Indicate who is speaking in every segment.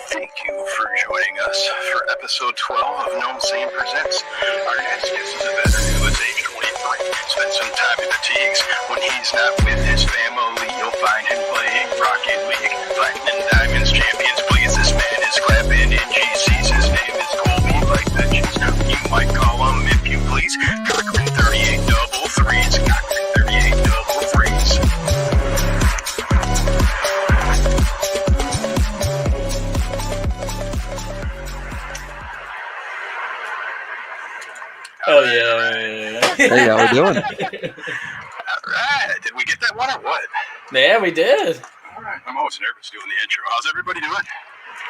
Speaker 1: Thank you for joining us for episode 12 of Gnome Sane Presents. Our next guest is a veteran who is age 23, spent some time in the Teagues. When he's not with his family, you'll find him playing Rocket League. Platinum Diamonds champions, please. This man is clapping in GCs. His name is Colby, like the cheese. You might call him, if you please, Cochran 38 double threes. Cochran 38 double threes.
Speaker 2: Oh yeah.
Speaker 3: Hey, how we doing?
Speaker 1: All right. Did we get that one or what?
Speaker 2: Yeah, we did.
Speaker 1: All right. I'm always nervous doing the intro. How's everybody doing?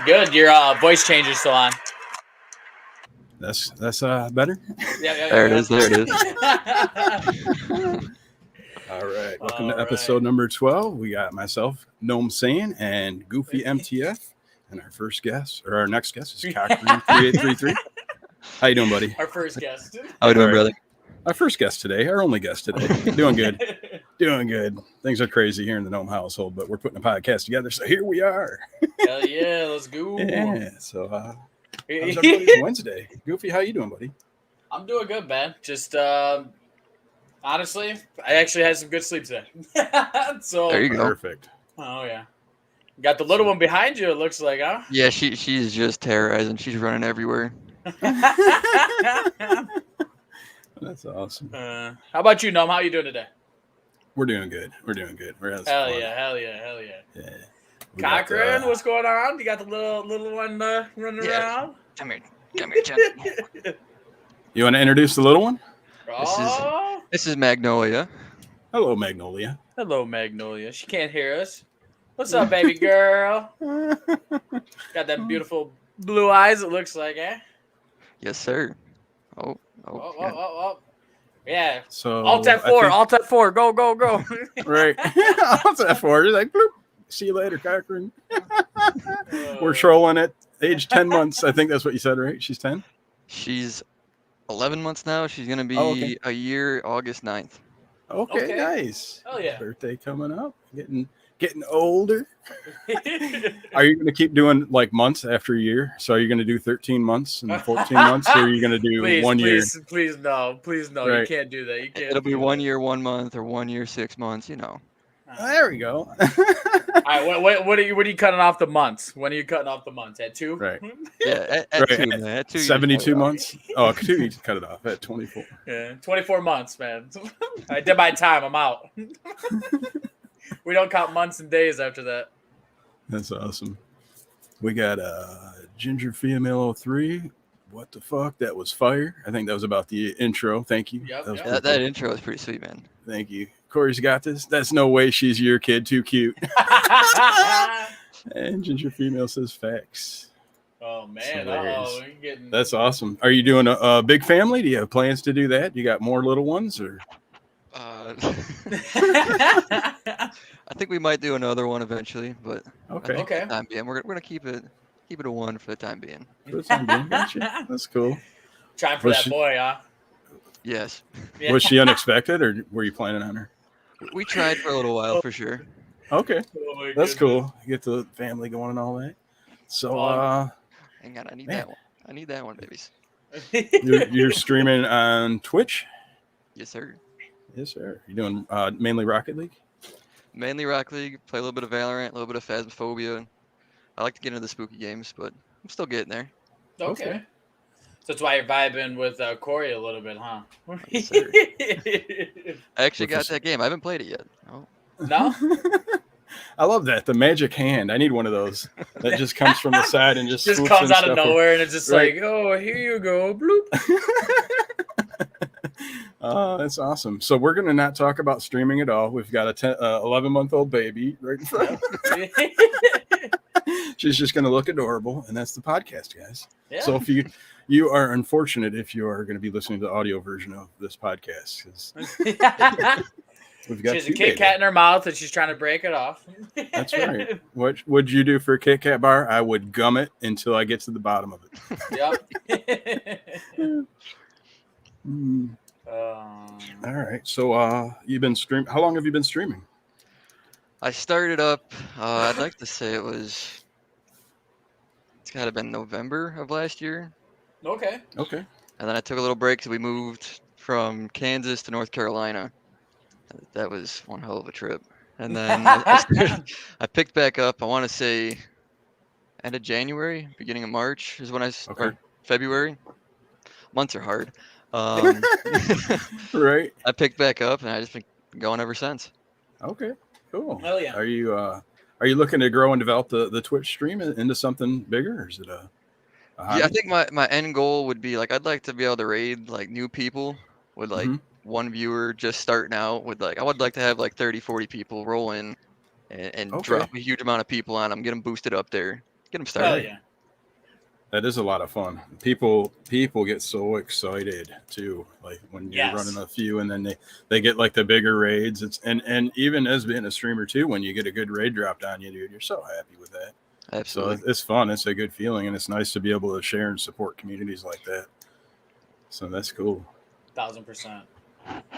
Speaker 2: Good. Your voice changer's still on.
Speaker 4: That's better.
Speaker 2: Yeah.
Speaker 3: There it is.
Speaker 4: All right. Welcome to episode number 12. We got myself, Gnome Sane, and Goofy MTF, and our first guest, or our next guest, is Cochran 3833. How you doing, buddy?
Speaker 2: Our first guest.
Speaker 3: How we doing, brother?
Speaker 4: Our first guest today, our only guest today. Doing good. Doing good. Things are crazy here in the Gnome household, but we're putting a podcast together, so here we are.
Speaker 2: Hell yeah, let's go.
Speaker 4: Yeah. So, how's everybody's Wednesday? Goofy, how you doing, buddy?
Speaker 2: I'm doing good, man. Just honestly, I actually had some good sleep today. So
Speaker 3: There you go.
Speaker 4: Perfect.
Speaker 2: Oh yeah. Got the little one behind you, it looks like, huh?
Speaker 3: Yeah, she's just terrorizing. She's running everywhere.
Speaker 4: That's awesome.
Speaker 2: How about you, Gnome? How you doing today?
Speaker 4: We're doing good. We're having
Speaker 2: Hell
Speaker 4: fun.
Speaker 2: yeah.
Speaker 4: Yeah. We got,
Speaker 2: Cochran, what's going on? You got the little one running around?
Speaker 3: Come here, Jen.
Speaker 4: You want to introduce the little one?
Speaker 2: Oh,
Speaker 3: This is Magnolia.
Speaker 4: Hello, Magnolia.
Speaker 2: hello, Magnolia. She can't hear us. What's up, baby girl? Got that beautiful blue eyes, it looks like, eh?
Speaker 3: Yes, sir.
Speaker 2: Oh.
Speaker 3: Yeah.
Speaker 2: Yeah.
Speaker 4: So
Speaker 2: Alt F4, Alt F4, go.
Speaker 4: Right. Alt F4. You're like, bloop. See you later, Cochran. We're trolling at age 10 months. I think that's what you said, right? She's 10?
Speaker 3: She's 11 months now. She's going to be a year August 9th.
Speaker 4: Okay, nice.
Speaker 2: Hell yeah.
Speaker 4: Birthday coming up. Getting older. Are you going to keep doing like months after a year? So are you going to do 13 months and 14 months, or are you going to do
Speaker 2: please,
Speaker 4: 1 year?
Speaker 2: Please, no.
Speaker 4: Right.
Speaker 2: You can't do that. You can't.
Speaker 3: It'll be 1 year, 1 month, or 1 year, 6 months, you know.
Speaker 4: There we go.
Speaker 2: All right, what are you cutting off the months? When are you cutting off the months? At 2?
Speaker 4: Right.
Speaker 3: Yeah, at
Speaker 4: Right.
Speaker 3: 2, man. At 2,
Speaker 4: 72 months? Oh, 2, you cut it off at 24.
Speaker 2: Yeah, 24 months, man. I did my time. I'm out. We don't count months and days after that.
Speaker 4: That's awesome. We got Ginger Female 03. What the fuck? That was fire. I think that was about the intro. Thank you.
Speaker 2: Yep,
Speaker 4: That was
Speaker 2: yep.
Speaker 4: pretty
Speaker 3: That
Speaker 4: cool.
Speaker 3: intro is pretty sweet, man.
Speaker 4: Thank you. Corey's got this. That's no way she's your kid. Too cute. And Ginger Female says facts.
Speaker 2: Oh man!
Speaker 4: Hilarious.
Speaker 2: You're getting.
Speaker 4: That's awesome. Are you doing a big family? Do you have plans to do that? You got more little ones, or?
Speaker 3: I think we might do another one eventually, but
Speaker 4: Okay.
Speaker 2: Okay.
Speaker 3: for the time being, we're gonna keep it a 1 for the time being.
Speaker 4: For the time being. Gotcha. That's cool.
Speaker 2: Trying for
Speaker 4: Was
Speaker 2: that
Speaker 4: she-
Speaker 2: boy, huh?
Speaker 3: Yes,
Speaker 2: Yeah.
Speaker 4: Was she unexpected, or were you planning on her?
Speaker 3: we tried for a little while for sure.
Speaker 4: Okay.
Speaker 2: Oh, my
Speaker 4: That's
Speaker 2: goodness.
Speaker 4: cool. Get the family going and all that. So,
Speaker 3: Hang on, I need
Speaker 4: Man.
Speaker 3: that one. I need that one, babies.
Speaker 4: you're streaming on Twitch?
Speaker 3: Yes, sir.
Speaker 4: Yes, sir. You doing mainly Rocket League?
Speaker 3: Mainly Rocket League, play a little bit of Valorant, a little bit of Phasmophobia. I like to get into the spooky games, but I'm still getting there.
Speaker 2: Okay. So that's why you're vibing with Corey a little bit, huh?
Speaker 3: Yes, sir. I actually got that game. I haven't played it yet. Oh.
Speaker 2: No?
Speaker 4: I love that. The magic hand. I need one of those that just comes from the side and just
Speaker 2: Just
Speaker 4: swoops
Speaker 2: comes
Speaker 4: in
Speaker 2: out of
Speaker 4: stuff.
Speaker 2: nowhere and it's just
Speaker 4: Right.
Speaker 2: like, oh, here you go, bloop.
Speaker 4: That's awesome. So we're going to not talk about streaming at all. We've got a 11-month-old baby right in front. She's just going to look adorable, and that's the podcast, guys.
Speaker 2: Yeah.
Speaker 4: So if you are unfortunate if you are going to be listening to the audio version of this podcast, 'cause we've got
Speaker 2: She has a
Speaker 4: two
Speaker 2: Kit
Speaker 4: babies.
Speaker 2: Kat in her mouth and she's trying to break it off.
Speaker 4: That's right. What would you do for a Kit Kat bar? I would gum it until I get to the bottom of it.
Speaker 2: Yep.
Speaker 4: Mm. All right. So you've been streaming. How long have you been streaming?
Speaker 3: I started up, I'd like to say it was it's gotta have been November of last year.
Speaker 2: Okay.
Speaker 4: Okay.
Speaker 3: And then I took a little break because we moved from Kansas to North Carolina. That was one hell of a trip. And then I picked back up, I want to say end of January, beginning of March is when
Speaker 4: Okay.
Speaker 3: or February. Months are hard. Um,
Speaker 4: Right.
Speaker 3: I picked back up and I just been going ever since.
Speaker 4: Okay. Cool.
Speaker 2: Hell yeah.
Speaker 4: Are you looking to grow and develop the Twitch stream into something bigger, or is it a
Speaker 3: Yeah, I
Speaker 4: hobby?
Speaker 3: think my end goal would be like I'd like to be able to raid like new people with like
Speaker 4: Mhm.
Speaker 3: one viewer just starting out with like I would like to have like 30, 40 people roll in and
Speaker 4: Okay.
Speaker 3: drop a huge amount of people on them, get them boosted up there, get them
Speaker 2: Hell
Speaker 3: started.
Speaker 2: yeah.
Speaker 4: That is a lot of fun. People get so excited too. Like when you're
Speaker 2: Yes.
Speaker 4: running a few, and then they get like the bigger raids. It's and even as being a streamer too, when you get a good raid dropped on you, dude, you're so happy with that. So
Speaker 3: Absolutely.
Speaker 4: it's fun. It's a good feeling, and it's nice to be able to share and support communities like that. So that's cool.
Speaker 2: 1000%.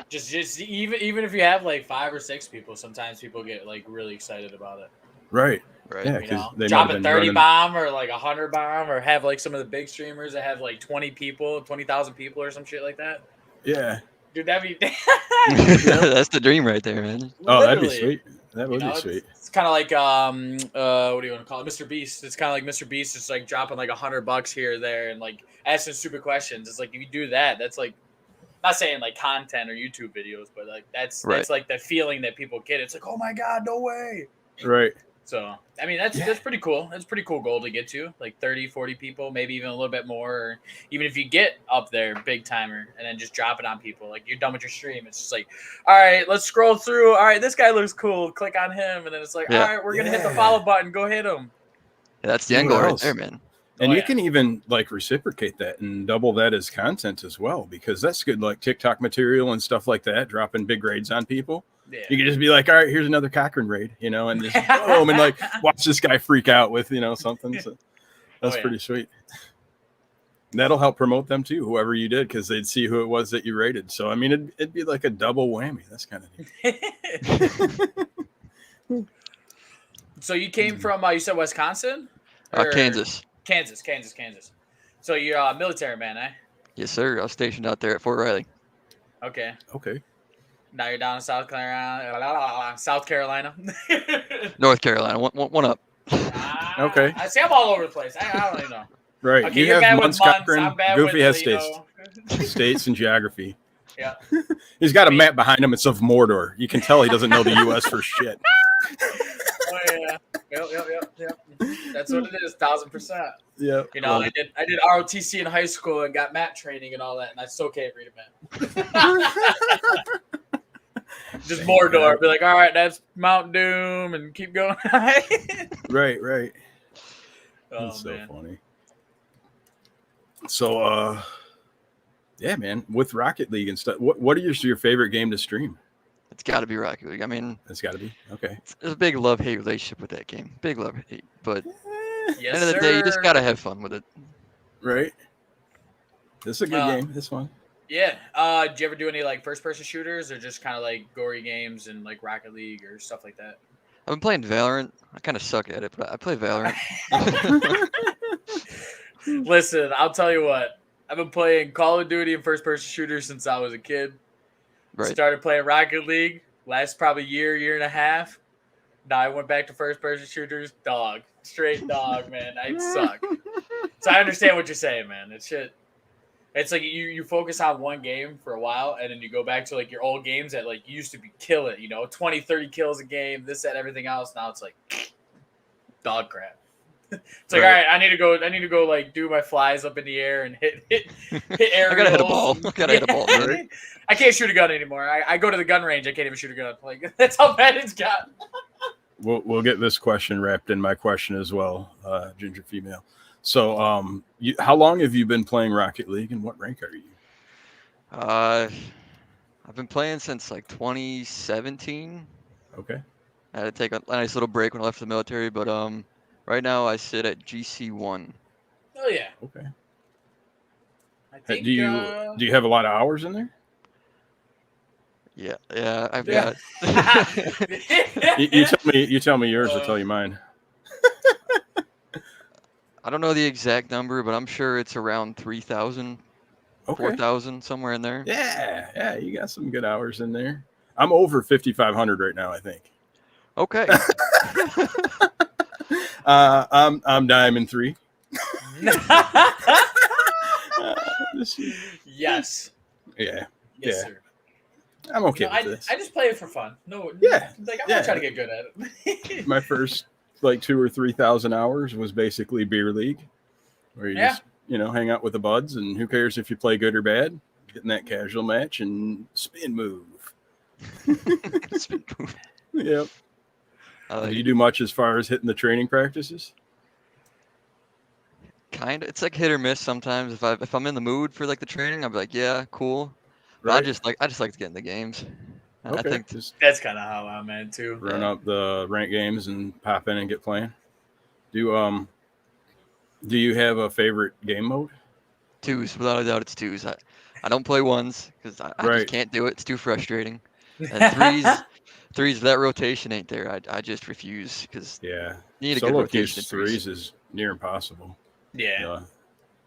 Speaker 2: Just even if you have like 5 or 6 people, sometimes people get like really excited about it.
Speaker 4: Right.
Speaker 3: Right.
Speaker 4: Yeah,
Speaker 2: You
Speaker 4: because
Speaker 2: know,
Speaker 4: they
Speaker 2: drop
Speaker 4: might
Speaker 2: a
Speaker 4: have
Speaker 2: 30
Speaker 4: been running.
Speaker 2: bomb or like 100 bomb, or have like some of the big streamers that have like 20 people, 20,000 people or some shit like that.
Speaker 4: Yeah.
Speaker 2: Dude, that'd be
Speaker 3: That's the dream right there, man.
Speaker 4: Oh, that'd be
Speaker 2: literally.
Speaker 4: sweet. That
Speaker 2: You
Speaker 4: would
Speaker 2: know,
Speaker 4: be sweet.
Speaker 2: it's kind of like what do you want to call it, Mr. Beast? It's kind of like Mr. Beast. It's like dropping like $100 here or there and like asking stupid questions. It's like if you do that, that's like not saying like content or YouTube videos, but like that's
Speaker 3: Right.
Speaker 2: like the feeling that people get. It's like, oh my god, no way.
Speaker 4: Right.
Speaker 2: So I mean that's pretty cool. That's a pretty cool goal to get to, like 30, 40 people, maybe even a little bit more. Or even if you get up there big timer and then just drop it on people, like you're done with your stream, it's just like, all right, let's scroll through. All right, this guy looks cool. Click on him, and then it's like,
Speaker 3: Yeah.
Speaker 2: all right, we're gonna hit the
Speaker 4: Yeah.
Speaker 2: follow button. Go hit him.
Speaker 3: Yeah, that's the
Speaker 4: See
Speaker 3: end
Speaker 4: what
Speaker 3: goal right
Speaker 4: else?
Speaker 3: there, man.
Speaker 4: And
Speaker 2: Oh,
Speaker 4: you
Speaker 2: yeah.
Speaker 4: can even like reciprocate that and double that as content as well, because that's good, like TikTok material and stuff like that, dropping big raids on people.
Speaker 2: Yeah.
Speaker 4: You can just be like, all right, here's another Cochrane raid, you know, and just boom, and like watch this guy freak out with, you know, something. So that's
Speaker 2: yeah.
Speaker 4: pretty sweet. And that'll help promote them too, whoever you did, because they'd see who it was that you rated. So I mean, it'd be like a double whammy. That's kind of neat.
Speaker 2: So you came from you said Wisconsin? Or-
Speaker 3: Kansas.
Speaker 2: Kansas. So you're a military man, eh?
Speaker 3: Yes, sir. I was stationed out there at Fort Riley.
Speaker 2: Okay.
Speaker 4: Okay.
Speaker 2: Now you're down in South Carolina. South Carolina.
Speaker 3: North Carolina. One up.
Speaker 4: Okay.
Speaker 2: I see. I'm all over the place. I don't even know.
Speaker 4: Right.
Speaker 2: Okay,
Speaker 4: you
Speaker 2: you're
Speaker 4: have
Speaker 2: bad with
Speaker 4: months,
Speaker 2: months.
Speaker 4: Cochrane.
Speaker 2: I'm bad
Speaker 4: Goofy
Speaker 2: with
Speaker 4: has
Speaker 2: you
Speaker 4: states.
Speaker 2: know.
Speaker 4: States and geography.
Speaker 2: Yeah.
Speaker 4: He's got a map behind him. It's of Mordor. You can tell he doesn't know the U.S. for shit.
Speaker 2: Oh yeah. Yep. That's what it is. 1000%.
Speaker 4: Yeah.
Speaker 2: You know, I did ROTC in high school and got map training and all that, and I still can't read a map. Just Mordor. Be like, all right, that's Mount Doom, and keep going.
Speaker 4: Right.
Speaker 2: Oh,
Speaker 4: That's so
Speaker 2: man.
Speaker 4: funny. So, yeah, man, with Rocket League and stuff, what is your favorite game to stream?
Speaker 3: It's got to be Rocket League. I mean,
Speaker 4: It's got to be. Okay.
Speaker 3: it's a big love-hate relationship with that game. Big love-hate. But
Speaker 2: Yes,
Speaker 3: end of the day, you just
Speaker 2: sir.
Speaker 3: got to have fun with it.
Speaker 4: Right. This is a good game. This one.
Speaker 2: Yeah. Do you ever do any like first-person shooters, or just kind of like gory games and like Rocket League or stuff like that?
Speaker 3: I've been playing Valorant. I kind of suck at it, but I play Valorant.
Speaker 2: Listen, I'll tell you what. I've been playing Call of Duty and first-person shooters since I was a kid.
Speaker 3: Right.
Speaker 2: Started playing Rocket League last probably year and a half. Now I went back to first-person shooters. Dog, straight dog, man. I suck. So I understand what you're saying, man. It's shit. It's like you focus on one game for a while, and then you go back to like your old games that like used to be kill it, 20, 30 kills a game, this, that, everything else. Now it's like dog crap. It's like,
Speaker 4: Right.
Speaker 2: all right, I need to go like do my flies up in the air and hit aerials.
Speaker 3: I gotta hit a ball. I gotta hit a ball, man.
Speaker 2: I can't shoot a gun anymore. I go to the gun range. I can't even shoot a gun. Like that's how bad it's got.
Speaker 4: We'll get this question wrapped in my question as well, ginger female. So, how long have you been playing Rocket League, and what rank are you?
Speaker 3: I've been playing since like 2017.
Speaker 4: Okay.
Speaker 3: I had to take a nice little break when I left the military, but right now I sit at GC1.
Speaker 2: Oh yeah.
Speaker 4: Okay.
Speaker 2: I think,
Speaker 4: Do you have a lot of hours in there?
Speaker 3: Yeah, I've
Speaker 2: Yeah.
Speaker 3: got.
Speaker 4: You tell me yours. I'll tell you mine.
Speaker 3: I don't know the exact number, but I'm sure it's around 3,000,
Speaker 4: Okay.
Speaker 3: 4,000, somewhere in there.
Speaker 4: Yeah, you got some good hours in there. I'm over 5,500 right now, I think.
Speaker 3: Okay.
Speaker 4: I'm Diamond 3.
Speaker 2: Yes.
Speaker 4: Yeah,
Speaker 2: Yes,
Speaker 4: Yeah.
Speaker 2: sir.
Speaker 4: I'm okay with
Speaker 2: I
Speaker 4: this.
Speaker 2: just play it for fun. No,
Speaker 4: Yeah,
Speaker 2: like I'm
Speaker 4: yeah.
Speaker 2: not trying to get good at it.
Speaker 4: My first like 2,000 or 3,000 hours was basically beer league, where you
Speaker 2: Yeah.
Speaker 4: just hang out with the buds, and who cares if you play good or bad? Get in that casual match and spin move.
Speaker 3: Spin move.
Speaker 4: Yep.
Speaker 3: I like
Speaker 4: Do you
Speaker 3: it.
Speaker 4: do much as far as hitting the training practices?
Speaker 3: Kind of. It's like hit or miss sometimes. If I'm in the mood for like the training, I'll be like, yeah, cool. But
Speaker 4: Right.
Speaker 3: I just like to get in the games. I
Speaker 4: Okay.
Speaker 3: think
Speaker 4: Just
Speaker 2: That's kind of how I'm at too.
Speaker 4: run
Speaker 3: Yeah.
Speaker 4: up the rank games and pop in and get playing. Do you have a favorite game mode?
Speaker 3: twos, without a doubt, it's twos. I don't play ones because I just
Speaker 4: Right.
Speaker 3: can't do it. It's too frustrating. And threes, that rotation ain't there. I just refuse because
Speaker 4: Yeah.
Speaker 3: you need a good
Speaker 4: Solo
Speaker 3: rotation
Speaker 4: queues
Speaker 3: in threes.
Speaker 4: threes is near impossible.
Speaker 2: Yeah.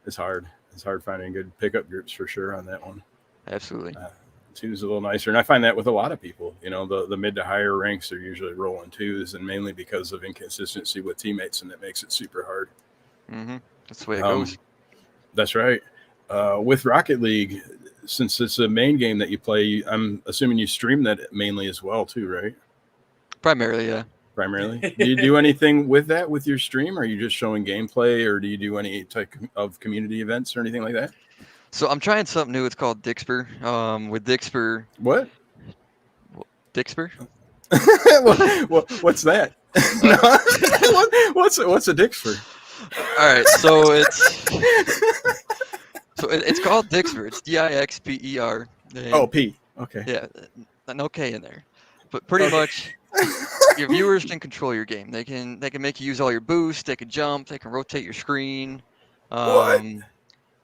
Speaker 4: It's hard. It's hard finding good pickup groups for sure on that one.
Speaker 3: Absolutely.
Speaker 4: Twos a little nicer, and I find that with a lot of people. The mid to higher ranks are usually rolling twos, and mainly because of inconsistency with teammates, and that makes it super hard.
Speaker 3: That's the way it goes.
Speaker 4: That's right. With Rocket League, since it's a main game that you play, I'm assuming you stream that mainly as well, too, right?
Speaker 3: Primarily, yeah.
Speaker 4: Primarily. Do you do anything with that with your stream? Are you just showing gameplay, or do you do any type of community events or anything like that?
Speaker 3: So I'm trying something new. It's called Dixper. With Dixper.
Speaker 4: What?
Speaker 3: Dixper?
Speaker 4: What's that? What's a Dixper?
Speaker 3: All right, so it's called Dixper. It's Dixper.
Speaker 4: Oh, P. Okay.
Speaker 3: Yeah, no K in there. But pretty much, your viewers can control your game. They can make you use all your boosts. They can jump. They can rotate your screen.
Speaker 4: What?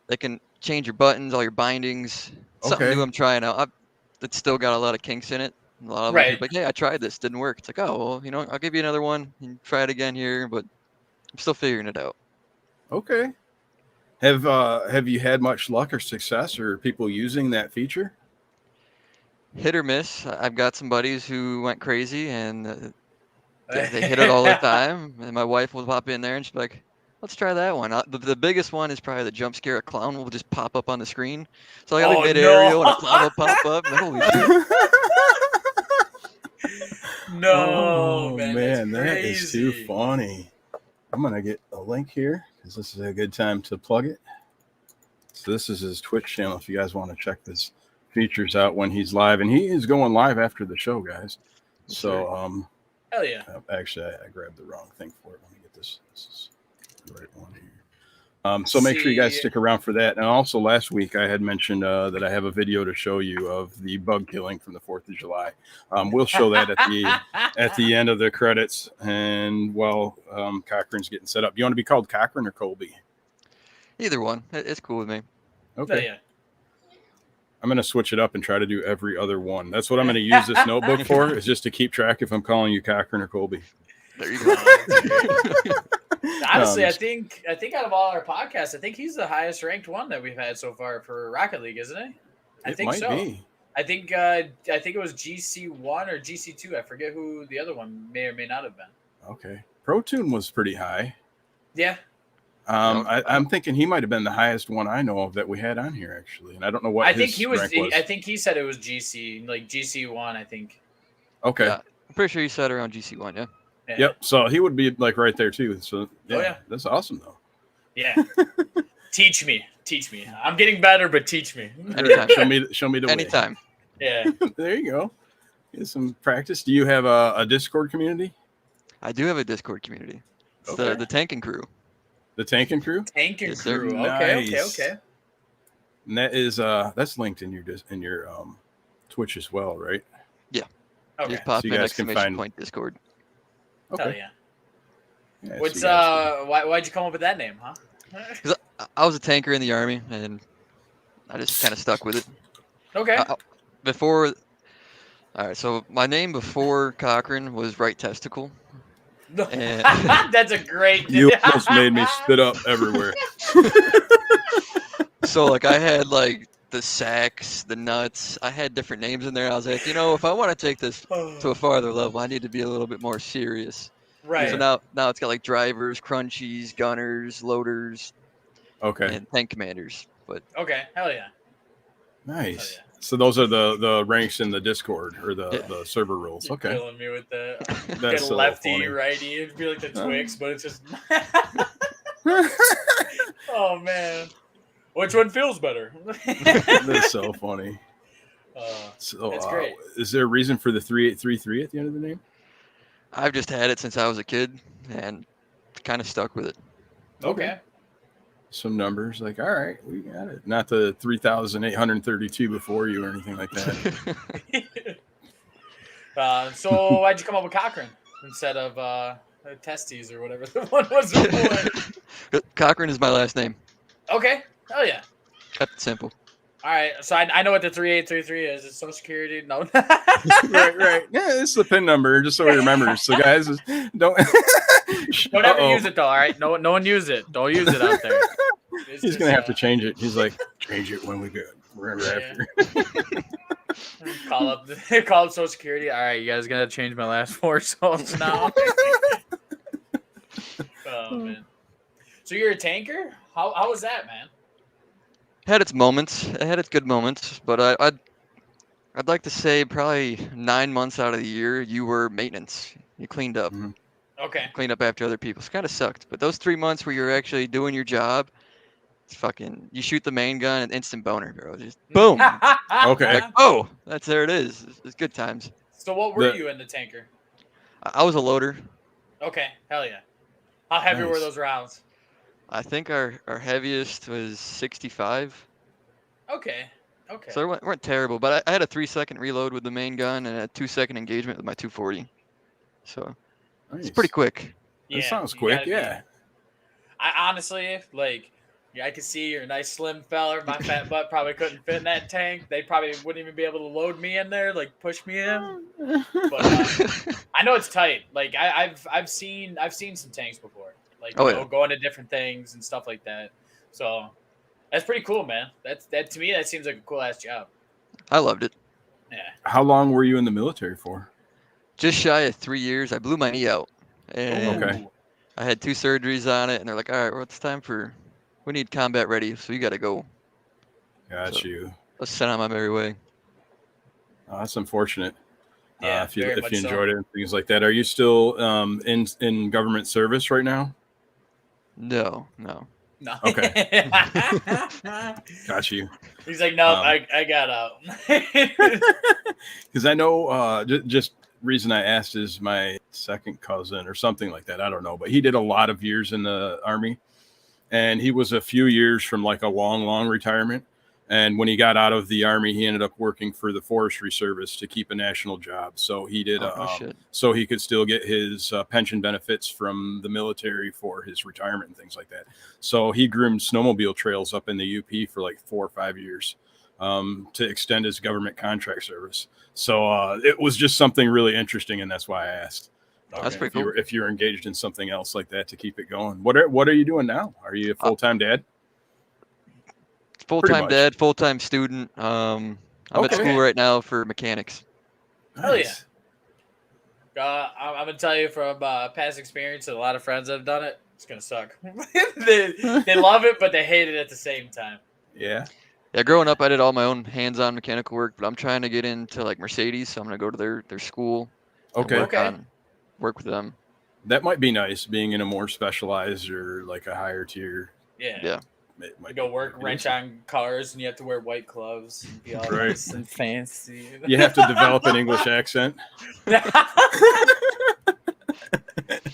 Speaker 3: They can change your buttons, all your bindings. Something
Speaker 4: Okay.
Speaker 3: new I'm trying out. It's still got a lot of kinks in it. A lot of
Speaker 2: Right.
Speaker 3: people are like, hey, I tried this, didn't work. It's like, oh, well, I'll give you another one and try it again here, but I'm still figuring it out.
Speaker 4: Okay. Have you had much luck or success or people using that feature?
Speaker 3: Hit or miss. I've got some buddies who went crazy and they hit it all the time. And my wife will pop in there and she's like, let's try that one. The biggest one is probably the jump scare. A clown will just pop up on the screen. So I'll be mid-aerial and a clown will pop up. And holy shit.
Speaker 2: No, man,
Speaker 4: that is too funny. I'm going to get a link here because this is a good time to plug it. So this is his Twitch channel if you guys want to check this features out when he's live. And he is going live after the show, guys. So,
Speaker 2: hell yeah.
Speaker 4: Actually, I grabbed the wrong thing for it. Let me get this. This is the right one here. So make sure you guys stick around for that. And also last week I had mentioned that I have a video to show you of the bug killing from the 4th of July. We'll show that at the end of the credits. And while Cochrane's getting set up, do you want to be called Cochrane or Colby?
Speaker 3: Either one. It's cool with me.
Speaker 4: Okay.
Speaker 2: Yeah.
Speaker 4: I'm going to switch it up and try to do every other one. That's what I'm going to use this notebook for, is just to keep track if I'm calling you Cochrane or Colby.
Speaker 3: There you go.
Speaker 2: Honestly, I think out of all our podcasts, I think he's the highest ranked one that we've had so far for Rocket League, isn't he? I think so.
Speaker 4: Be.
Speaker 2: I think it was GC1 or GC2. I forget who the other one may or may not have been.
Speaker 4: Okay. ProTune was pretty high.
Speaker 2: Yeah.
Speaker 4: I'm thinking he might have been the highest one I know of that we had on here, actually. And I don't know what
Speaker 2: I think he was.
Speaker 4: rank was.
Speaker 2: I think he said it was GC, like GC1. I think.
Speaker 4: Okay.
Speaker 3: Yeah, I'm pretty sure you said around GC1, yeah.
Speaker 2: Yeah.
Speaker 4: Yep. So he would be like right there too. So
Speaker 2: yeah.
Speaker 4: That's awesome though.
Speaker 2: Yeah. Teach me. I'm getting better, but teach me.
Speaker 3: Anytime.
Speaker 4: show me the way.
Speaker 3: Anytime.
Speaker 2: Yeah.
Speaker 4: There you go. Get some practice. Do you have a Discord community?
Speaker 3: I do have a Discord community. It's
Speaker 4: Okay.
Speaker 3: the Tankin' Crew.
Speaker 4: The Tankin' Crew?
Speaker 2: Tank and
Speaker 3: Yes, sir.
Speaker 2: crew.
Speaker 4: Nice.
Speaker 2: Okay.
Speaker 4: And that is that's linked in your Twitch as well, right?
Speaker 2: Okay.
Speaker 3: Just pop
Speaker 4: So you
Speaker 3: in
Speaker 4: guys can
Speaker 3: exclamation
Speaker 4: find-
Speaker 3: point Discord.
Speaker 2: Hell
Speaker 4: Okay.
Speaker 2: yeah.
Speaker 4: Yeah, so
Speaker 2: What's
Speaker 4: you guys
Speaker 2: why'd you come up with that name, huh?
Speaker 3: Because I was a tanker in the army, and I just kind of stuck with it.
Speaker 2: Okay.
Speaker 3: All right, so my name before Cochrane was Right Testicle. And
Speaker 2: That's a great.
Speaker 4: You almost made me spit up everywhere.
Speaker 3: so like I had like the sacks, the nuts. I had different names in there. I was like, if I want to take this to a farther level, I need to be a little bit more serious.
Speaker 2: Right.
Speaker 3: So now it's got like drivers, crunchies, gunners, loaders,
Speaker 4: Okay.
Speaker 3: and tank commanders. But
Speaker 2: Okay. Hell yeah.
Speaker 4: Nice.
Speaker 2: Oh, yeah.
Speaker 4: So those are the ranks in the Discord or the server rules.
Speaker 2: You're
Speaker 4: Okay.
Speaker 2: killing me with that.
Speaker 4: That's
Speaker 2: Get
Speaker 4: so
Speaker 2: lefty,
Speaker 4: funny.
Speaker 2: righty. It'd be like the Twix, but it's just. Oh man, which one feels better?
Speaker 4: That's so funny. So,
Speaker 2: That's great.
Speaker 4: Is there a reason for the 3833 at the end of the name?
Speaker 3: I've just had it since I was a kid and kind of stuck with it.
Speaker 2: Okay.
Speaker 4: Some numbers like, all right, we got it. Not the 3,832 before you or anything like that.
Speaker 2: So why'd you come up with Cochrane instead of Testes or whatever the one was before?
Speaker 3: Cochran is my last name.
Speaker 2: Okay. Hell yeah.
Speaker 3: Kept it simple.
Speaker 2: All right. So I know what the 3833 is. It's Social Security. No.
Speaker 4: right. Yeah, this is the PIN number, just so he remembers. So guys, don't
Speaker 2: ever use it though. All right. No one use it. Don't use it out there. It's
Speaker 4: He's
Speaker 2: just,
Speaker 4: gonna have to change it. He's like, change it when we go. We're after.
Speaker 2: Call up Social Security. All right, you guys gotta change my last 4 socials now. Oh man. So you're a tanker? How was that, man?
Speaker 3: Had its moments. It had its good moments, but I'd like to say probably 9 months out of the year you were maintenance. You cleaned up.
Speaker 4: Mm-hmm.
Speaker 2: Okay.
Speaker 3: Cleaned up after other people. It kind of sucked. But those 3 months where you're actually doing your job, it's fucking. You shoot the main gun and instant boner, bro. Just boom.
Speaker 4: Okay.
Speaker 3: Like, oh, there it is. It's good times.
Speaker 2: So what were you in the tanker?
Speaker 3: I was a loader.
Speaker 2: Okay. Hell yeah. How heavy were
Speaker 4: Nice.
Speaker 2: those rounds?
Speaker 3: I think our heaviest was 65.
Speaker 2: Okay. Okay.
Speaker 3: So it weren't terrible, but I had a 3-second reload with the main gun and a 2-second engagement with my 240. So it's
Speaker 4: Nice.
Speaker 3: pretty quick.
Speaker 4: That sounds
Speaker 2: you
Speaker 4: quick.
Speaker 2: gotta be-
Speaker 4: Yeah.
Speaker 2: I honestly I could see you're a nice slim fella. My fat butt probably couldn't fit in that tank. They probably wouldn't even be able to load me in there, like push me in. But I know it's tight. Like I've seen some tanks before, like going to different things and stuff like that. So that's pretty cool, man. That to me that seems like a cool ass job.
Speaker 3: I loved it.
Speaker 2: Yeah.
Speaker 4: How long were you in the military for?
Speaker 3: Just shy of 3 years. I blew my knee out, and
Speaker 4: Okay.
Speaker 3: I had 2 surgeries on it, and they're like, all right, well, it's time we need combat ready, so you got to go.
Speaker 4: Got
Speaker 3: So-
Speaker 4: you.
Speaker 3: Let's send on my merry way.
Speaker 4: Oh, that's unfortunate.
Speaker 2: Yeah.
Speaker 4: If you
Speaker 2: very much so.
Speaker 4: enjoyed it and things like that. Are you still in government service right now?
Speaker 3: No.
Speaker 2: No.
Speaker 4: Okay. Got you.
Speaker 2: He's like, no, I got out.
Speaker 4: Because I know just reason I asked is my second cousin or something like that. I don't know, but he did a lot of years in the Army, and he was a few years from like a long retirement. And when he got out of the Army, he ended up working for the Forestry Service to keep a national job. So he did,
Speaker 3: Shit.
Speaker 4: so he could still get his pension benefits from the military for his retirement and things like that. So he groomed snowmobile trails up in the UP for like 4 or 5 years to extend his government contract service. So it was just something really interesting, and that's why I asked.
Speaker 3: That's pretty cool.
Speaker 4: If you're engaged in something else like that to keep it going. What are you doing now? Are you a full-time dad?
Speaker 3: Full-time
Speaker 4: much.
Speaker 3: dad, full-time student. I'm at school right now for mechanics.
Speaker 2: Hell yeah. I'm gonna tell you from past experience that a lot of friends that have done it, it's gonna suck. they love it, but they hate it at the same time.
Speaker 4: Yeah.
Speaker 3: Yeah, growing up, I did all my own hands-on mechanical work, but I'm trying to get into like Mercedes, so I'm gonna go to their school. and
Speaker 4: Okay.
Speaker 3: Work with them.
Speaker 4: That might be nice, being in a more specialized or like a higher tier.
Speaker 3: Yeah.
Speaker 4: It might
Speaker 2: You go
Speaker 4: be
Speaker 2: work
Speaker 4: pretty
Speaker 2: wrench
Speaker 4: decent.
Speaker 2: on cars, and you have to wear white gloves and be all
Speaker 4: Right.
Speaker 2: nice and fancy.
Speaker 4: You have to develop an English accent.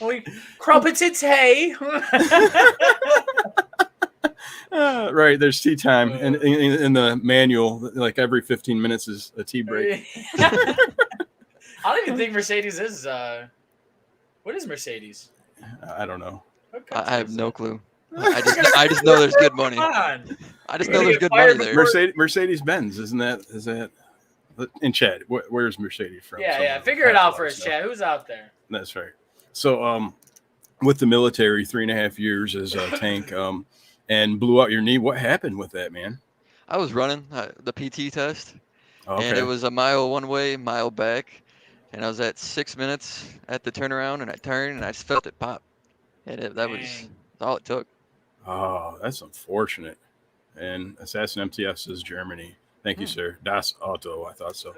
Speaker 2: We crumpets its hay.
Speaker 4: Right. There's tea time. And in the manual, like every 15 minutes is a tea break.
Speaker 2: I don't even think Mercedes is. What is Mercedes?
Speaker 4: I don't know.
Speaker 2: What country
Speaker 3: I have
Speaker 2: is
Speaker 3: no
Speaker 2: that?
Speaker 3: clue. I just know there's good money.
Speaker 2: Come on.
Speaker 3: I just
Speaker 2: You're
Speaker 3: know
Speaker 2: gonna
Speaker 3: there's
Speaker 2: get
Speaker 3: good
Speaker 2: fired
Speaker 3: money there.
Speaker 4: Mercedes Benz, is that in Chad? Where's Mercedes from?
Speaker 2: Yeah,
Speaker 4: Someone
Speaker 2: figure it out
Speaker 4: have to
Speaker 2: for
Speaker 4: let
Speaker 2: us,
Speaker 4: us know.
Speaker 2: Chad. Who's out there?
Speaker 4: That's right. So, with the military, 3.5 years as a tank, and blew out your knee. What happened with that, man?
Speaker 3: I was running the PT test, and it
Speaker 4: Okay.
Speaker 3: was a mile one way, mile back, and I was at 6 minutes at the turnaround, and I turned, and I just felt it pop, and that was
Speaker 2: Dang.
Speaker 3: all it took.
Speaker 4: Oh, that's unfortunate. And Assassin MTF says Germany. Thank you, sir. Das Auto. I thought so.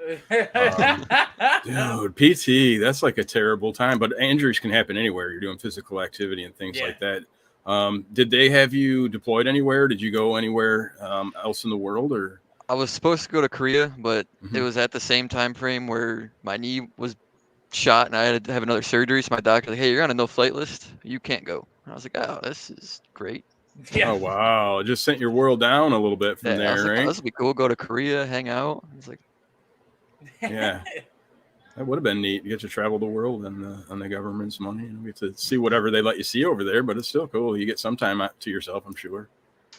Speaker 4: Dude, PT, that's like a terrible time. But injuries can happen anywhere. You're doing physical activity and things like that. Did they have you deployed anywhere? Did you go anywhere else in the world? Or
Speaker 3: I was supposed to go to Korea, but it was at the same time frame where my knee was shot and I had to have another surgery. So my doctor was like, hey, you're on a no-flight list. You can't go. And I was like, oh, this is great.
Speaker 2: Yeah.
Speaker 4: Oh, wow. It just sent your world down a little bit from
Speaker 3: Yeah, I was
Speaker 4: there,
Speaker 3: like, oh,
Speaker 4: right?
Speaker 3: this would be cool. Go to Korea, hang out. I was like,
Speaker 4: Yeah. That would have been neat. You get to travel the world on the government's money and get to see whatever they let you see over there. But it's still cool. You get some time out to yourself, I'm sure.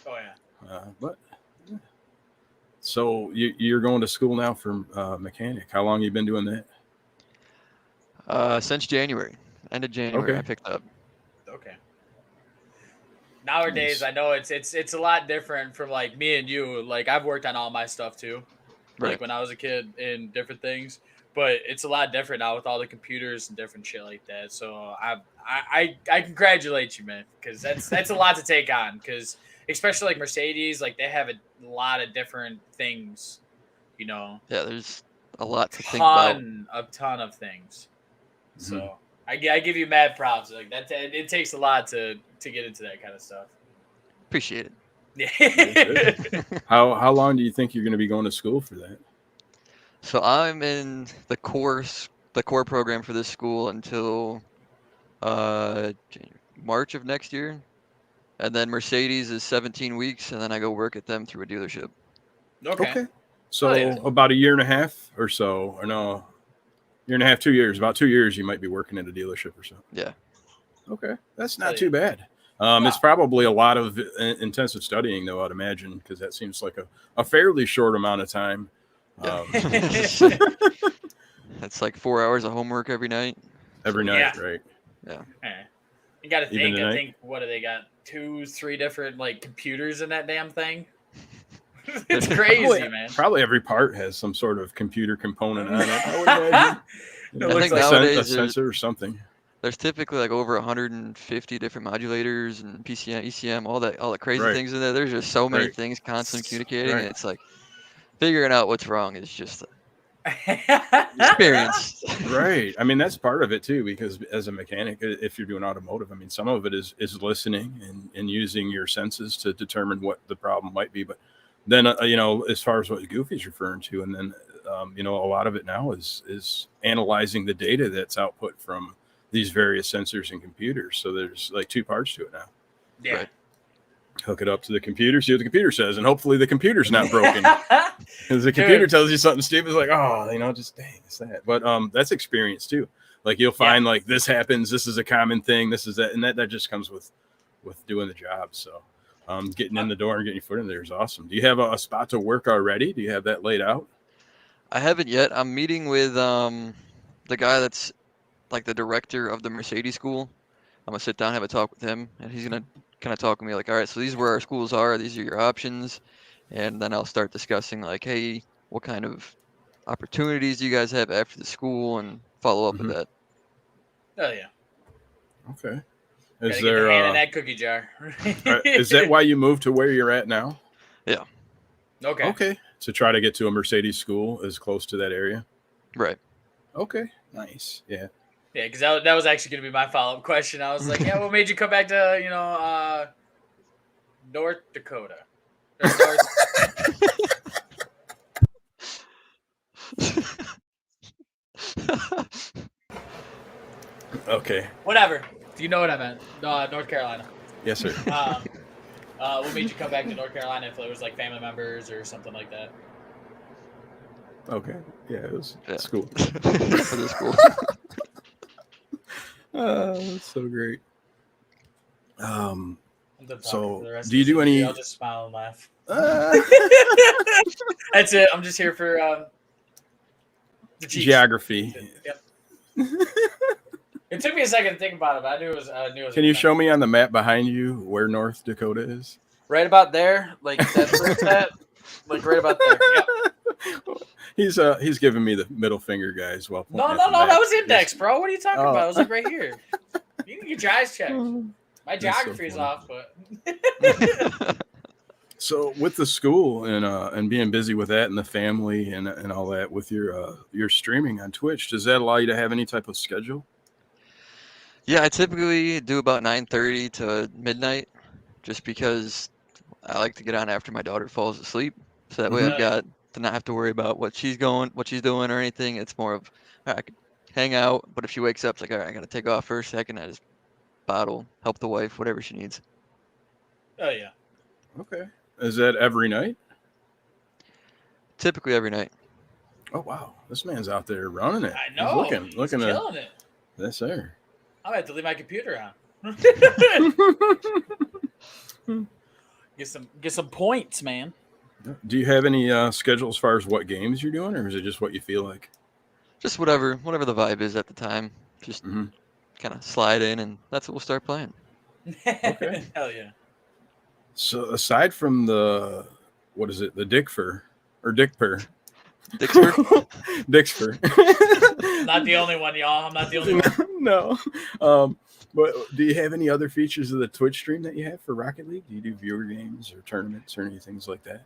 Speaker 2: Oh yeah.
Speaker 4: But yeah. So you're going to school now for mechanic. How long you been doing that?
Speaker 3: since January, end of January,
Speaker 4: Okay.
Speaker 3: I picked up.
Speaker 2: Okay. Nowadays,
Speaker 4: Nice.
Speaker 2: I know it's a lot different from like me and you. Like I've worked on all my stuff too,
Speaker 3: Right.
Speaker 2: like when I was a kid in different things. But it's a lot different now with all the computers and different shit like that. So I congratulate you, man, because that's a lot to take on. Because especially like Mercedes, like they have a lot of different things, you know.
Speaker 3: Yeah, there's a lot to think about.
Speaker 2: A ton of things. So
Speaker 4: Mhm.
Speaker 2: I give you mad props. Like that, it takes a lot to get into that kind of stuff.
Speaker 3: Appreciate it.
Speaker 2: Yeah.
Speaker 4: How long do you think you're going to be going to school for that?
Speaker 3: So I'm in the core program for this school until March of next year, and then Mercedes is 17 weeks, and then I go work at them through a dealership.
Speaker 2: Okay.
Speaker 4: So
Speaker 2: Oh, yeah.
Speaker 4: about a year and a half or so, or no, year and a half, 2 years, about 2 years, you might be working at a dealership or so.
Speaker 3: Yeah.
Speaker 4: Okay. That's
Speaker 2: Oh,
Speaker 4: not too
Speaker 2: yeah.
Speaker 4: bad. It's probably a lot of intensive studying, though, I'd imagine, because that seems like a fairly short amount of time.
Speaker 3: That's like 4 hours of homework every night.
Speaker 4: Every night,
Speaker 2: Yeah.
Speaker 4: right?
Speaker 3: Yeah.
Speaker 2: You got to
Speaker 4: Even
Speaker 2: think. I
Speaker 4: tonight?
Speaker 2: think what do they got? 2-3 different like computers in that damn thing. It's crazy, man.
Speaker 4: Probably every part has some sort of computer component on it. I would imagine.
Speaker 2: It
Speaker 3: I
Speaker 2: looks
Speaker 3: think
Speaker 2: like
Speaker 3: nowadays
Speaker 4: a sensor or something.
Speaker 3: There's typically like over 150 different modulators and PCM, ECM, all the crazy
Speaker 4: Right.
Speaker 3: things in there. There's just so many
Speaker 4: Right.
Speaker 3: things constantly communicating,
Speaker 4: Right.
Speaker 3: and it's like figuring out what's wrong is just experience.
Speaker 4: Right. I mean, that's part of it too, because as a mechanic, if you're doing automotive, I mean, some of it is listening and using your senses to determine what the problem might be. But then, as far as what Goofy's referring to, and then, a lot of it now is analyzing the data that's output from these various sensors and computers. So there's like two parts to it now.
Speaker 2: Yeah.
Speaker 3: Right.
Speaker 4: Hook it up to the computer, see what the computer says, and hopefully the computer's not broken. Because the computer tells you something stupid, it's like, oh, just dang, it's that. But that's experience too. Like you'll find like this happens, this is a common thing, this is that, and that just comes with doing the job. So getting in the door and getting your foot in there is awesome. Do you have a spot to work already? Do you have that laid out?
Speaker 3: I haven't yet. I'm meeting with the guy that's like the director of the Mercedes school. I'm gonna sit down, have a talk with him, and he's gonna kind of talk to me like, all right, so these are where our schools are, these are your options, and then I'll start discussing like, hey, what kind of opportunities do you guys have after the school, and follow up with that.
Speaker 2: Oh yeah.
Speaker 4: Okay.
Speaker 2: Gotta
Speaker 4: Is
Speaker 2: get
Speaker 4: there
Speaker 2: the hand in that cookie jar.
Speaker 4: is that why you moved to where you're at now?
Speaker 3: Yeah.
Speaker 2: Okay.
Speaker 4: To try to get to a Mercedes school as close to that area.
Speaker 3: Right.
Speaker 4: Okay. Nice. Yeah.
Speaker 2: Yeah, because that was actually going to be my follow-up question. I was like, yeah, what made you come back to, North Dakota? Or
Speaker 4: Okay.
Speaker 2: whatever. Do you know what I meant? North Carolina.
Speaker 4: Yes, sir.
Speaker 2: What made you come back to North Carolina? If it was like family members or something like that?
Speaker 4: Okay. Yeah, it was school.
Speaker 3: For the school.
Speaker 4: That's so great.
Speaker 2: I'm done talking
Speaker 4: So,
Speaker 2: for the rest
Speaker 4: do you
Speaker 2: of the
Speaker 4: do
Speaker 2: interview.
Speaker 4: any-
Speaker 2: I'll just smile and laugh. That's it. I'm just here for the Chiefs.
Speaker 4: Geography.
Speaker 2: Yep. It took me a second to think about it, but I knew it was.
Speaker 4: Can you show me on the map behind you where North Dakota is?
Speaker 2: right about there, like that's where it's at, like right about there. Yep.
Speaker 4: He's giving me the middle finger, guys. While
Speaker 2: No,
Speaker 4: pointing
Speaker 2: no,
Speaker 4: at the
Speaker 2: no.
Speaker 4: map.
Speaker 2: That was index, bro. What are you talking
Speaker 4: Oh.
Speaker 2: about? I was like right here. You can get your eyes checked. My
Speaker 4: That's so
Speaker 2: geography is
Speaker 4: funny.
Speaker 2: off, but.
Speaker 4: So with the school and being busy with that and the family and all that with your streaming on Twitch, does that allow you to have any type of schedule?
Speaker 3: Yeah, I typically do about 9:30 to midnight, just because I like to get on after my daughter falls asleep, so that way
Speaker 4: Mhm.
Speaker 3: I've got to not have to worry about what she's doing or anything. It's more of I could hang out, but if she wakes up, it's like, all right, I gotta take off for a second. I just bottle, help the wife, whatever she needs.
Speaker 2: Oh yeah.
Speaker 4: Okay. Is that every night?
Speaker 3: Typically every night.
Speaker 4: Oh wow, this man's out there running it.
Speaker 2: I know. He's
Speaker 4: looking at
Speaker 2: killing it.
Speaker 4: this there.
Speaker 2: I'm gonna have to leave my computer on. Get some points, man.
Speaker 4: Do you have any schedule as far as what games you're doing, or is it just what you feel like?
Speaker 3: Just whatever the vibe is at the time. Just
Speaker 4: Mhm.
Speaker 3: kind of slide in, and that's what we'll start playing.
Speaker 4: Okay.
Speaker 2: Hell yeah.
Speaker 4: So aside from the what is it, the Dickfur or Dickper?
Speaker 3: Dixford?
Speaker 4: Dickfur.
Speaker 2: Not the only one, y'all. I'm not the only one.
Speaker 4: No. But do you have any other features of the Twitch stream that you have for Rocket League? Do you do viewer games or tournaments or any things like that?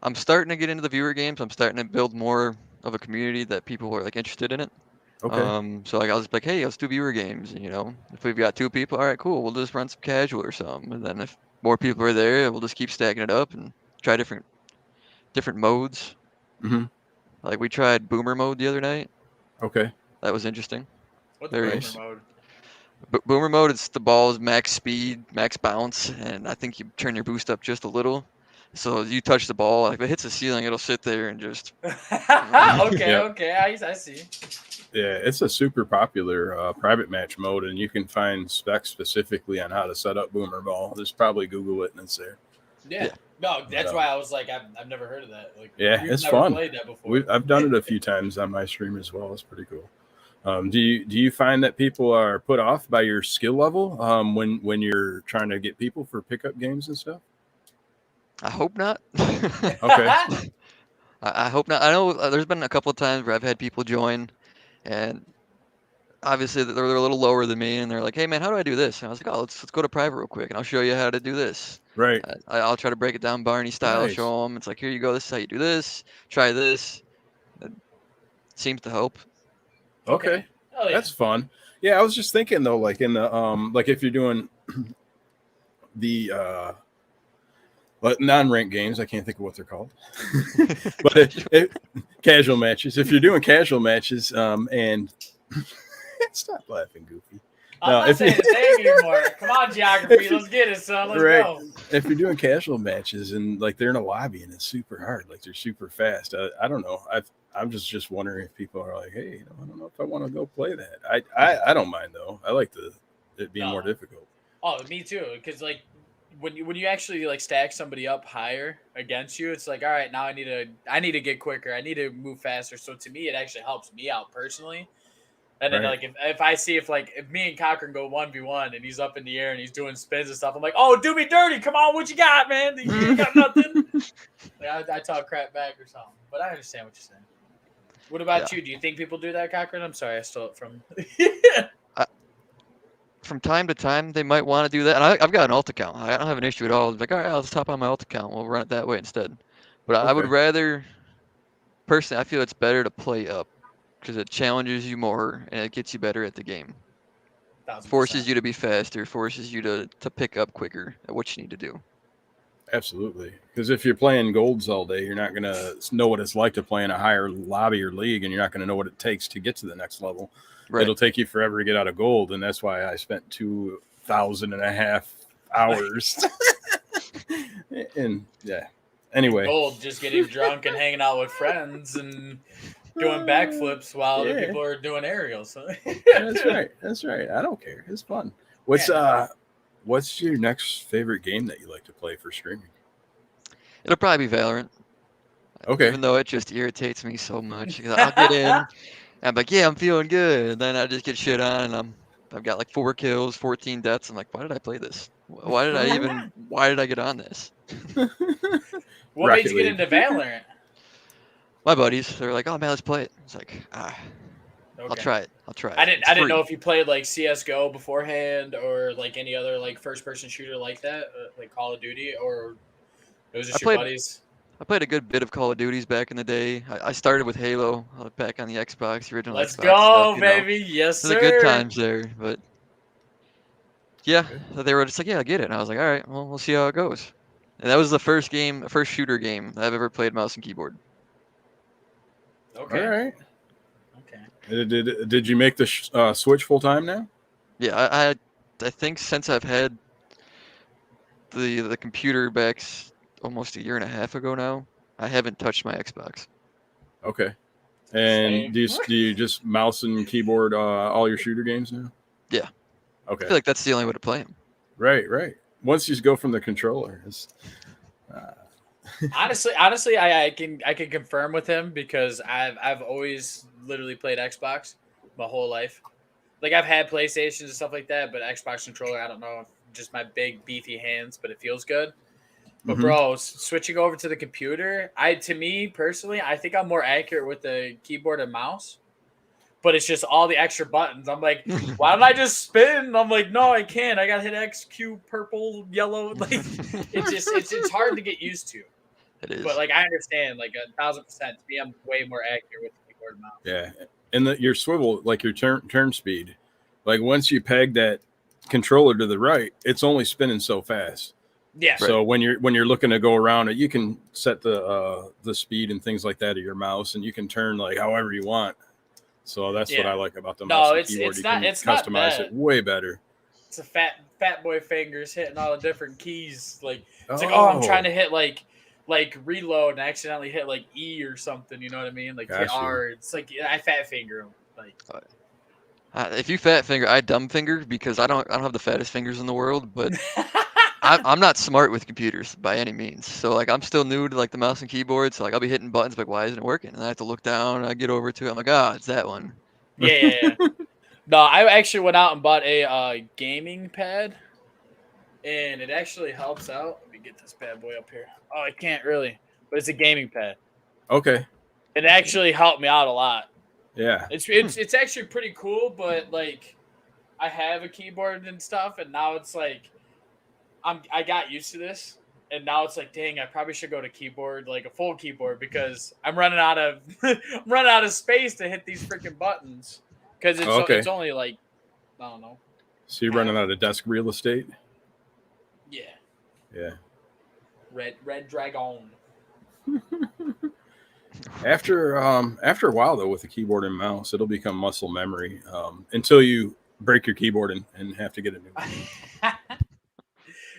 Speaker 3: I'm starting to get into the viewer games. I'm starting to build more of a community that people are like interested in it.
Speaker 4: Okay.
Speaker 3: So like I was like, hey, let's do viewer games. And, if we've got 2 people, all right, cool. We'll just run some casual or something. And then if more people are there, we'll just keep stacking it up and try different modes.
Speaker 4: Mm-hmm.
Speaker 3: Like we tried boomer mode the other night.
Speaker 4: Okay.
Speaker 3: That was interesting.
Speaker 2: What's
Speaker 3: Very
Speaker 2: boomer
Speaker 4: nice.
Speaker 2: mode?
Speaker 3: Boomer mode, it's the ball's max speed, max bounce, and I think you turn your boost up just a little. So you touch the ball, like if it hits the ceiling, it'll sit there and just.
Speaker 2: Okay,
Speaker 4: Yeah.
Speaker 2: okay. I see.
Speaker 4: Yeah, it's a super popular private match mode, and you can find specs specifically on how to set up Boomer Ball. Just probably Google it, and it's there.
Speaker 2: Yeah.
Speaker 3: Yeah.
Speaker 2: No, that's why I was like, I've never heard of that. Like,
Speaker 4: Yeah,
Speaker 2: we've
Speaker 4: it's
Speaker 2: never
Speaker 4: fun.
Speaker 2: Played that before.
Speaker 4: I've done it a few times on my stream as well. It's pretty cool. Do you find that people are put off by your skill level when you're trying to get people for pickup games and stuff?
Speaker 3: I hope not.
Speaker 4: Okay.
Speaker 3: I hope not. I know there's been a couple of times where I've had people join, and obviously they're a little lower than me, and they're like, "Hey man, how do I do this?" And I was like, "Oh, let's go to private real quick, and I'll show you how to do this."
Speaker 4: Right.
Speaker 3: I'll try to break it down Barney style,
Speaker 4: Nice.
Speaker 3: show them. It's like, here you go. This is how you do this. Try this. It seems to help.
Speaker 4: Okay.
Speaker 2: Oh yeah.
Speaker 4: That's fun. Yeah, I was just thinking though, like in the like if you're doing the non-ranked games, I can't think of what they're called, but casual matches. If you're doing casual matches, and stop laughing, Goofy.
Speaker 2: I'm
Speaker 4: No,
Speaker 2: not
Speaker 4: if
Speaker 2: saying
Speaker 4: you-
Speaker 2: a thing anymore. Come on, geography. Let's get it, son. Let's
Speaker 4: Right.
Speaker 2: go.
Speaker 4: If you're doing casual matches and like they're in a lobby and it's super hard, like they're super fast, I don't know. I'm just wondering if people are like, hey, I don't know if I want to go play that. I don't mind though. I like it being more difficult.
Speaker 2: Oh, me too. Because like when you actually like stack somebody up higher against you, it's like, all right, now I need to get quicker. I need to move faster. So to me, it actually helps me out personally. And then
Speaker 4: Right.
Speaker 2: like if I see if me and Cochran go 1v1 and he's up in the air and he's doing spins and stuff, I'm like, oh, do me dirty. Come on, what you got, man? You ain't got nothing. Like, I talk crap back or something. But I understand what you're saying. What about you? Do you think people do that, Cochran? I'm sorry, I stole it from.
Speaker 3: From time to time, they might want to do that. And I've got an alt account. I don't have an issue at all. It's like, all right, I'll just hop on my alt account. We'll run it that way instead. But I would
Speaker 4: Okay.
Speaker 3: rather, personally, I feel it's better to play up because it challenges you more and it gets you better at the game.
Speaker 2: 1000%.
Speaker 3: Forces you to be faster, forces you to pick up quicker at what you need to do.
Speaker 4: Absolutely. Because if you're playing golds all day, you're not going to know what it's like to play in a higher lobby or league, and you're not going to know what it takes to get to the next level.
Speaker 3: Right.
Speaker 4: It'll take you forever to get out of gold, and that's why I spent 2,500 hours. And yeah. Anyway.
Speaker 2: Gold, just getting drunk and hanging out with friends and doing backflips while other
Speaker 4: Yeah.
Speaker 2: people are doing aerials.
Speaker 4: That's right. That's right. I don't care. It's fun. What's your next favorite game that you like to play for streaming?
Speaker 3: It'll probably be Valorant.
Speaker 4: Okay.
Speaker 3: Even though it just irritates me so much. 'Cause I'll get in, I'm like, yeah, I'm feeling good. And then I just get shit on, and I've got like 4 kills, 14 deaths. I'm like, why did I play this? Why did I get on this?
Speaker 2: What made
Speaker 4: Rocket
Speaker 2: you get
Speaker 4: League.
Speaker 2: into Valorant?
Speaker 3: My buddies, they're like, oh man, let's play it. It's like, I'll
Speaker 2: Okay.
Speaker 3: try it. I'll try it.
Speaker 2: I
Speaker 3: It's
Speaker 2: didn't
Speaker 3: free.
Speaker 2: know if you played like CS:GO beforehand or like any other like first person shooter like that, like Call of Duty, or it was just your buddies.
Speaker 3: I played a good bit of Call of Duties back in the day. I started with Halo back on the Xbox, the original
Speaker 2: Let's
Speaker 3: Xbox stuff.
Speaker 2: go, baby! Yes,
Speaker 3: Those are good
Speaker 2: sir.
Speaker 3: times there. But yeah, they were just like, yeah, I get it. And I was like, all right, well, we'll see how it goes. And that was the first shooter game that I've ever played mouse and keyboard.
Speaker 2: Okay.
Speaker 4: All right.
Speaker 2: Okay.
Speaker 4: Did you make the switch full time now?
Speaker 3: Yeah, I think since I've had the computer back almost a year and a half ago now, I haven't touched my Xbox.
Speaker 4: Okay. And
Speaker 2: Same.
Speaker 4: do you just mouse and keyboard all your shooter games now?
Speaker 3: Yeah.
Speaker 4: Okay.
Speaker 3: I feel like that's the only way to play them.
Speaker 4: Right. Once you go from the controller,
Speaker 2: Honestly, I can confirm with him because I've always literally played Xbox my whole life. Like I've had PlayStations and stuff like that, but Xbox controller, I don't know, just my big beefy hands, but it feels good. But bro, switching over to the computer, to me personally, I think I'm more accurate with the keyboard and mouse. But it's just all the extra buttons. I'm like, why don't I just spin? I'm like, no, I can't. I gotta hit X, Q, purple, yellow. Like it's hard to get used to.
Speaker 3: It is.
Speaker 2: But like I understand, like 1,000%. To me, I'm way more accurate with the keyboard and mouse.
Speaker 4: yeah. And your swivel, like your turn speed, like once you peg that controller to the right, it's only spinning so fast.
Speaker 2: Yeah.
Speaker 4: So when you're looking to go around it, you can set the speed and things like that of your mouse, and you can turn like however you want. So that's what I like about the mouse and keyboard. You can customize it way better.
Speaker 2: It's a fat boy fingers hitting all the different keys. Like it's like, I'm trying to hit like reload and I accidentally hit like E or something. You know what I mean? Like hit R. It's like I fat finger them. Like
Speaker 3: if you fat finger, I dumb finger because I don't have the fattest fingers in the world, but. I'm not smart with computers by any means. So like I'm still new to like the mouse and keyboard. So like I'll be hitting buttons like why isn't it working? And I have to look down. I get over to it. I'm like, it's that one.
Speaker 2: Yeah. No, I actually went out and bought a gaming pad, and it actually helps out. Let me get this bad boy up here. Oh, I can't really, but it's a gaming pad.
Speaker 4: Okay.
Speaker 2: It actually helped me out a lot.
Speaker 4: Yeah.
Speaker 2: It's actually pretty cool, but like I have a keyboard and stuff, and now it's like. I got used to this, and now it's like, dang, I probably should go to keyboard, like a full keyboard, because I'm running out of space to hit these freaking buttons. Because it's only like, I don't know.
Speaker 4: So you're running out of desk real estate?
Speaker 2: Yeah.
Speaker 4: Yeah.
Speaker 2: Red Dragon.
Speaker 4: After a while though, with the keyboard and mouse, it'll become muscle memory until you break your keyboard and have to get a new one.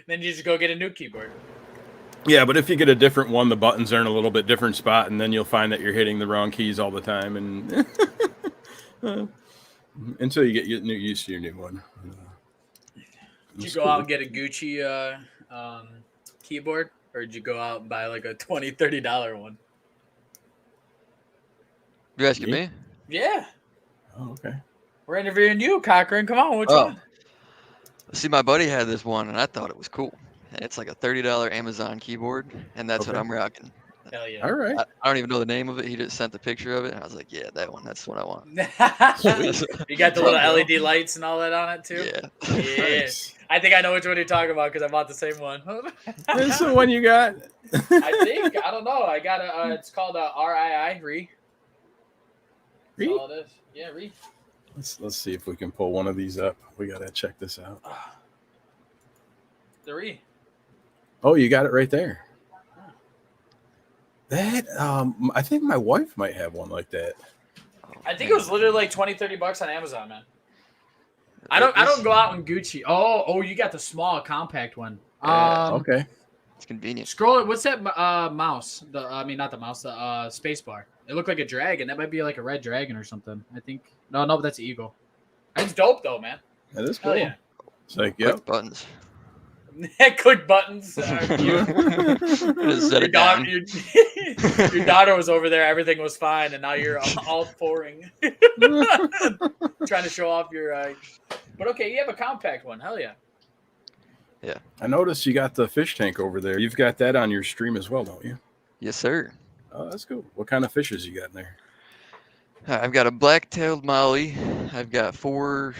Speaker 2: Then you just go get a new keyboard.
Speaker 4: Yeah, but if you get a different one, the buttons are in a little bit different spot, and then you'll find that you're hitting the wrong keys all the time, and until you get used to your new one.
Speaker 2: Did you go out and get a Gucci keyboard, or did you go out and buy like a $20, $30 one?
Speaker 3: You asking me?
Speaker 2: Yeah.
Speaker 4: Oh, okay.
Speaker 2: We're interviewing you, Cochran. Come on, which one?
Speaker 3: See, my buddy had this one, and I thought it was cool. And it's like a $30 Amazon keyboard, and that's what I'm rocking.
Speaker 2: Hell yeah!
Speaker 4: All right.
Speaker 3: I don't even know the name of it. He just sent the picture of it, and I was like, "Yeah, that one. That's what I want."
Speaker 2: You got the little LED lights and all that on it too.
Speaker 3: Yeah.
Speaker 2: Yeah.
Speaker 4: Nice.
Speaker 2: I think I know which one you're talking about because I bought the same one.
Speaker 4: This is the one you got.
Speaker 2: I don't know. I got a. It's called a RII. That's all it is. Yeah, Re.
Speaker 4: Let's see if we can pull one of these up. We gotta check this out.
Speaker 2: The Re.
Speaker 4: Oh, you got it right there. That I think my wife might have one like that.
Speaker 2: I think it was literally like $20-$30 on Amazon, man. I don't go out in Gucci. Oh, you got the small compact one.
Speaker 4: Okay.
Speaker 3: It's convenient.
Speaker 2: Scroll it. What's that mouse? Not the mouse. The space bar. It looked like a dragon. That might be like a red dragon or something. I think. No, but that's an eagle. It's dope though, man.
Speaker 4: That is cool.
Speaker 2: Hell yeah.
Speaker 4: It's like,
Speaker 3: Quick buttons.
Speaker 2: Click buttons.
Speaker 3: Just set
Speaker 2: Your
Speaker 3: it down.
Speaker 2: daughter, your daughter was over there. Everything was fine, and now you're all pouring, trying to show off your. But okay, you have a compact one. Hell yeah.
Speaker 4: I noticed you got the fish tank over there. You've got that on your stream as well, don't you?
Speaker 3: Yes, sir.
Speaker 4: Oh, that's cool. What kind of fishes you got in there?
Speaker 3: I've got a black-tailed molly. I've got 4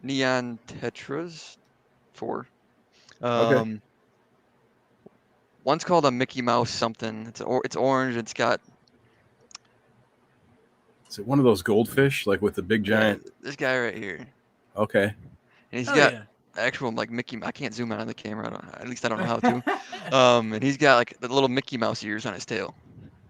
Speaker 3: neon tetras. 4.
Speaker 4: Okay.
Speaker 3: One's called a Mickey Mouse something. It's orange. It's got
Speaker 4: Is it one of those goldfish, like with the big giant?
Speaker 3: this guy right here,
Speaker 4: Okay.
Speaker 3: and he's
Speaker 2: Hell
Speaker 3: got
Speaker 2: yeah.
Speaker 3: actual like Mickey. I can't zoom out on the camera. At least I don't know how to. And he's got like the little Mickey Mouse ears on his tail.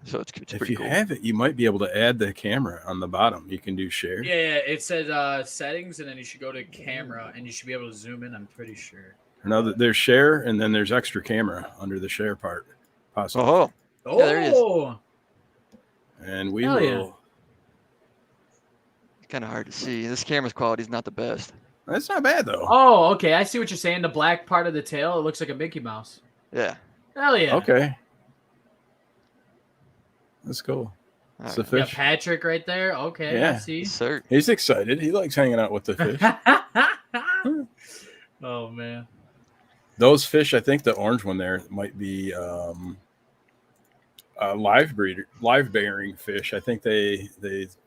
Speaker 3: So it's
Speaker 4: If
Speaker 3: pretty
Speaker 4: you
Speaker 3: cool.
Speaker 4: have it, you might be able to add the camera on the bottom. You can do share.
Speaker 2: Yeah, it says settings, and then you should go to camera, and you should be able to zoom in. I'm pretty sure.
Speaker 4: No, there's share, and then there's extra camera under the share part. Possibly.
Speaker 3: Oh,
Speaker 2: Oh,
Speaker 3: Yeah, there it is.
Speaker 4: And we
Speaker 2: Hell
Speaker 4: will.
Speaker 2: yeah.
Speaker 3: it's kind of hard to see. This camera's quality is not the best.
Speaker 4: That's not bad though.
Speaker 2: Oh, okay. I see what you're saying. The black part of the tail, it looks like a Mickey Mouse.
Speaker 3: Yeah.
Speaker 2: Hell yeah.
Speaker 4: Okay. That's cool.
Speaker 3: All
Speaker 4: It's a
Speaker 3: right.
Speaker 2: Yeah,
Speaker 4: fish.
Speaker 2: Patrick right there. Okay, I
Speaker 4: Yeah.
Speaker 2: see.
Speaker 3: Yes, sir.
Speaker 4: He's excited. He likes hanging out with the fish.
Speaker 2: Oh man.
Speaker 4: Those fish, I think the orange one there might be live bearing fish. I think they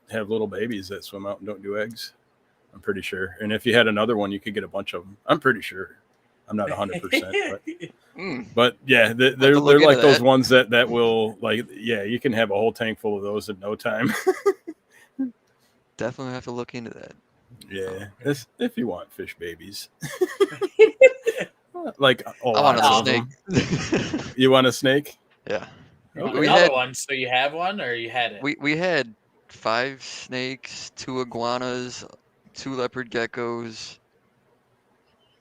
Speaker 4: have little babies that swim out and don't do eggs. I'm pretty sure. And if you had another one, you could get a bunch of them. I'm pretty sure. I'm not 100%, but yeah, they're
Speaker 3: look into
Speaker 4: like those
Speaker 3: that.
Speaker 4: ones that will like, yeah, you can have a whole tank full of those in no time.
Speaker 3: Definitely have to look into that.
Speaker 4: Yeah, if you want fish babies. Like,
Speaker 3: I want
Speaker 4: lots
Speaker 3: a
Speaker 4: of them.
Speaker 3: snake.
Speaker 4: You want a snake?
Speaker 3: Yeah.
Speaker 2: Oh,
Speaker 3: We
Speaker 2: another
Speaker 3: had-
Speaker 2: one. So you have one, or you had it?
Speaker 3: We had 5 snakes, 2 iguanas, 2 leopard geckos,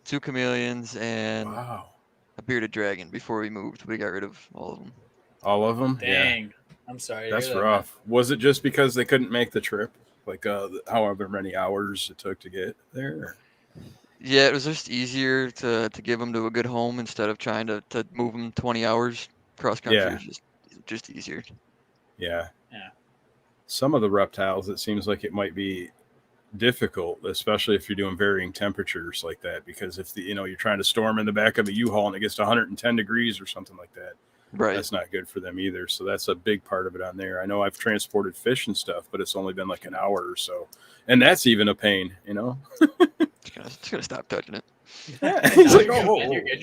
Speaker 3: 2 chameleons, and
Speaker 4: Wow.
Speaker 3: a bearded dragon before we moved. We got rid of all of them.
Speaker 4: All of them? Yeah.
Speaker 2: Dang. I'm sorry. to
Speaker 4: That's
Speaker 2: hear that,
Speaker 4: rough. Was it just because they couldn't make the trip? Like however many hours it took to get there?
Speaker 3: Yeah, it was just easier to give them to a good home instead of trying to move them 20 hours cross country.
Speaker 4: Yeah.
Speaker 3: It was just easier.
Speaker 4: Yeah.
Speaker 2: Yeah.
Speaker 4: Some of the reptiles, it seems like it might be difficult, especially if you're doing varying temperatures like that, because if you're trying to store them in the back of a U-Haul and it gets to 110 degrees or something like that,
Speaker 3: Right.
Speaker 4: that's not good for them either. So that's a big part of it on there. I know I've transported fish and stuff, but it's only been like an hour or so, and that's even a pain,
Speaker 3: Just gonna stop touching it.
Speaker 4: Yeah.
Speaker 2: man.
Speaker 4: He's
Speaker 2: No,
Speaker 4: like,
Speaker 2: you're,
Speaker 4: "Oh,
Speaker 2: good,
Speaker 4: whoa,
Speaker 2: you're
Speaker 4: whoa."
Speaker 2: good.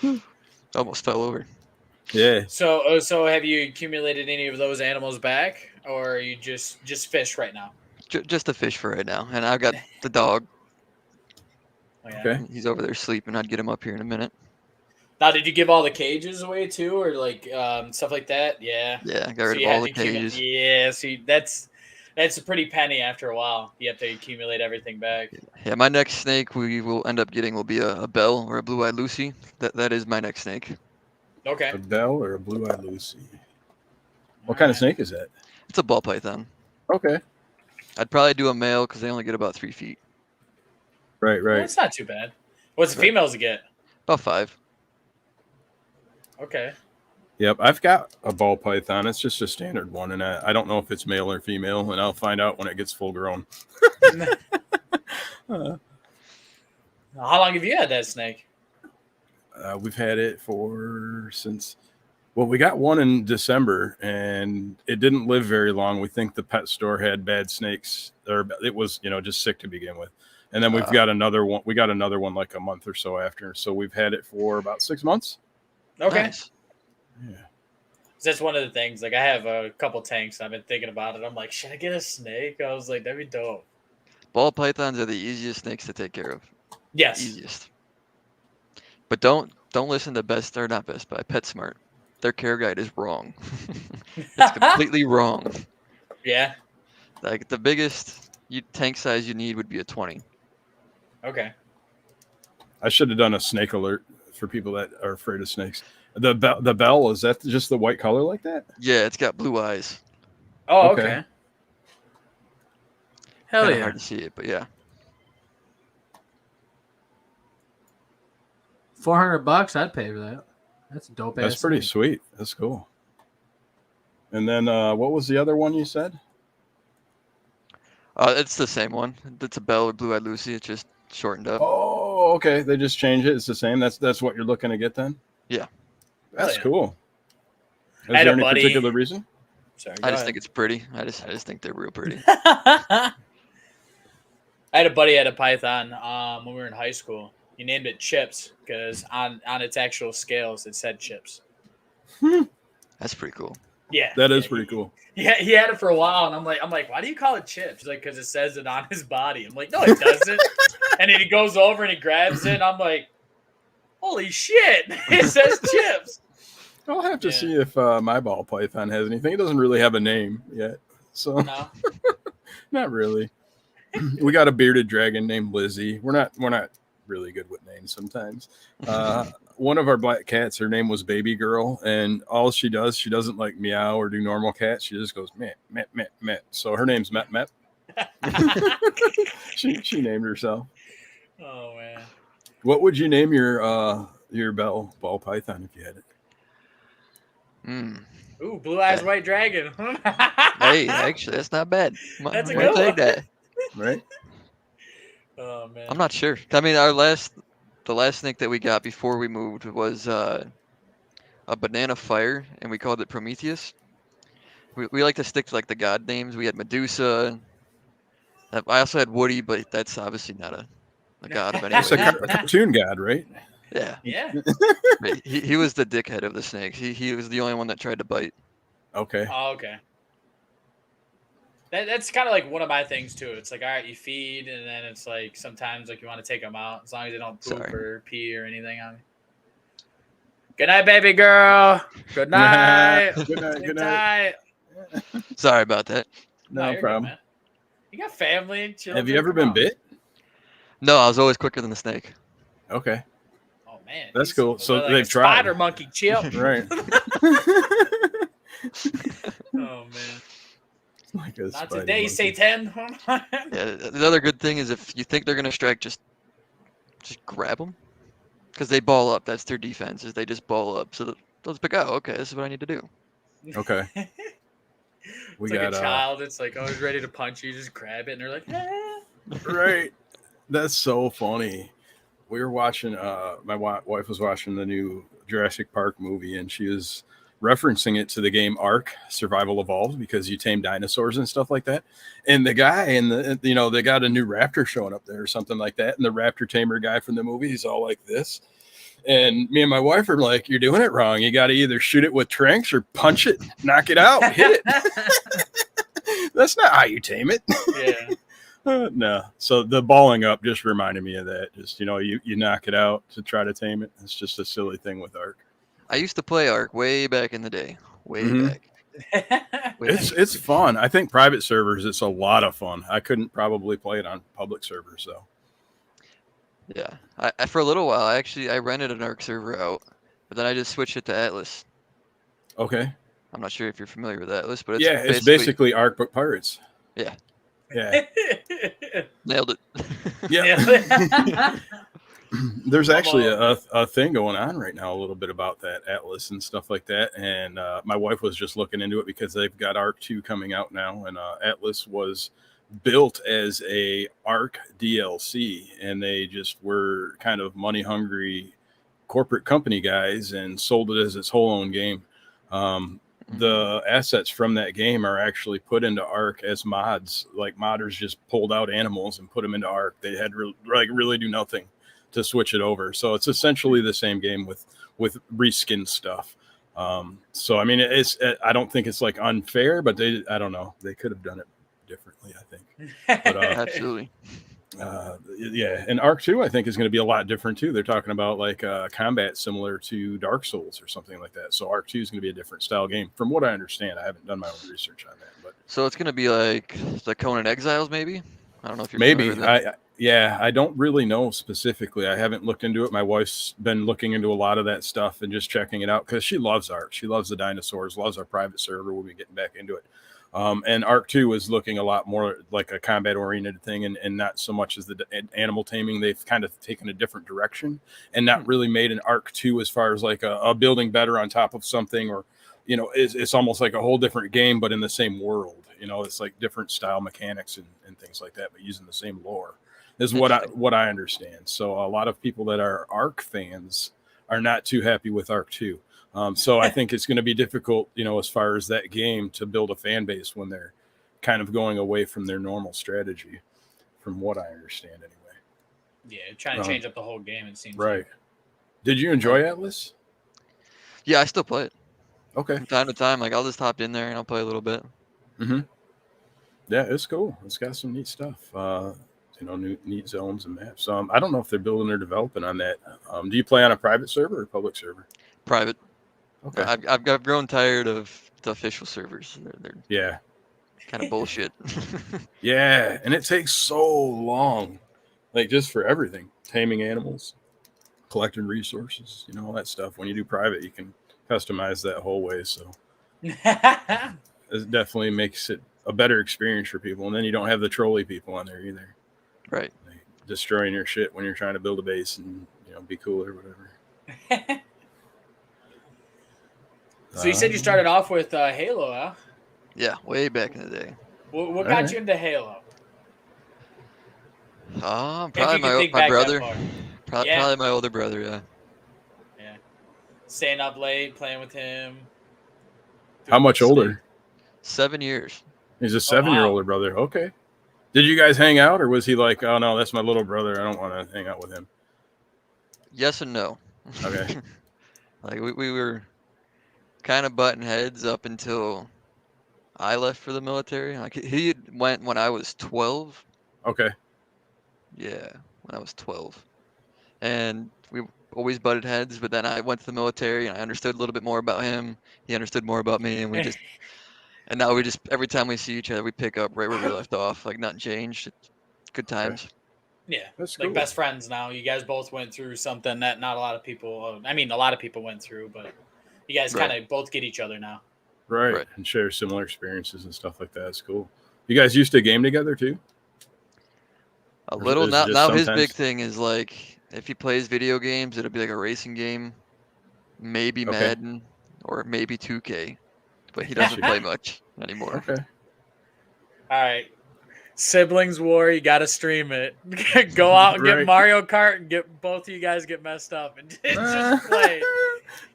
Speaker 2: You're good.
Speaker 3: Almost fell over.
Speaker 4: Yeah.
Speaker 2: So have you accumulated any of those animals back, or are you just fish right now?
Speaker 3: Just a fish for right now. And I've got the dog.
Speaker 2: Oh, yeah.
Speaker 4: Okay.
Speaker 3: He's over there sleeping. I'd get him up here in a minute.
Speaker 2: Now, did you give all the cages away too, or like stuff like that? Yeah.
Speaker 3: Yeah, I got
Speaker 2: So
Speaker 3: rid
Speaker 2: you
Speaker 3: of all
Speaker 2: had
Speaker 3: the
Speaker 2: to accumulate-
Speaker 3: cages.
Speaker 2: Yeah. See, that's a pretty penny after a while. You have to accumulate everything back.
Speaker 3: Yeah, my next snake we will end up getting will be a bell or a blue-eyed Lucy. That is my next snake.
Speaker 2: Okay.
Speaker 4: A bell or a blue-eyed Lucy? What kind of snake is that?
Speaker 3: It's a ball python.
Speaker 4: Okay.
Speaker 3: I'd probably do a male because they only get about 3 feet.
Speaker 4: Right.
Speaker 2: Well,
Speaker 4: Right.
Speaker 2: it's not too bad. What's the
Speaker 3: Right.
Speaker 2: females get?
Speaker 3: About 5.
Speaker 2: Okay.
Speaker 4: Yep, I've got a ball python. It's just a standard one, and I don't know if it's male or female, and I'll find out when it gets full grown.
Speaker 2: How long have you had that snake?
Speaker 4: We've had it since we got one in December, and it didn't live very long. We think the pet store had bad snakes, or it was just sick to begin with. And then we've got another one. We got another one like a month or so after. So we've had it for about 6 months.
Speaker 2: Okay.
Speaker 3: Nice.
Speaker 4: Yeah.
Speaker 2: That's one of the things. Like, I have a couple tanks. I've been thinking about it. I'm like, should I get a snake? I was like, that'd be dope.
Speaker 3: Ball pythons are the easiest snakes to take care of.
Speaker 2: Yes.
Speaker 3: Easiest. But don't listen to not Best Buy, PetSmart. Their care guide is wrong. It's completely wrong.
Speaker 2: Yeah.
Speaker 3: Like the biggest tank size you need would be a 20.
Speaker 2: Okay.
Speaker 4: I should have done a snake alert for people that are afraid of snakes. The bell, is that just the white color like that?
Speaker 3: Yeah, it's got blue eyes.
Speaker 2: Oh,
Speaker 4: Okay.
Speaker 2: okay. Hell
Speaker 3: Kinda
Speaker 2: yeah.
Speaker 3: hard to see it, but yeah.
Speaker 5: $400, I'd pay for that. That's a dope
Speaker 4: That's
Speaker 5: ass.
Speaker 4: pretty
Speaker 5: snake.
Speaker 4: sweet. That's cool. And then what was the other one you said?
Speaker 3: It's the same one. It's a Belle or Blue Eyed Lucy. It's just shortened up.
Speaker 4: Oh, okay. They just changed it. It's the same. That's what you're looking to get then?
Speaker 3: Yeah.
Speaker 4: That's
Speaker 2: yeah.
Speaker 4: cool. Is
Speaker 2: I had
Speaker 4: there
Speaker 2: a
Speaker 4: any
Speaker 2: buddy-
Speaker 4: particular reason?
Speaker 2: Sorry,
Speaker 3: I just think it's pretty. I just think they're real pretty.
Speaker 2: I had a buddy at a python when we were in high school. He named it Chips because on its actual scales it said Chips.
Speaker 3: That's pretty cool.
Speaker 2: Yeah,
Speaker 4: That is
Speaker 2: yeah,
Speaker 4: pretty cool.
Speaker 2: Yeah, he had it for a while, and I'm like, why do you call it Chips? He's like, because it says it on his body. I'm like, no, it doesn't. And then he goes over and he grabs it, and I'm like, holy shit, it says Chips.
Speaker 4: I'll have to
Speaker 2: Yeah.
Speaker 4: see if my ball python has anything. It doesn't really have a name yet. So
Speaker 2: No,
Speaker 4: not really. We got a bearded dragon named Lizzie. We're not really good with names sometimes. One of our black cats, her name was Baby Girl, and all she does, she doesn't like meow or do normal cat. She just goes met met met met. So her name's Met Met. she named herself.
Speaker 2: oh man,
Speaker 4: What would you name your ball python if you had it?
Speaker 2: ooh, blue eyes white dragon.
Speaker 3: Hey, actually, that's not bad.
Speaker 2: That's a
Speaker 3: I'm gonna
Speaker 2: good
Speaker 3: take
Speaker 2: one.
Speaker 3: that.
Speaker 4: Right?
Speaker 2: Oh man,
Speaker 3: I'm not sure. I mean, the last snake that we got before we moved was a banana fire, and we called it Prometheus. We like to stick to like the god names. We had Medusa. I also had Woody, but that's obviously not a god of any
Speaker 4: It's a
Speaker 3: way.
Speaker 4: cartoon god, right?
Speaker 3: Yeah,
Speaker 2: yeah.
Speaker 3: but he was the dickhead of the snakes. He was the only one that tried to bite.
Speaker 4: Okay.
Speaker 2: Oh, okay. That's kind of like one of my things too. It's like, all right, you feed, and then it's like sometimes like you want to take them out as long as they don't poop
Speaker 3: Sorry.
Speaker 2: or pee or anything on you. Good night, baby girl. Good night.
Speaker 4: Good night.
Speaker 2: Sleep
Speaker 4: Good night.
Speaker 2: tight.
Speaker 3: Sorry about that.
Speaker 4: No
Speaker 2: you're good,
Speaker 4: problem.
Speaker 2: man. You got family and children.
Speaker 4: Have you ever
Speaker 2: come
Speaker 4: been
Speaker 2: on.
Speaker 4: bit?
Speaker 3: No, I was always quicker than the snake.
Speaker 4: Okay.
Speaker 2: Oh man,
Speaker 4: That's
Speaker 2: he's
Speaker 4: cool. So
Speaker 2: like
Speaker 4: they've
Speaker 2: a
Speaker 4: tried.
Speaker 2: Spider monkey chip.
Speaker 4: Right.
Speaker 2: Oh man,
Speaker 4: Like a
Speaker 2: not
Speaker 4: spider
Speaker 2: today,
Speaker 4: monkey.
Speaker 2: Satan.
Speaker 3: Yeah, the other good thing is if you think they're gonna strike, just grab them, because they ball up. That's their defense. Is they just ball up. So they'll just pick out. Okay, this is what I need to do.
Speaker 4: Okay. We
Speaker 2: It's like
Speaker 4: got
Speaker 2: a child. It's like always ready to punch you. Just grab it, and they're like,
Speaker 4: right. That's so funny. We were watching. My wife was watching the new Jurassic Park movie, and she was referencing it to the game Ark: Survival Evolved because you tame dinosaurs and stuff like that. And the guy in they got a new raptor showing up there or something like that, and the raptor tamer guy from the movie, he's all like this. And me and my wife are like, "You're doing it wrong. You got to either shoot it with tranks or punch it, knock it out, hit it. That's not how you tame it."
Speaker 2: yeah.
Speaker 4: No. So the balling up just reminded me of that. Just, you knock it out to try to tame it. It's just a silly thing with Ark.
Speaker 3: I used to play Ark way back in the day. Way
Speaker 4: Mhm.
Speaker 3: back. Way back.
Speaker 4: It's fun. I think private servers, it's a lot of fun. I couldn't probably play it on public servers though.
Speaker 3: Yeah. I for a little while, I rented an Ark server out, but then I just switched it to Atlas.
Speaker 4: Okay.
Speaker 3: I'm not sure if you're familiar with Atlas, but it's
Speaker 4: It's basically Ark but pirates.
Speaker 3: Yeah.
Speaker 4: Yeah.
Speaker 3: Nailed it.
Speaker 4: Yeah. There's actually a thing going on right now a little bit about that Atlas and stuff like that. And my wife was just looking into it because they've got Ark 2 coming out now. And Atlas was built as a Ark DLC. And they just were kind of money hungry corporate company guys and sold it as its whole own game. The assets from that game are actually put into Ark as mods. Like modders just pulled out animals and put them into Ark. They had really do nothing to switch it over. So it's essentially the same game with reskin stuff. So I mean, I don't think it's like unfair, but I don't know. They could have done it differently, I think. But,
Speaker 3: Absolutely.
Speaker 4: yeah, and Ark 2 I think is going to be a lot different too. They're talking about like combat similar to Dark Souls or something like that. So Ark 2 is going to be a different style game from what I understand. I haven't done my own research on that, but
Speaker 3: So it's gonna be like the Conan Exiles, maybe. I don't know if you're
Speaker 4: maybe
Speaker 3: familiar with that.
Speaker 4: I don't really know specifically. I haven't looked into it. My wife's been looking into a lot of that stuff and just checking it out because she loves Ark. She loves the dinosaurs, loves our private server. We'll be getting back into it. And Arc 2 is looking a lot more like a combat-oriented thing, and not so much as the animal taming. They've kind of taken a different direction and not really made an Arc 2 as far as like a building better on top of something, or, you know, it's almost like a whole different game, but in the same world. You know, it's like different style mechanics and things like that, but using the same lore is what I understand. So a lot of people that are Arc fans are not too happy with Arc 2. So I think it's going to be difficult, you know, as far as that game to build a fan base when they're kind of going away from their normal strategy, from what I understand anyway.
Speaker 2: Yeah, trying to change up the whole game, it seems.
Speaker 4: Right. Did you enjoy Atlas?
Speaker 3: Yeah, I still play it.
Speaker 4: Okay.
Speaker 3: From time to time, like I'll just hop in there and I'll play a little bit.
Speaker 4: Mm-hmm. Yeah, it's cool. It's got some neat stuff. You know, neat zones and maps. I don't know if they're building or developing on that. Do you play on a private server or public server?
Speaker 3: Private.
Speaker 4: Okay.
Speaker 3: I've grown tired of the official servers. They're kind of bullshit.
Speaker 4: Yeah, and it takes so long, like just for everything, taming animals, collecting resources, you know, all that stuff. When you do private, you can customize that whole way. So it definitely makes it a better experience for people. And then you don't have the trolley people on there either.
Speaker 3: Right.
Speaker 4: Like destroying your shit when you're trying to build a base and, you know, be cool or whatever.
Speaker 2: So you said you started off with Halo, huh?
Speaker 3: Yeah, way back in the day.
Speaker 2: What got you into Halo?
Speaker 3: Probably my brother. Probably my older brother, yeah.
Speaker 2: Yeah. Staying up late, playing with him.
Speaker 4: How much older?
Speaker 3: 7 years.
Speaker 4: He's a 7-year older brother. Okay. Did you guys hang out, or was he like, oh, no, that's my little brother, I don't want to hang out with him?
Speaker 3: Yes and no.
Speaker 4: Okay.
Speaker 3: Like we were kind of butting heads up until I left for the military. Like he went when I was 12.
Speaker 4: Okay.
Speaker 3: Yeah, when I was 12. And we always butted heads, but then I went to the military and I understood a little bit more about him. He understood more about me, and and now we just, every time we see each other, we pick up right where we left off. Like nothing changed. It's good times.
Speaker 2: Yeah,
Speaker 4: that's
Speaker 2: like
Speaker 4: cool.
Speaker 2: Best friends now. You guys both went through something that not a lot of people, a lot of people went through, but you guys kind of both get each other now.
Speaker 4: Right, and share similar experiences and stuff like that. It's cool. You guys used to game together too?
Speaker 3: A little. Now his big thing is like, if he plays video games, it'll be like a racing game, maybe Madden, or maybe 2K. But he doesn't play much anymore.
Speaker 4: Okay.
Speaker 2: All right. Siblings war, you got to stream it. Go out and get Mario Kart and get both of you guys get messed up and just play.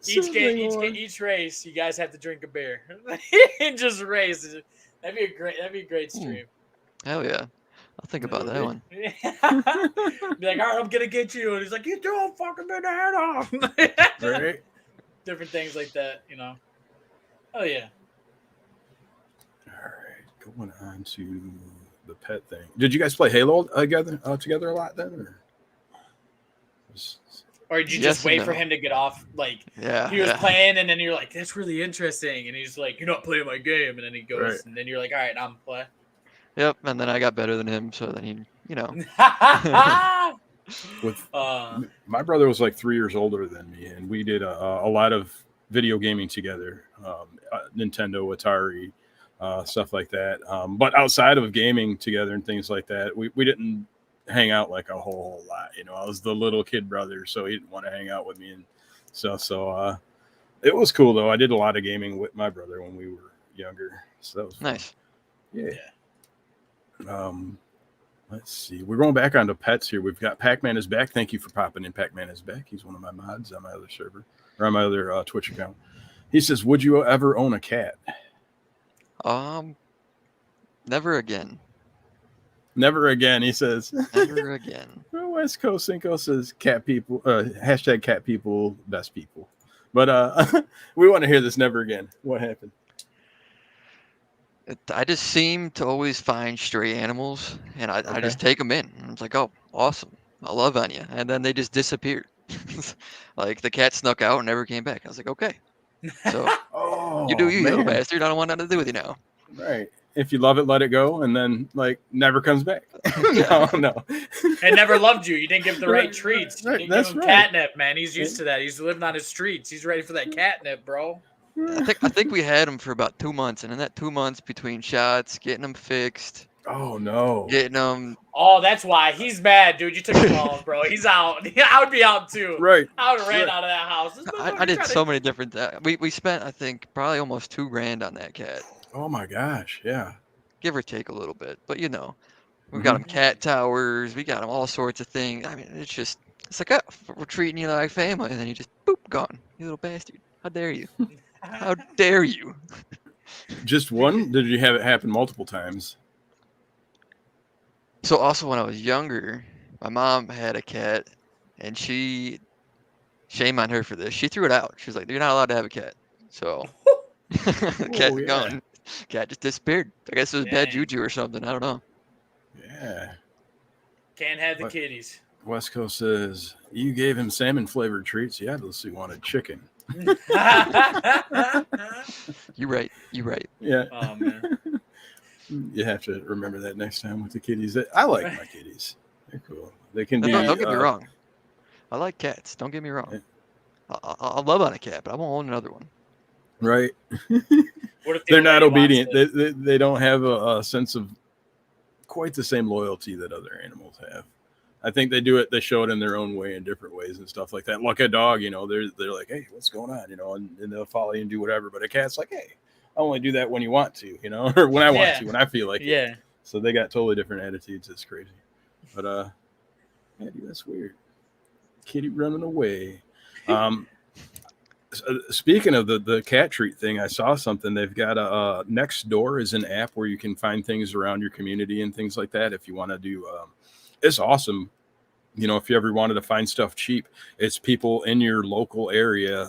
Speaker 2: Each race, you guys have to drink a beer and just race. That'd be a great stream.
Speaker 3: Hell yeah. I'll think about that one.
Speaker 2: Be like, all right, I'm gonna get you, and he's like, you don't fucking been the head off.
Speaker 4: Right.
Speaker 2: Different things like that, you know. Oh yeah.
Speaker 4: All right, going on to the pet thing. Did you guys play Halo together a lot then,
Speaker 2: or did you just wait for him to get off? Like, he was playing, and then you're like, that's really interesting, and he's like, you're not playing my game, and then he goes, and then you're like, all right, I'm play.
Speaker 3: Yep, and then I got better than him, so then he, you know.
Speaker 4: With my brother was like 3 years older than me, and we did a lot of video gaming together, Nintendo, Atari, stuff like that. But outside of gaming together and things like that, we didn't hang out like a whole lot. You know, I was the little kid brother, so he didn't want to hang out with me, and so it was cool though. I did a lot of gaming with my brother when we were younger, so that was fun.
Speaker 3: Nice.
Speaker 4: Yeah. Let's see. We're going back onto pets here. We've got Pac-Man is back. Thank you for popping in. Pac-Man is back. He's one of my mods on my other server, or on my other Twitch account. He says, would you ever own a cat?
Speaker 3: Never again.
Speaker 4: Never again, he says.
Speaker 3: Never again.
Speaker 4: West Coast Cinco says cat people, hashtag cat people, best people. But we want to hear this never again. What happened?
Speaker 3: I just seem to always find stray animals, and I just take them in. And it's like, oh, awesome. I love on you. And then they just disappeared. Like the cat snuck out and never came back. I was like, okay. So you do you, little bastard. I don't want nothing to do with you now.
Speaker 4: Right. If you love it, let it go, and then like never comes back. No.
Speaker 2: And never loved you. You didn't give the right treats. You didn't give him catnip, man. He's used to that. He's living on his streets. He's ready for that catnip, bro.
Speaker 3: I think we had him for about 2 months, and in that 2 months between shots, getting him fixed,
Speaker 4: Oh no.
Speaker 3: getting him
Speaker 2: Oh, that's why he's mad, dude. You took the balls, bro. He's out. I would be out too.
Speaker 4: Right.
Speaker 2: I would have ran
Speaker 4: Right.
Speaker 2: out of that house. This
Speaker 3: I
Speaker 2: motherfucker
Speaker 3: did
Speaker 2: tried
Speaker 3: so
Speaker 2: to-
Speaker 3: many different we spent I think probably almost $2,000 on that cat,
Speaker 4: Oh my gosh. Yeah.
Speaker 3: give or take a little bit. But you know, we
Speaker 4: Mm-hmm.
Speaker 3: got him cat towers, we got him all sorts of things. I mean, it's like, oh, we're treating you like family, and then you just boop gone. You little bastard. How dare you? How dare you?
Speaker 4: Just one? Did you have it happen multiple times?
Speaker 3: So also when I was younger, my mom had a cat, and shame on her for this. She threw it out. She was like, "You're not allowed to have a cat." So the cat's
Speaker 4: yeah.
Speaker 3: gone. Cat just disappeared. I guess it was bad
Speaker 2: Dang.
Speaker 3: juju or something. I don't know.
Speaker 4: Yeah.
Speaker 2: Can't have the
Speaker 4: What?
Speaker 2: kitties.
Speaker 4: West Coast says you gave him salmon flavored treats. Yeah, Lucy wanted chicken.
Speaker 2: Oh
Speaker 3: You're right. You're right.
Speaker 4: Yeah.
Speaker 2: man.
Speaker 4: You have to remember that next time with the kitties. I like my kitties. They're cool. They can be.
Speaker 3: Don't get me wrong. I like cats. Don't get me wrong.
Speaker 4: Yeah.
Speaker 3: I'll love on a cat, but I won't own another one.
Speaker 4: Right.
Speaker 2: What if the
Speaker 4: They're not
Speaker 2: old lady
Speaker 4: obedient.
Speaker 2: wants
Speaker 4: They don't have a sense of quite the same loyalty that other animals have. I think they do it. They show it in their own way, in different ways and stuff like that. Like a dog, you know, they're like, hey, what's going on, you know, and they'll follow you and do whatever. But a cat's like, hey, I only do that when you want to, you know, or when I want
Speaker 2: Yeah.
Speaker 4: to, when I feel like it.
Speaker 2: Yeah.
Speaker 4: So they got totally different attitudes. It's crazy. But yeah, dude, that's weird. Kitty running away. Speaking of the cat treat thing, I saw something. They've got a Next Door is an app where you can find things around your community and things like that. If you want to do, it's awesome. You know, if you ever wanted to find stuff cheap, it's people in your local area.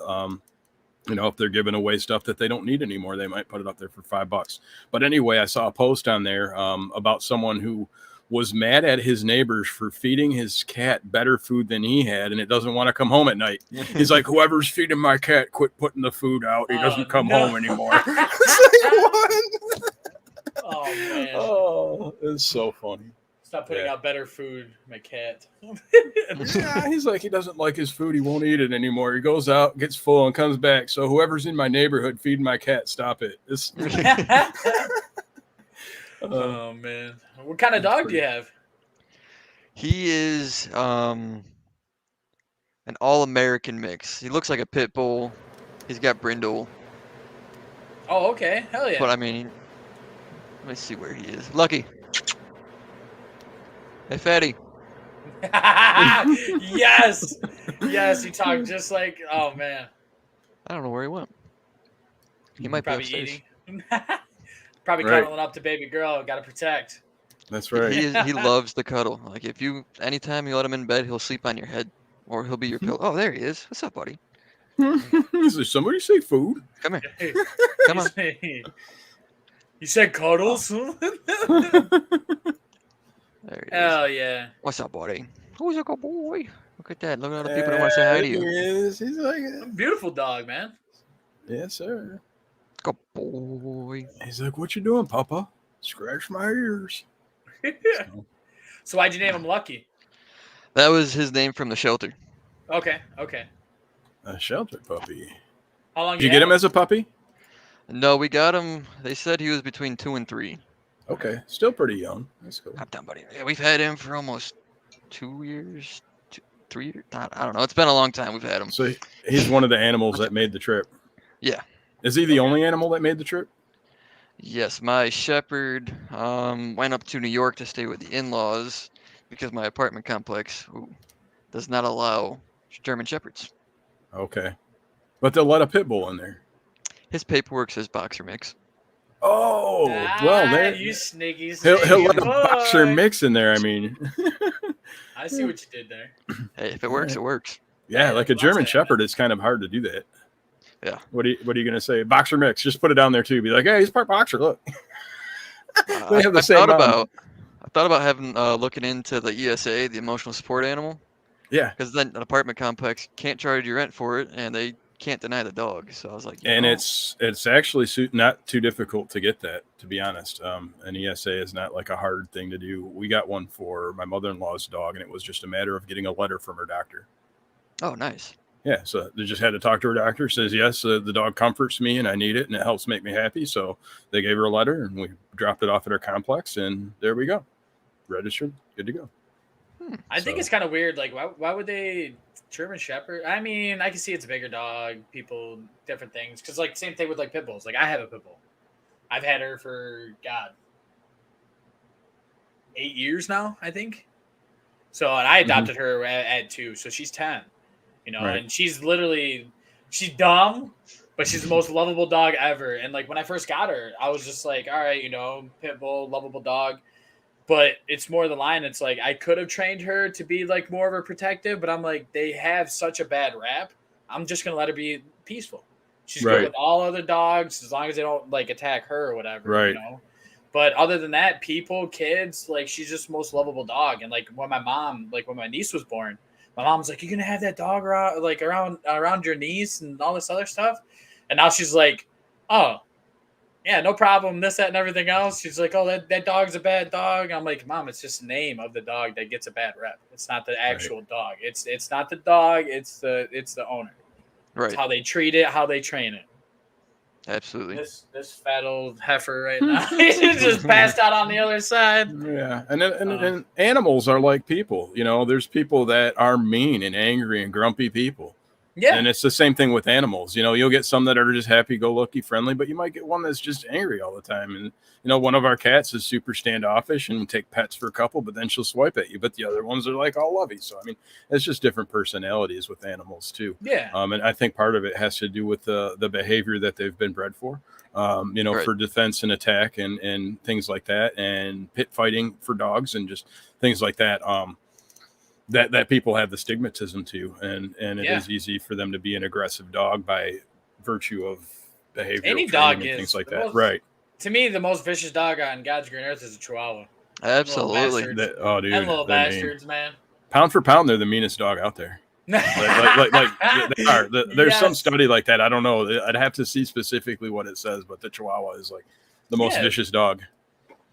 Speaker 4: You know, if they're giving away stuff that they don't need anymore, they might put it up there for $5. But anyway, I saw a post on there about someone who was mad at his neighbors for feeding his cat better food than he had, and it doesn't want to come home at night. He's like, whoever's feeding my cat, quit putting the food out. He doesn't come
Speaker 2: no.
Speaker 4: home anymore. It's like, what?
Speaker 2: Oh man.
Speaker 4: Oh, it's so funny.
Speaker 2: Stop putting
Speaker 4: Yeah.
Speaker 2: out better food, my cat.
Speaker 4: Yeah, he's like, he doesn't like his food. He won't eat it anymore. He goes out, gets full, and comes back. So whoever's in my neighborhood feeding my cat, stop it. It's,
Speaker 2: Oh man. What kind of dog do you have?
Speaker 3: He is an all-American mix. He looks like a pit bull. He's got brindle,
Speaker 2: Oh, okay. Hell yeah.
Speaker 3: but I mean, let me see where he is. Lucky. Hey, fatty.
Speaker 2: Yes. Yes, you talk just like oh man.
Speaker 3: I don't know where he went. He might be
Speaker 2: Probably
Speaker 3: upstairs.
Speaker 2: eating. Probably
Speaker 4: Right.
Speaker 2: cuddling up to baby girl. Gotta protect.
Speaker 4: that's right.
Speaker 3: He loves the cuddle. Like anytime you let him in bed, he'll sleep on your head, or he'll be your pillow. Oh, there he is. What's up, buddy?
Speaker 4: Is there somebody say food?
Speaker 3: Come here.
Speaker 2: Hey,
Speaker 3: Come on.
Speaker 2: You said cuddles?
Speaker 3: There he is.
Speaker 2: Hell yeah.
Speaker 3: What's up, buddy? Who's a good boy? Look at that. Look at all the people that want to say hi to you.
Speaker 4: There he is. He's like,
Speaker 2: Beautiful dog, man.
Speaker 4: yes, sir.
Speaker 3: Good boy.
Speaker 4: He's like, what you doing, Papa? Scratch my ears. So,
Speaker 2: So why'd you name him Lucky?
Speaker 3: That was his name from the shelter.
Speaker 2: Okay.
Speaker 4: a shelter puppy.
Speaker 2: How long
Speaker 4: Did you get him
Speaker 2: had
Speaker 4: as a puppy?
Speaker 3: No, we got him. They said he was between 2 and 3.
Speaker 4: Okay, still pretty young. That's cool.
Speaker 3: I'm done, buddy. Yeah, we've had him for almost 2 years, 3 years. I don't know. It's been a long time we've had him.
Speaker 4: So he's one of the animals that made the trip.
Speaker 3: Yeah.
Speaker 4: Is he the only animal that made the trip?
Speaker 3: Yes, my shepherd went up to New York to stay with the in-laws because my apartment complex does not allow German shepherds.
Speaker 4: Okay. But they'll let a pit bull in there.
Speaker 3: His paperwork says boxer mix.
Speaker 4: Oh, well, there.
Speaker 2: you sneaky.
Speaker 4: He'll let a
Speaker 2: boy.
Speaker 4: boxer mix in there. I mean,
Speaker 2: I see what you did there.
Speaker 3: Hey, if it works, it works.
Speaker 4: yeah, like a
Speaker 2: Lots
Speaker 4: German
Speaker 2: of-
Speaker 4: Shepherd, it's kind of hard to do that.
Speaker 3: Yeah.
Speaker 4: What are you gonna say? Boxer mix. Just put it down there too. Be like, hey, he's part boxer. Look. They have the same bond.
Speaker 3: I thought about having looking into the ESA, the emotional support animal,
Speaker 4: Yeah,
Speaker 3: because then an apartment complex can't charge you rent for it, and they can't deny the dog. So I was like, you
Speaker 4: and
Speaker 3: know,
Speaker 4: it's actually not too difficult to get that. To be honest, an ESA is not like a hard thing to do. We got one for my mother-in-law's dog, and it was just a matter of getting a letter from her doctor.
Speaker 3: oh, nice.
Speaker 4: Yeah, so they just had to talk to her doctor. Says yes, the dog comforts me and I need it and it helps make me happy. So they gave her a letter and we dropped it off at our complex and there we go, registered, good to go.
Speaker 2: I think
Speaker 4: So-
Speaker 2: it's kind of weird. Like, why would they German Shepherd? I mean, I can see it's a bigger dog, people, different things. Because like same thing with like pit bulls. Like I have a pit bull. I've had her for 8 years now, I think. So and I adopted her at 2, so she's 10. You know,
Speaker 4: Right.
Speaker 2: and she's dumb, but she's the most lovable dog ever. And like when I first got her, I was just like, all right, you know, pit bull, lovable dog. But it's more the line. It's like I could have trained her to be like more of a protective, but I'm like, they have such a bad rap. I'm just gonna let her be peaceful. She's
Speaker 4: Right.
Speaker 2: good with all other dogs as long as they don't like attack her or whatever.
Speaker 4: Right.
Speaker 2: You know. But other than that, people, kids, like she's just the most lovable dog. And like when my niece was born, my mom's like, "You're gonna have that dog around your niece and all this other stuff," and now she's like, "Oh, yeah, no problem. This, that, and everything else." She's like, "Oh, that dog's a bad dog." I'm like, "Mom, it's just the name of the dog that gets a bad rep. It's not the actual dog. It's not the dog. It's the owner.
Speaker 3: Right.
Speaker 2: It's how they treat it, how they train it."
Speaker 3: Absolutely.
Speaker 2: This fat old heifer right now, he's just passed out on the other side.
Speaker 4: Yeah, and animals are like people. You know, there's people that are mean and angry and grumpy people.
Speaker 2: Yeah,
Speaker 4: And it's the same thing with animals. You know, you'll get some that are just happy-go-lucky, friendly, but you might get one that's just angry all the time. And you know, one of our cats is super standoffish and will take pets for a couple, but then she'll swipe at you. But the other ones are like all lovey. So I mean, it's just different personalities with animals too.
Speaker 2: yeah,
Speaker 4: And I think part of it has to do with the behavior that they've been bred for. You know,
Speaker 3: Right.
Speaker 4: for defense and attack and things like that, and pit fighting for dogs and just things like that. That people have the stigmatism to, and it is easy for them to be an aggressive dog by virtue of behavior.
Speaker 2: Any dog
Speaker 4: and
Speaker 2: is
Speaker 4: things like
Speaker 2: the
Speaker 4: that,
Speaker 2: most-
Speaker 4: right?
Speaker 2: To me, the most vicious dog on God's green earth is a Chihuahua.
Speaker 3: Absolutely.
Speaker 2: bastards.
Speaker 4: Oh, dude,
Speaker 2: And little
Speaker 4: they're mean.
Speaker 2: bastards, man.
Speaker 4: Pound for pound, they're the meanest dog out there. Like yeah, they are. There's some
Speaker 2: Yes.
Speaker 4: study like that. I don't know. I'd have to see specifically what it says, but the Chihuahua is like the most
Speaker 2: Yeah.
Speaker 4: vicious dog.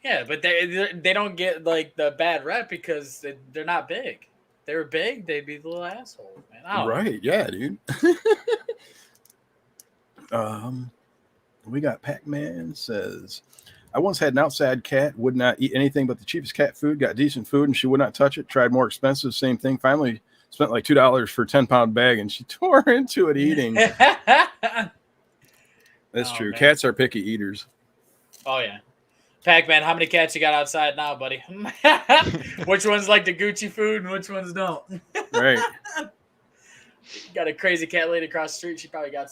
Speaker 2: Yeah, but they don't get like the bad rep because they're not big. If they were big, they'd be the little assholes, man. I don't know.
Speaker 4: Right? Yeah, dude. We got Pac-Man says, I once had an outside cat, would not eat anything but the cheapest cat food, got decent food, and she would not touch it. Tried more expensive, same thing. Finally spent like $2 for a 10-pound bag, and she tore into it eating. That's
Speaker 2: Oh,
Speaker 4: true.
Speaker 2: man.
Speaker 4: Cats are picky eaters.
Speaker 2: Oh yeah. Pac-Man, how many cats you got outside now, buddy? Which ones like the Gucci food and which ones don't?
Speaker 4: Right.
Speaker 2: You got a crazy cat lady across the street. She probably got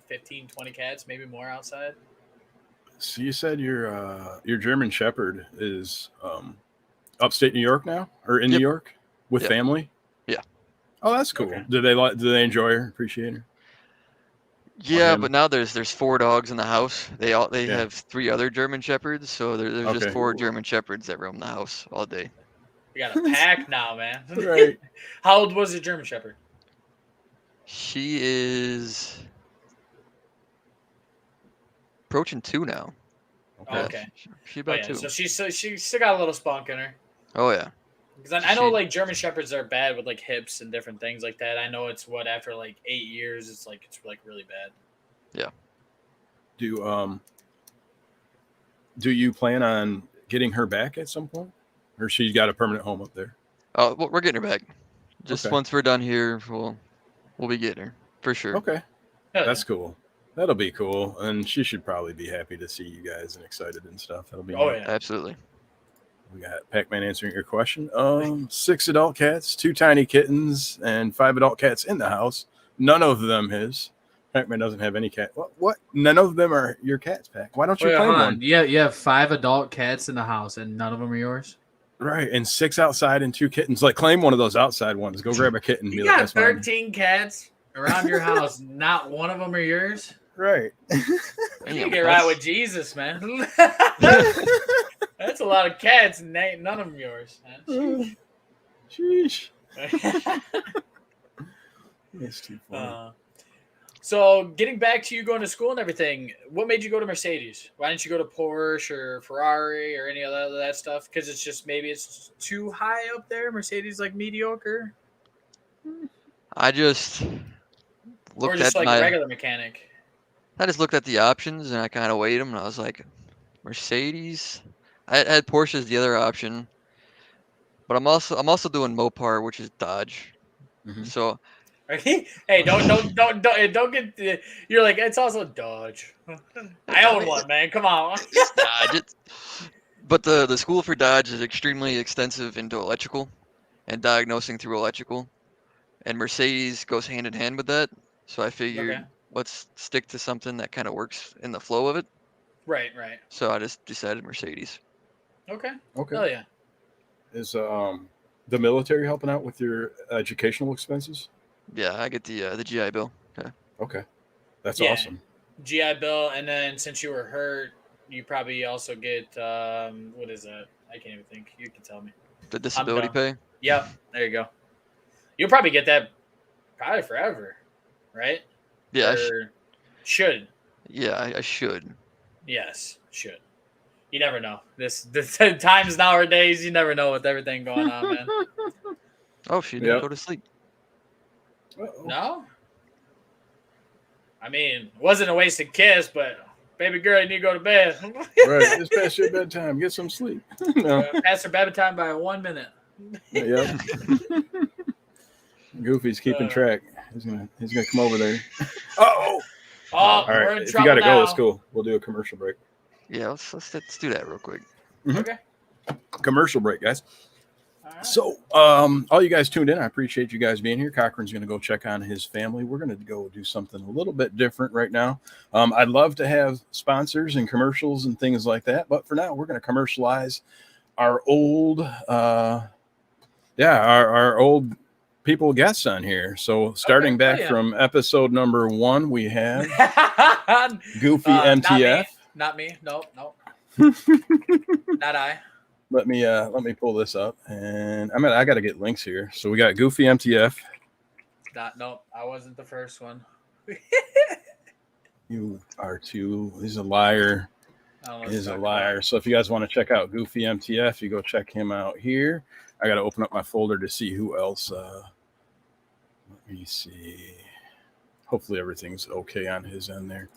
Speaker 2: 15, 20 cats, maybe more outside.
Speaker 4: So you said your German Shepherd is upstate New York now, or in
Speaker 3: Yep.
Speaker 4: New York with
Speaker 3: Yep.
Speaker 4: family?
Speaker 3: Yeah.
Speaker 4: Oh, that's cool.
Speaker 2: Okay.
Speaker 4: Do they enjoy her? Appreciate her?
Speaker 3: Yeah,
Speaker 4: him.
Speaker 3: but now there's 4 dogs in the house. They
Speaker 4: Yeah.
Speaker 3: have 3 other German shepherds, so there's
Speaker 4: Okay.
Speaker 3: just 4 German shepherds that roam the house all day.
Speaker 2: We got a pack now, man.
Speaker 4: Right.
Speaker 2: How old was the German Shepherd?
Speaker 3: She is approaching 2 now.
Speaker 2: Oh,
Speaker 3: Yeah,
Speaker 2: okay.
Speaker 3: She
Speaker 2: Oh,
Speaker 3: about
Speaker 2: yeah.
Speaker 3: 2.
Speaker 2: So she still got a little spunk in her.
Speaker 3: Oh yeah.
Speaker 2: Because I know
Speaker 3: She-
Speaker 2: like German Shepherds are bad with like hips and different things like that. I know it's after like 8 years, it's really bad.
Speaker 4: Do you plan on getting her back at some point, or she's got a permanent home up there?
Speaker 3: Oh, we're getting her back. Just
Speaker 4: Okay.
Speaker 3: once we're done here, we'll be getting her for sure.
Speaker 4: Okay,
Speaker 2: Hell
Speaker 4: that's cool. That'll be cool, and she should probably be happy to see you guys and excited and stuff. That'll be
Speaker 2: yeah. Oh
Speaker 4: neat.
Speaker 2: yeah.
Speaker 3: Absolutely.
Speaker 4: We got Pac-Man answering your question. 6 adult cats, 2 tiny kittens, and 5 adult cats in the house. None of them his. Pac-Man doesn't have any cat. What? None of them are your cats, Pac. Why don't you
Speaker 5: Wait,
Speaker 4: claim
Speaker 5: hold
Speaker 4: one?
Speaker 5: on. You have 5 adult cats in the house, and none of them are yours.
Speaker 4: Right, and 6 outside and 2 kittens. Like, claim one of those outside ones. Go grab a kitten. And
Speaker 2: You
Speaker 4: be like,
Speaker 2: got
Speaker 4: that's mine.
Speaker 2: 13 cats around your house. Not one of them are yours.
Speaker 4: Right.
Speaker 2: You
Speaker 3: Damn,
Speaker 2: get right with Jesus, man. That's a lot of cats, and none of them yours. Man.
Speaker 4: Sheesh. That's too funny.
Speaker 2: So, getting back to you going to school and everything, what made you go to Mercedes? Why didn't you go to Porsche or Ferrari or any of that stuff? Because it's just maybe it's too high up there. Mercedes like mediocre.
Speaker 3: I just
Speaker 2: Or
Speaker 3: looked
Speaker 2: just
Speaker 3: at
Speaker 2: like a regular mechanic?
Speaker 3: I just looked at the options and I kind of weighed them and I was like, Mercedes. I had Porsche's the other option, but I'm also doing Mopar, which is Dodge.
Speaker 4: Mhm.
Speaker 3: So
Speaker 2: Hey, don't get. You're like, it's also Dodge. I own one, man. Come on.
Speaker 3: it's Dodge. But the school for Dodge is extremely extensive into electrical and diagnosing through electrical, and Mercedes goes hand in hand with that. So I figured
Speaker 2: Okay.
Speaker 3: let's stick to something that kind of works in the flow of it.
Speaker 2: Right.
Speaker 3: So I just decided Mercedes.
Speaker 2: Okay.
Speaker 4: Okay.
Speaker 2: Hell yeah.
Speaker 4: Is the military helping out with your educational expenses?
Speaker 3: Yeah, I get the GI Bill. Okay.
Speaker 4: Okay, that's
Speaker 2: Yeah.
Speaker 4: awesome.
Speaker 2: GI Bill, and then since you were hurt, you probably also get what is that? I can't even think. You can tell me.
Speaker 3: The
Speaker 2: I'm
Speaker 3: disability
Speaker 2: dumb.
Speaker 3: pay.
Speaker 2: Yep. There you go. You'll probably get that probably forever, right?
Speaker 3: Yeah,
Speaker 2: Or should.
Speaker 3: I should.
Speaker 2: Yes, should. You never know. This times nowadays, you never know with everything going on, man.
Speaker 3: Oh, she didn't
Speaker 4: Yep.
Speaker 3: go to sleep.
Speaker 4: Uh-oh.
Speaker 2: No? I mean, it wasn't a wasted kiss, but baby girl, you need to go to bed.
Speaker 4: Right, it's past your bedtime. Get some sleep. No.
Speaker 2: Past her bedtime by 1 minute.
Speaker 4: Yep. Goofy's keeping track. He's gonna come over there. Oh.
Speaker 2: Oh,
Speaker 4: All
Speaker 2: we're
Speaker 4: right.
Speaker 2: in
Speaker 4: If you
Speaker 2: trouble
Speaker 4: gotta
Speaker 2: now.
Speaker 4: go, it's cool. We'll do a commercial break.
Speaker 3: Yeah, let's do that real quick.
Speaker 2: Okay.
Speaker 4: Commercial break, guys.
Speaker 2: All right.
Speaker 4: So, all you guys tuned in, I appreciate you guys being here. Cochran's going to go check on his family. We're going to go do something a little bit different right now. I'd love to have sponsors and commercials and things like that, but for now, we're going to commercialize our old, our old people guests on here. So, starting back from episode number 1, we have Goofy MTF.
Speaker 2: Not me. Nope. Not I.
Speaker 4: Let me pull this up, and I got to get links here. So we got Goofy MTF.
Speaker 2: Nope. I wasn't the first one.
Speaker 4: You are too. He's a liar. He's a liar. So if you guys want to check out Goofy MTF, you go check him out here. I got to open up my folder to see who else. Let me see. Hopefully everything's okay on his end there.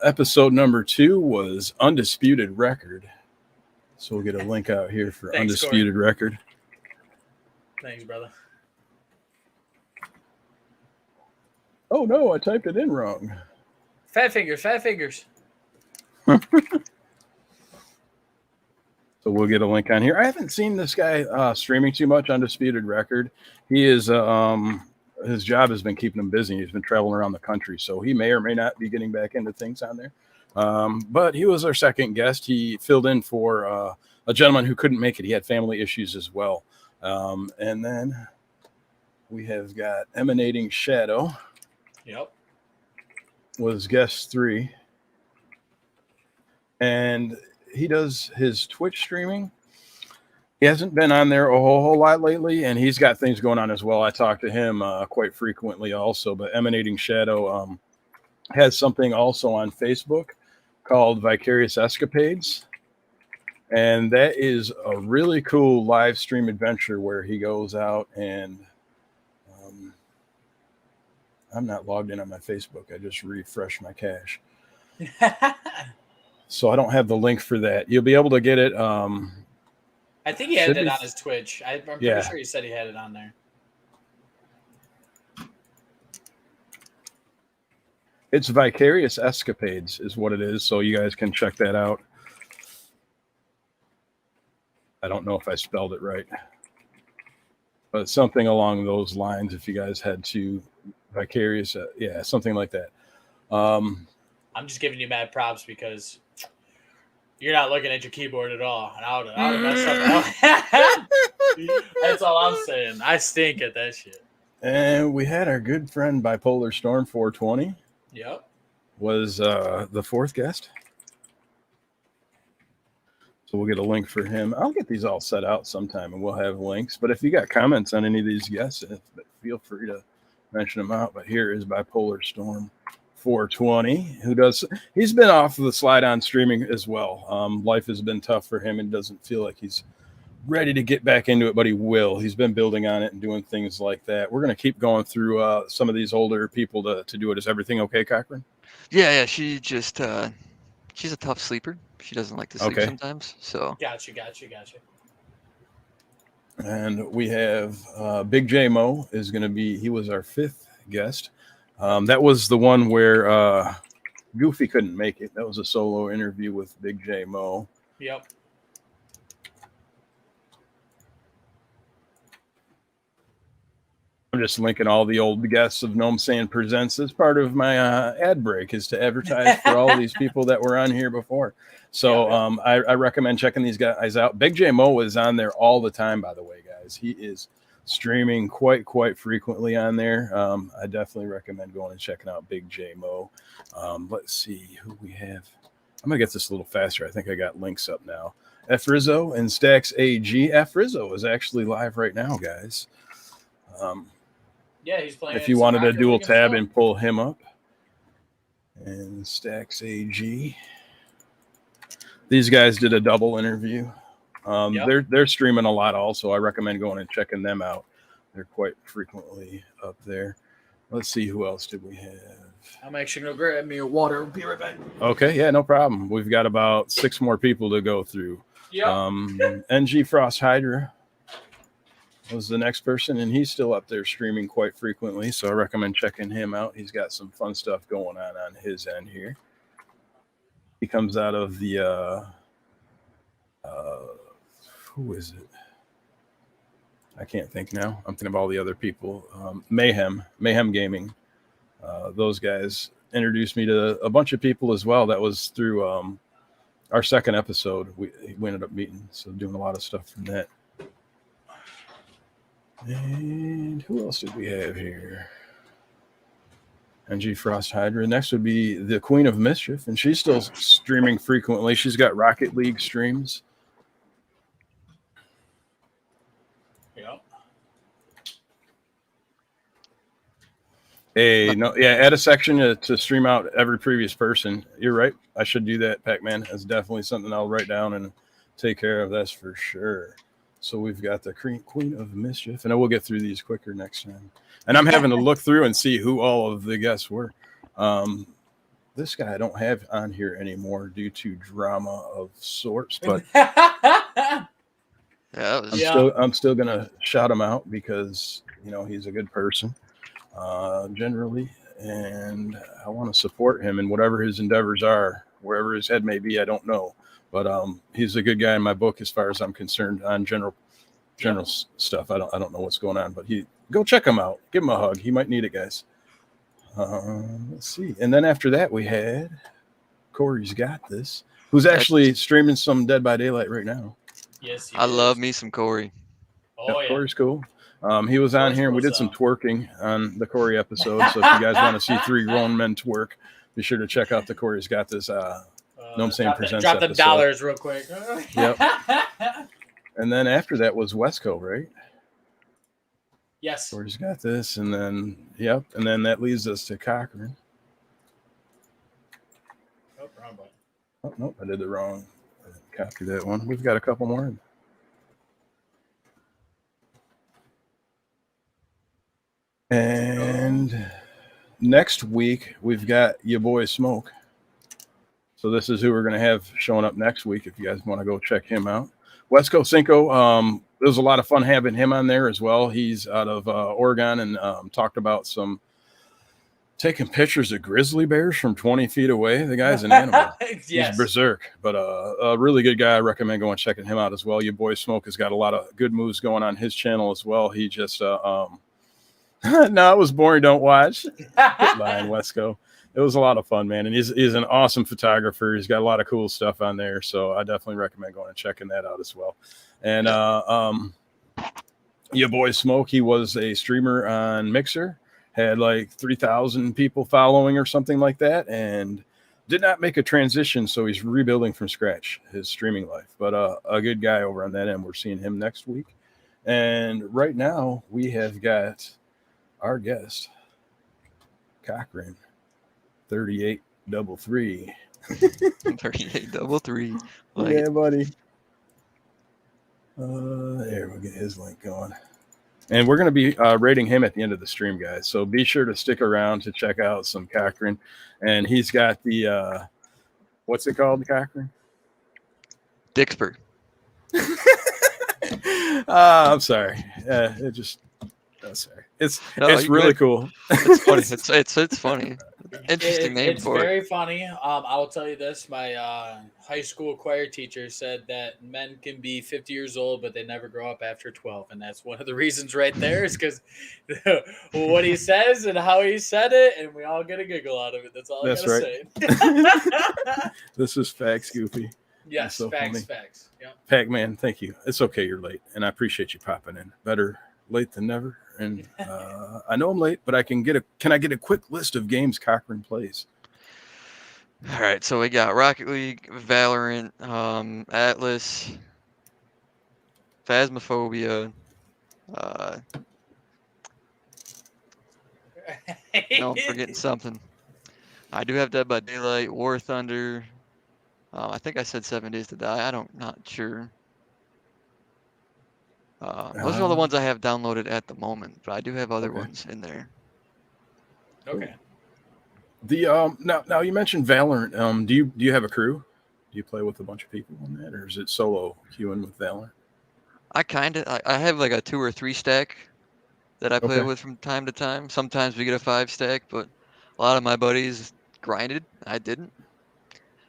Speaker 4: Episode number 2 was Undisputed Record. So we'll get a link out here for
Speaker 2: Thanks,
Speaker 4: Undisputed
Speaker 2: Corey.
Speaker 4: Record.
Speaker 2: Thanks, brother.
Speaker 4: Oh no, I typed it in wrong.
Speaker 2: Fat fingers.
Speaker 4: So we'll get a link on here. I haven't seen this guy streaming too much. Undisputed Record. He is his job has been keeping him busy. He's been traveling around the country, so he may or may not be getting back into things on there. But he was our second guest. He filled in for a gentleman who couldn't make it. He had family issues as well. And then we have got Emanating Shadow.
Speaker 2: Yep.
Speaker 4: Was guest 3. And he does his Twitch streaming. He hasn't been on there a whole lot lately, and he's got things going on as well. I talk to him quite frequently also, but Emanating Shadow has something also on Facebook called Vicarious Escapades. And that is a really cool live stream adventure where he goes out and I'm not logged in on my Facebook. I just refreshed my cache. So I don't have the link for that. You'll be able to get it.
Speaker 2: I think he had it on his Twitch. I'm pretty sure he said he had it on there.
Speaker 4: It's Vicarious Escapades is what it is. So you guys can check that out. I don't know if I spelled it right, but something along those lines. If you guys had to Vicarious, something like that.
Speaker 2: I'm just giving you mad props because you're not looking at your keyboard at all. And I would have messed up. That's all I'm saying. I stink at that shit.
Speaker 4: And we had our good friend Bipolar Storm 420.
Speaker 2: Yep.
Speaker 4: Was the 4th guest. So we'll get a link for him. I'll get these all set out sometime and we'll have links. But if you got comments on any of these guests, feel free to mention them out. But here is Bipolar Storm 420, he's been off of the slide on streaming as well. Life has been tough for him and doesn't feel like he's ready to get back into it, but he will. He's been building on it and doing things like that. We're going to keep going through some of these older people to do it. Is everything okay, Cochran?
Speaker 3: Yeah. She just she's a tough sleeper. She doesn't like to sleep
Speaker 4: Okay.
Speaker 3: sometimes. So
Speaker 2: Gotcha.
Speaker 4: And we have Big J Mo is going to be. He was our 5th guest. That was the one where Goofy couldn't make it. That was a solo interview with Big J Mo.
Speaker 2: Yep.
Speaker 4: I'm just linking all the old guests of Gnome Sand Presents as part of my ad break is to advertise for all these people that were on here before. So I recommend checking these guys out. Big J Mo is on there all the time, by the way, guys. He is streaming quite frequently on there. I definitely recommend going and checking out Big J Mo. Let's see who we have. I'm going to get this a little faster. I think I got links up now. F Rizzo and Stacks AG. F Rizzo is actually live right now, guys.
Speaker 2: Yeah, he's playing.
Speaker 4: If you wanted to dual tab and pull him up. And Stacks AG. These guys did a double interview. They're streaming a lot also. I recommend going and checking them out. They're quite frequently up there. Let's see, who else did we have?
Speaker 5: I'm actually going to grab me a water. Be right back.
Speaker 4: Okay, yeah, no problem. We've got about 6 more people to go through.
Speaker 2: Yep.
Speaker 4: NG Frost Hydra was the next person, and he's still up there streaming quite frequently, so I recommend checking him out. He's got some fun stuff going on his end here. He comes out of the who is it? I can't think now. I'm thinking of all the other people. Mayhem Gaming. Those guys introduced me to a bunch of people as well. That was through our second episode. We ended up meeting, so doing a lot of stuff from that. And who else did we have here? NG Frost Hydra. Next would be the Queen of Mischief, and she's still streaming frequently. She's got Rocket League streams.
Speaker 2: Yep.
Speaker 4: Add a section to stream out every previous person. You're right. I should do that, Pac-Man. That's definitely something I'll write down and take care of. That's for sure. So we've got the Queen of Mischief, and I will get through these quicker next time. And I'm having to look through and see who all of the guests were. This guy I don't have on here anymore due to drama of sorts, but I'm still gonna shout him out because he's a good person generally, and I want to support him in whatever his endeavors are, wherever his head may be. I don't know. But he's a good guy in my book as far as I'm concerned on general stuff. I don't know what's going on, but go check him out. Give him a hug. He might need it, guys. Let's see. And then after that, we had Corey's Got This, who's actually streaming some Dead by Daylight right now.
Speaker 2: Yes,
Speaker 3: I love me some Corey.
Speaker 2: Oh, yeah.
Speaker 4: Corey's cool. He was on here, and we did some twerking on the Corey episode. So if you guys want to see 3 grown men twerk, be sure to check out the Corey's Got This Gnome Sand Presents
Speaker 2: drop the
Speaker 4: episode.
Speaker 2: dollars real quick.
Speaker 4: Yep. And then after that was Wesco, right?
Speaker 2: Yes.
Speaker 4: Corey's Got This, and then and then that leads us to Cochran.
Speaker 2: Nope, wrong button.
Speaker 4: Oh nope, I did the wrong. Copy that one. We've got a couple more. And next week we've got your boy Smoke. So this is who we're going to have showing up next week if you guys want to go check him out. Wesco Cinco, it was a lot of fun having him on there as well. He's out of Oregon and talked about taking pictures of grizzly bears from 20 feet away. The guy's an animal.
Speaker 2: Yes.
Speaker 4: He's berserk, but a really good guy. I recommend going checking him out as well. Your boy Smoke has got a lot of good moves going on his channel as well. He just, no, it was boring. Don't watch. Lying, Wesco. It was a lot of fun, man. And he's an awesome photographer. He's got a lot of cool stuff on there. So I definitely recommend going and checking that out as well. And your boy Smoke, he was a streamer on Mixer, had like 3,000 people following or something like that, and did not make a transition. So he's rebuilding from scratch his streaming life. But a good guy over on that end. We're seeing him next week. And right now we have got our guest, Cochran. 3833.
Speaker 3: 3833.
Speaker 4: Yeah, buddy. There, we'll get his link going. And we're going to be rating him at the end of the stream, guys. So be sure to stick around to check out some Cochran. And he's got the, what's it called, Cochran?
Speaker 3: Dixper.
Speaker 4: I'm sorry. Sorry. It's really cool.
Speaker 3: It's funny. It's funny. Interesting name
Speaker 2: it's
Speaker 3: for it.
Speaker 2: It's very funny. I will tell you this: my high school choir teacher said that men can be 50 years old, but they never grow up after 12, and that's one of the reasons right there. Is because what he says and how he said it, and we all get a giggle out of it. That's all I gotta say.
Speaker 4: This is facts, Goofy.
Speaker 2: Yes,
Speaker 4: so
Speaker 2: facts.
Speaker 4: Yeah. Pac-Man, thank you. It's okay you're late, and I appreciate you popping in. Better late than never. And I know I'm late, but can I get a quick list of games Cochran plays?
Speaker 3: All right, so we got Rocket League, Valorant, Atlas, Phasmophobia. No, I'm forgetting something. I do have Dead by Daylight, War Thunder. I think I said 7 Days to Die. Not sure. Those are all the ones I have downloaded at the moment, but I do have other ones in there.
Speaker 2: Okay.
Speaker 3: Oh.
Speaker 4: The now you mentioned Valorant. Do you have a crew? Do you play with a bunch of people on that, or is it solo queuing with Valorant?
Speaker 3: I have like a 2 or 3 stack that I play with from time to time. Sometimes we get a 5 stack, but a lot of my buddies grinded. I didn't.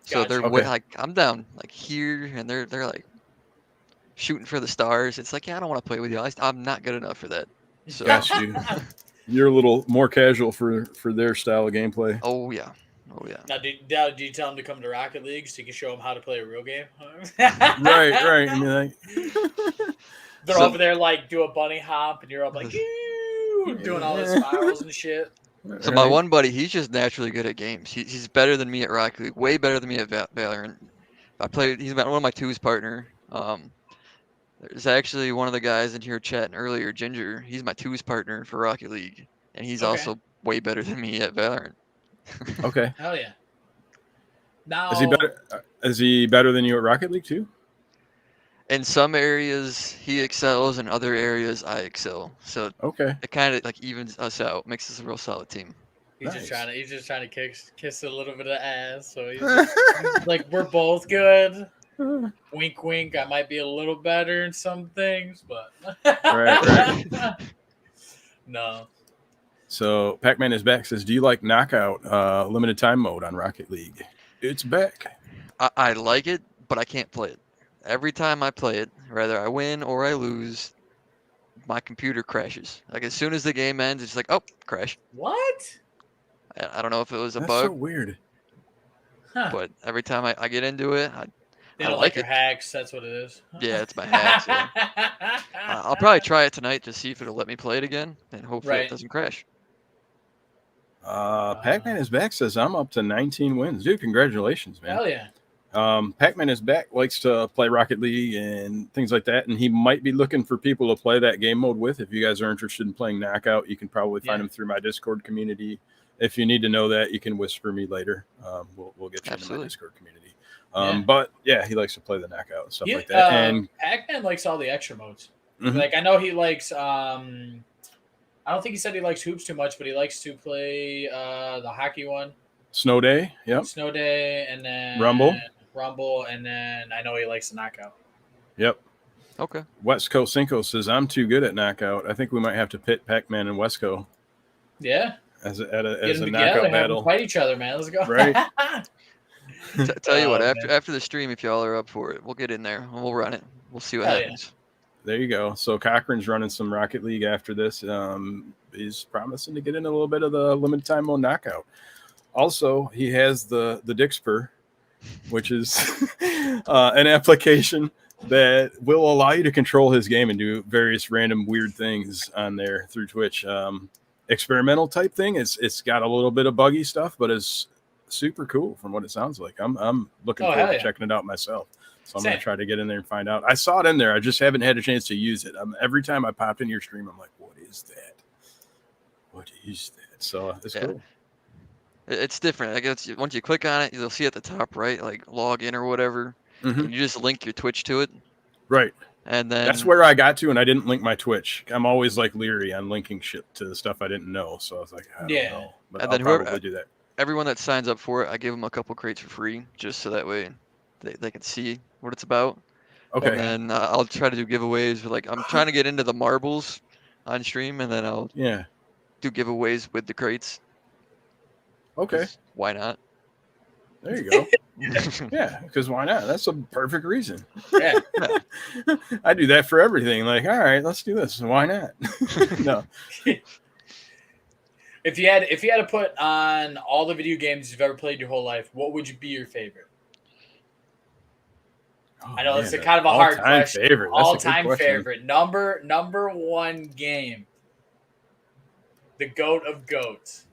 Speaker 3: So they're like, I'm down like here, and they're like shooting for the stars. It's like, yeah, I don't want to play with you. I'm not good enough for that. So
Speaker 4: got you. You're a little more casual for their style of gameplay.
Speaker 3: Oh yeah.
Speaker 2: Now, do you tell them to come to Rocket League so you can show them how to play a real game?
Speaker 4: right. I mean, like...
Speaker 2: They're over there like do a bunny hop, and you're up like doing all the spirals and shit.
Speaker 3: So my one buddy, he's just naturally good at games. He's better than me at Rocket League, way better than me at Valorant. He's one of my twos partner. There's actually one of the guys in here chatting earlier, Ginger. He's my twos partner for Rocket League, and he's also way better than me at Valorant.
Speaker 4: Okay.
Speaker 2: Hell yeah. Now,
Speaker 4: is he better than you at Rocket League too?
Speaker 3: In some areas he excels, in other areas I excel. So it kind of like evens us out, makes us a real solid team.
Speaker 2: He's just trying to kiss a little bit of ass. So he's like, we're both good. Wink, wink. I might be a little better in some things, but
Speaker 4: right.
Speaker 2: No.
Speaker 4: So Pac-Man is back. Says, do you like knockout limited time mode on Rocket League? It's back.
Speaker 3: I like it, but I can't play it. Every time I play it, whether I win or I lose, my computer crashes. Like as soon as the game ends, it's like, oh, crash.
Speaker 2: What?
Speaker 3: I don't know if it was a
Speaker 4: That's
Speaker 3: bug.
Speaker 4: so weird.
Speaker 2: Huh.
Speaker 3: But every time I get into it,
Speaker 2: they don't like your hacks. That's what it is.
Speaker 3: Yeah, it's my hacks. Yeah. I'll probably try it tonight to see if it'll let me play it again, and hopefully it doesn't crash.
Speaker 4: Pac-Man is back. Says, I'm up to 19 wins. Dude, congratulations, man.
Speaker 2: Hell yeah.
Speaker 4: Pac-Man is back, likes to play Rocket League and things like that, and he might be looking for people to play that game mode with. If you guys are interested in playing Knockout, you can probably find him through my Discord community. If you need to know that, you can whisper me later. We'll get you into my Discord community. But yeah, he likes to play the Knockout and stuff like that. And
Speaker 2: Pac-Man likes all the extra modes.
Speaker 4: Mm-hmm.
Speaker 2: Like I know he likes. I don't think he said he likes hoops too much, but he likes to play the hockey one.
Speaker 4: Snow Day, yep.
Speaker 2: Snow Day, and then Rumble, and then I know he likes the Knockout.
Speaker 4: Yep.
Speaker 3: Okay.
Speaker 4: West Coast Cinco says, I'm too good at Knockout. I think we might have to pit Pac-Man and Wesco.
Speaker 2: Yeah.
Speaker 4: As a knockout battle.
Speaker 2: Fight each other, man. Let's go.
Speaker 4: Right.
Speaker 3: Tell you what, after the stream, if y'all are up for it, we'll get in there and we'll run it. We'll see what happens.
Speaker 4: There you go. So Cochran's running some Rocket League after this. He's promising to get in a little bit of the limited time mode Knockout. Also, he has the Dixper, which is an application that will allow you to control his game and do various random weird things on there through Twitch. Experimental type thing. It's got a little bit of buggy stuff, but it's super cool from what it sounds like. I'm looking forward to checking it out myself. So I'm going to try to get in there and find out. I saw it in there. I just haven't had a chance to use it. Every time I popped in your stream, I'm like, what is that? What is that? So it's cool.
Speaker 3: It's different. I guess once you click on it, you'll see at the top right, like log in or whatever. Mm-hmm. And you just link your Twitch to it.
Speaker 4: Right.
Speaker 3: And then
Speaker 4: That's where I got to, and I didn't link my Twitch. I'm always like leery on linking shit to the stuff I didn't know. So I was like, I don't know. But
Speaker 3: And
Speaker 4: I'll
Speaker 3: then whoever-
Speaker 4: probably do that.
Speaker 3: everyone that signs up for it, I give them a couple crates for free, just so that way they can see what it's about.
Speaker 4: Okay.
Speaker 3: And then I'll try to do giveaways. Like I'm trying to get into the marbles on stream, and then I'll
Speaker 4: Yeah.
Speaker 3: do giveaways with the crates.
Speaker 4: Okay.
Speaker 3: 'Cause why not?
Speaker 4: There you go. Yeah, because why not? That's a perfect reason.
Speaker 2: Yeah.
Speaker 4: I do that for everything. Like, all right, let's do this. Why not? No.
Speaker 2: If you had to put on all the video games you've ever played your whole life, what would be your favorite?
Speaker 4: Oh,
Speaker 2: I know
Speaker 4: man,
Speaker 2: it's a kind of a hard
Speaker 4: all-time
Speaker 2: question.
Speaker 4: favorite. That's a good
Speaker 2: All-time
Speaker 4: question.
Speaker 2: favorite. Number one game. The GOAT of GOATs.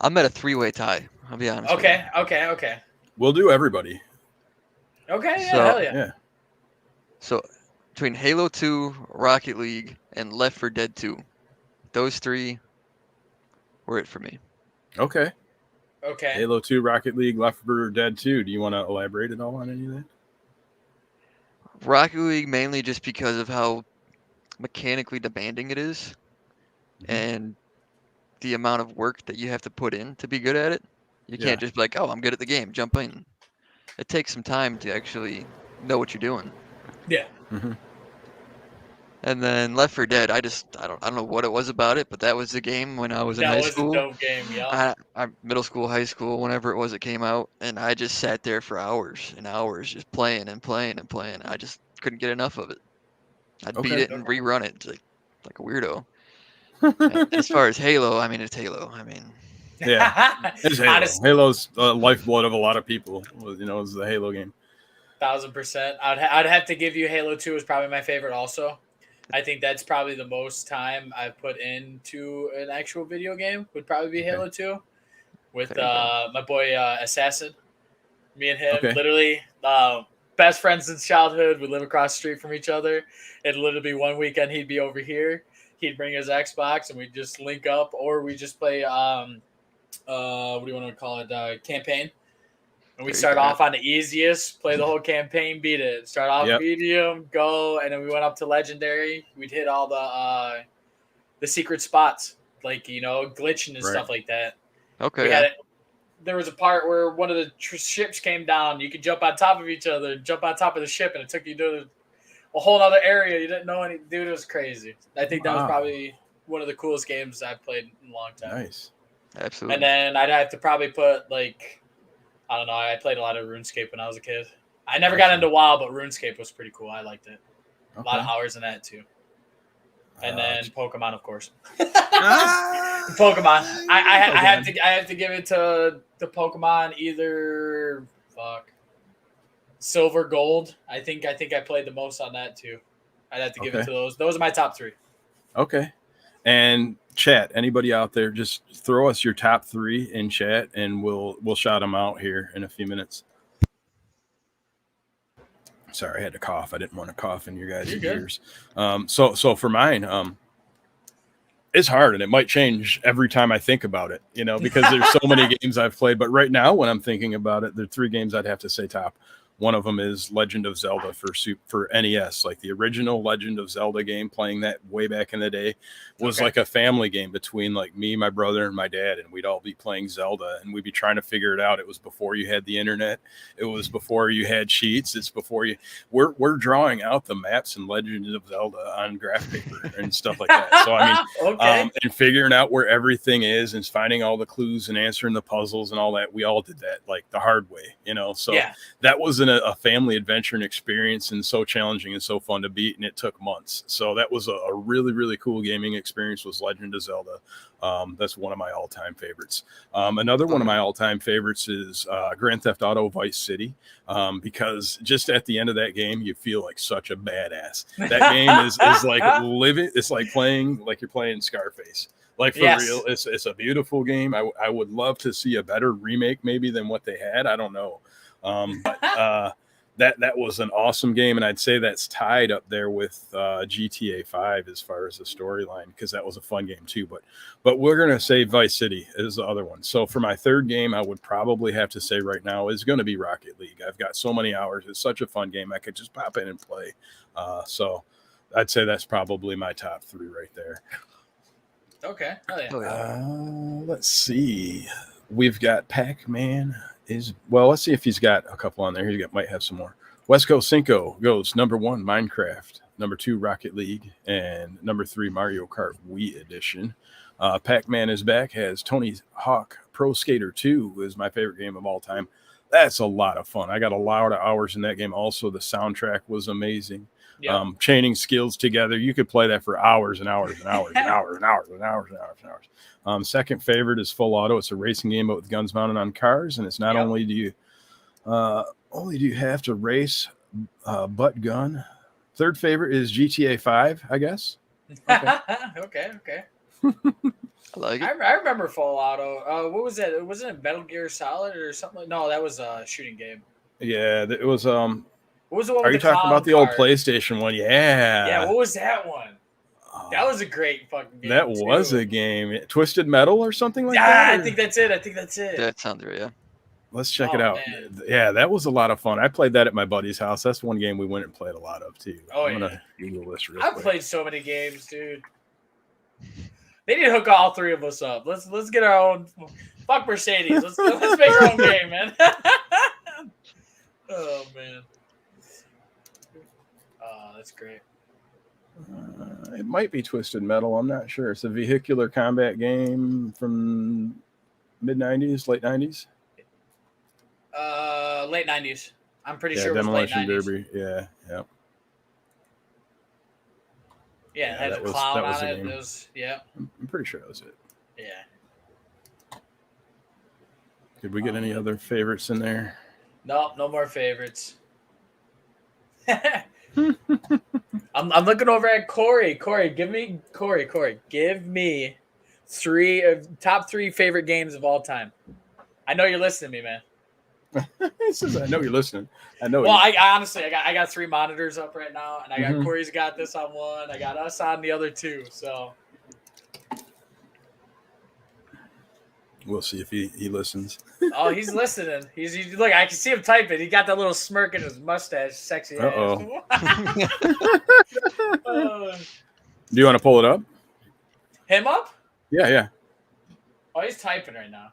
Speaker 3: I'm at a 3-way tie. I'll be honest. with
Speaker 2: Okay.
Speaker 4: We'll do everybody.
Speaker 2: Okay, yeah,
Speaker 3: So-
Speaker 2: hell yeah.
Speaker 4: Yeah.
Speaker 3: you. So between Halo 2, Rocket League, and Left 4 Dead 2, those three were it for me.
Speaker 4: Okay.
Speaker 2: Okay.
Speaker 4: Halo 2, Rocket League, Left 4 Dead 2. Do you want to elaborate at all on any of that?
Speaker 3: Rocket League mainly just because of how mechanically demanding it is, and the amount of work that you have to put in to be good at it. You
Speaker 4: Yeah.
Speaker 3: can't just be like, oh, I'm good at the game, jump in. It takes some time to actually know what you're doing.
Speaker 2: Yeah.
Speaker 4: Mhm.
Speaker 3: And then Left 4 Dead, I don't know what it was about it, but that was the game when I was in high
Speaker 2: That was
Speaker 3: school.
Speaker 2: a dope game, yeah.
Speaker 3: I middle school, high school, whenever it was it came out, and I just sat there for hours and hours just playing and playing and playing. I just couldn't get enough of it. I'd beat
Speaker 4: Okay.
Speaker 3: it and rerun it like a weirdo. And as far as Halo, I mean, it's Halo. I mean,
Speaker 4: Yeah. It's Halo.
Speaker 2: Honestly,
Speaker 4: Halo's the lifeblood of a lot of people. Is the Halo game.
Speaker 2: 1000%. I'd have to give you Halo 2 is probably my favorite also. I think that's probably the most time I've put into an actual video game would probably be
Speaker 4: Okay.
Speaker 2: Halo 2 with
Speaker 3: There you go.
Speaker 2: my boy Assassin. Me and him,
Speaker 4: Okay.
Speaker 2: literally best friends since childhood. We live across the street from each other. It'd literally be one weekend he'd be over here. He'd bring his Xbox and we'd just link up, or we just play what do you want to call it? Campaign. And we
Speaker 3: There you
Speaker 2: start
Speaker 3: go.
Speaker 2: off on the easiest, play the whole campaign, beat it. Start off
Speaker 4: Yep.
Speaker 2: medium, go, and then we went up to legendary. We'd hit all the secret spots, like glitching and
Speaker 4: Right.
Speaker 2: stuff like that.
Speaker 3: okay.
Speaker 2: We had it. There was a part where one of the ships came down. You could jump on top of each other, jump on top of the ship, and it took you to a whole other area. You didn't know any. Dude, it was crazy. I think that was
Speaker 4: Wow.
Speaker 2: probably one of the coolest games I've played in a long time.
Speaker 4: Nice.
Speaker 3: Absolutely.
Speaker 2: And then I'd have to probably put I don't know. I played a lot of RuneScape when I was a kid. I never got
Speaker 4: Awesome.
Speaker 2: into WoW, but RuneScape was pretty cool. I liked it. A lot of
Speaker 4: Okay.
Speaker 2: hours in that too. And then Pokemon, of course.
Speaker 4: Ah!
Speaker 2: Pokemon. I have
Speaker 4: Pokemon.
Speaker 2: to give it to the Pokemon either Silver, Gold. I think I played the most on that too. I'd have to give it
Speaker 4: Okay.
Speaker 2: to those. Those are my top three.
Speaker 4: Okay. And chat, anybody out there, just throw us your top 3 in chat, and we'll shout them out here in a few minutes. Sorry, I had to cough. I didn't want to cough in your guys'
Speaker 2: You're good.
Speaker 4: ears. So for mine, it's hard, and it might change every time I think about it, because there's so many games I've played. But right now, when I'm thinking about it, there are 3 games I'd have to say top. One of them is Legend of Zelda for NES, like the original Legend of Zelda game. Playing that way back in the day was
Speaker 2: Okay.
Speaker 4: like a family game between like me, my brother, and my dad, and we'd all be playing Zelda, and we'd be trying to figure it out. It was before you had the internet. It was before you had cheats. It's before we're drawing out the maps and Legend of Zelda on graph paper and stuff like that. So I mean,
Speaker 2: Okay.
Speaker 4: and figuring out where everything is and finding all the clues and answering the puzzles and all that. We all did that like the hard way, So
Speaker 2: Yeah.
Speaker 4: that was a family adventure and experience, and so challenging and so fun to beat, and it took months. So that was a really, really cool gaming experience, was Legend of Zelda. That's one of my all-time favorites. Another one of my all-time favorites is Grand Theft Auto Vice City, because just at the end of that game, you feel like such a badass. That game is like living. It's like playing like you're playing Scarface. Like for
Speaker 2: Yes.
Speaker 4: real, it's a beautiful game. I would love to see a better remake maybe than what they had. I don't know. But that was an awesome game, and I'd say that's tied up there with GTA 5 as far as the storyline, because that was a fun game too. But we're gonna say Vice City is the other one. So for my third game, I would probably have to say right now is going to be Rocket League. I've got so many hours. It's such a fun game. I could just pop in and play. So I'd say that's probably my top three right there.
Speaker 2: Okay. Oh, yeah.
Speaker 3: Oh, yeah.
Speaker 4: Let's see. We've got Pac-Man. Let's see if he's got a couple on there. Might have some more. West Coast Cinco goes number 1, Minecraft. Number 2, Rocket League. And number 3, Mario Kart Wii Edition. Pac-Man is back. Has Tony Hawk Pro Skater 2 is my favorite game of all time. That's a lot of fun. I got a lot of hours in that game. Also, the soundtrack was amazing.
Speaker 2: Yeah.
Speaker 4: Chaining skills together. You could play that for hours and hours and hours and hours and hours and hours and hours and hours. Second favorite is Full Auto. It's a racing game, but with guns mounted on cars. And it's not only do you have to race, but gun. Third favorite is GTA 5, I guess.
Speaker 2: Okay. Okay.
Speaker 3: I like it.
Speaker 2: I remember Full Auto. What was that? Wasn't it Metal Gear Solid or something? No, that was a shooting game.
Speaker 4: Yeah, it was.
Speaker 2: What was the one?
Speaker 4: Are
Speaker 2: with
Speaker 4: you
Speaker 2: the
Speaker 4: talking
Speaker 2: clown
Speaker 4: about the old
Speaker 2: car?
Speaker 4: PlayStation one? Yeah.
Speaker 2: Yeah. What was that one? That was a great fucking game.
Speaker 4: That was a game. Twisted Metal or something like
Speaker 2: Yeah,
Speaker 4: that?
Speaker 2: I think that's it.
Speaker 3: That sounds right, yeah.
Speaker 4: Let's check
Speaker 2: Oh,
Speaker 4: it out.
Speaker 2: man.
Speaker 4: Yeah, that was a lot of fun. I played that at my buddy's house. That's one game we went and played a lot of too.
Speaker 2: Oh,
Speaker 4: I'm gonna Google this real
Speaker 2: I've
Speaker 4: quick.
Speaker 2: played so many games, dude. They need to hook all three of us up. Let's get our own. Fuck Mercedes. Let's make our own game, man. Oh man. Oh, that's great.
Speaker 4: It might be Twisted Metal. I'm not sure. It's a vehicular combat game from mid 90s, late 90s.
Speaker 2: Late 90s. I'm pretty sure it was late
Speaker 4: Demolition
Speaker 2: 90s.
Speaker 4: Derby. Yeah.
Speaker 2: Yeah, it had
Speaker 4: that
Speaker 2: a
Speaker 4: was-
Speaker 2: clown
Speaker 4: that was
Speaker 2: on
Speaker 4: the
Speaker 2: it.
Speaker 4: game.
Speaker 2: It was, yeah.
Speaker 4: I'm pretty sure that was it.
Speaker 2: Yeah.
Speaker 4: Did we get any other favorites in there?
Speaker 2: No more favorites. I'm looking over at Corey. Corey, give me top three favorite games of all time. I know you're listening to me, man.
Speaker 4: It says, I know you're listening. I know.
Speaker 2: Well,
Speaker 4: you.
Speaker 2: I honestly, I got 3 monitors up right now, and I got
Speaker 4: Mhm.
Speaker 2: Corey's got this on one. I got us on the other 2. So
Speaker 4: We'll see if he listens.
Speaker 2: oh, he's listening. He's look. I can see him typing. He got that little smirk in his mustache. Sexy ass.
Speaker 4: Do you want to pull it up?
Speaker 2: Him up?
Speaker 4: Yeah.
Speaker 2: Oh, he's typing right now.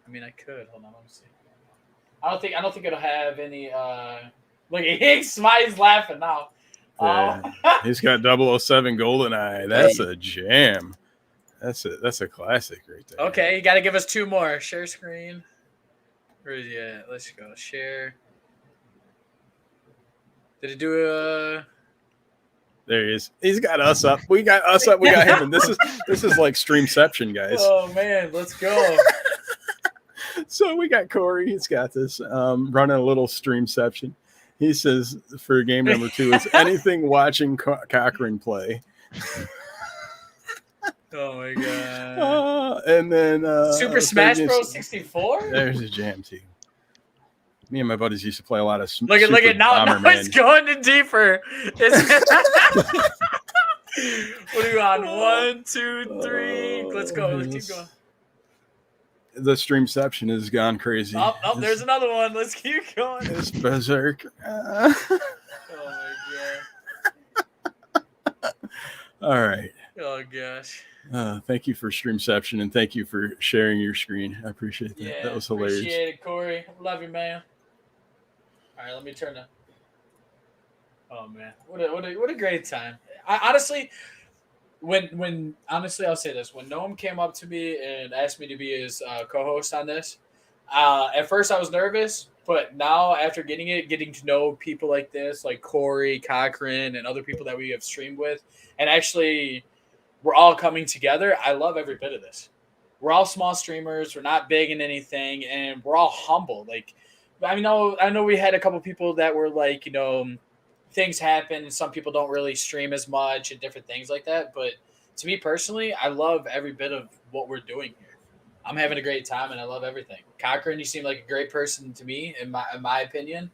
Speaker 2: I mean, I could. Hold on, let me see. I don't think it'll have any. Look, he's laughing now.
Speaker 4: He's got 007 GoldenEye. That's a jam. That's a classic right there.
Speaker 2: Okay, you got to give us 2 more. Share screen. Where is he at? Let's go. Share. Did it do a?
Speaker 4: There he is. He's got us up. We got us up. We got him. And this is like Streamception, guys.
Speaker 2: Oh man, let's go.
Speaker 4: So we got Corey. He's got this running a little Streamception. He says for game number 2 is anything watching Cochran play.
Speaker 2: Oh my god.
Speaker 4: And then
Speaker 2: Super Smash Bros. 64?
Speaker 4: There's a jam too. Me and my buddies used to play a lot of.
Speaker 2: Look at now it's going in deeper. What are you on? 1, 2, 3. Let's go. Let's keep going.
Speaker 4: The Streamception has gone crazy.
Speaker 2: Oh, there's another one. Let's keep going.
Speaker 4: It's berserk.
Speaker 2: Oh my god.
Speaker 4: All right.
Speaker 2: Oh gosh.
Speaker 4: Thank you for Streamception and thank you for sharing your screen. I appreciate that.
Speaker 2: Yeah,
Speaker 4: That was hilarious.
Speaker 2: Appreciate it, Corey. Love you, man. All right, let me turn the. Oh man, what a great time. I honestly, I'll say this: when Noam came up to me and asked me to be his co-host on this, at first I was nervous, but now after getting to know people like this, like Corey, Cochran, and other people that we have streamed with, and actually we're all coming together. I love every bit of this. We're all small streamers. We're not big in anything, and we're all humble. Like, I know we had a couple people that were like, things happen and some people don't really stream as much and different things like that. But to me personally, I love every bit of what we're doing here. I'm having a great time and I love everything. Cochran, you seem like a great person to me, in my opinion.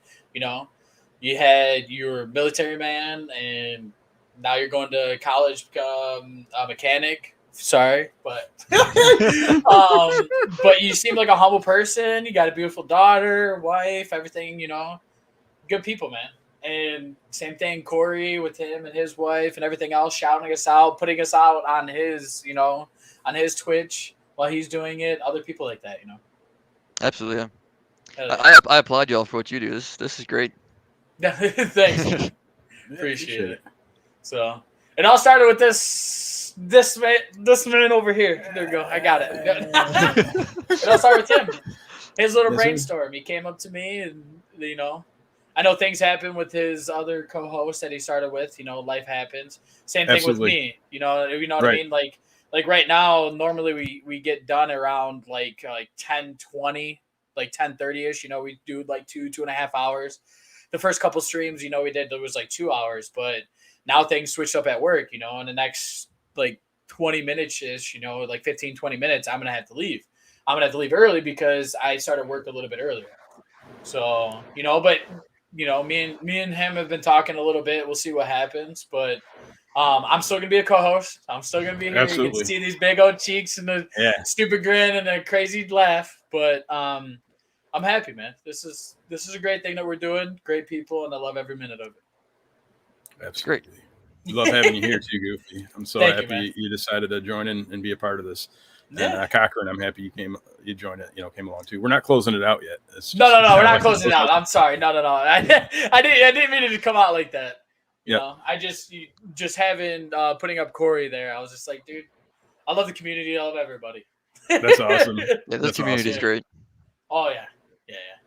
Speaker 2: you had your military man, and now you're going to college to become a mechanic. Sorry, but but you seem like a humble person. You got a beautiful daughter, wife, everything. Good people, man. And same thing, Corey with him and his wife and everything else, shouting us out, putting us out on his, on his Twitch while he's doing it. Other people like that.
Speaker 3: Absolutely. Yeah.
Speaker 2: Hell yeah.
Speaker 3: I applaud y'all for what you do. This is great.
Speaker 2: Thanks, man.
Speaker 4: Yeah,
Speaker 2: Appreciate it. So, it all started with this man over here. There we go. I got it. It all started with him. His little
Speaker 4: Yes, sir.
Speaker 2: brainstorm. He came up to me, and I know things happen with his other co-host that he started with. Life happens. Same thing
Speaker 4: Absolutely.
Speaker 2: with me. You know what I
Speaker 4: Right.
Speaker 2: mean? Like right now, normally we get done around like 10:20, like 10:30ish. We do like 2.5 hours. The first couple streams, we did, there was like 2 hours, but now things switched up at work. In the next like 20 minutes ish, like 15, 20 minutes, I'm gonna have to leave. I'm gonna have to leave early because I started work a little bit earlier. So, but me and him have been talking a little bit. We'll see what happens, but I'm still gonna be a co-host. I'm still gonna be here. You
Speaker 4: Absolutely.
Speaker 2: can see these big old cheeks and the
Speaker 4: Yeah.
Speaker 2: stupid grin and the crazy laugh. But I'm happy, man. This is a great thing that we're doing. Great people, and I love every minute of it.
Speaker 4: Absolutely. We love having you here too, Goofy. I'm so
Speaker 2: Thank you,
Speaker 4: happy
Speaker 2: man.
Speaker 4: you decided to join in and be a part of this.
Speaker 2: Yeah.
Speaker 4: And Cochran, I'm happy you joined it, came along too. We're not closing it out yet. It's
Speaker 2: No,
Speaker 4: just-
Speaker 2: we're not closing it out. I'm sorry. No. I didn't mean it to come out like that. I just having putting up Corey there. I was just like, dude, I love the community. I love everybody.
Speaker 4: That's awesome.
Speaker 3: Yeah, this
Speaker 4: That's
Speaker 3: community is
Speaker 2: awesome.
Speaker 3: great.
Speaker 2: Oh yeah.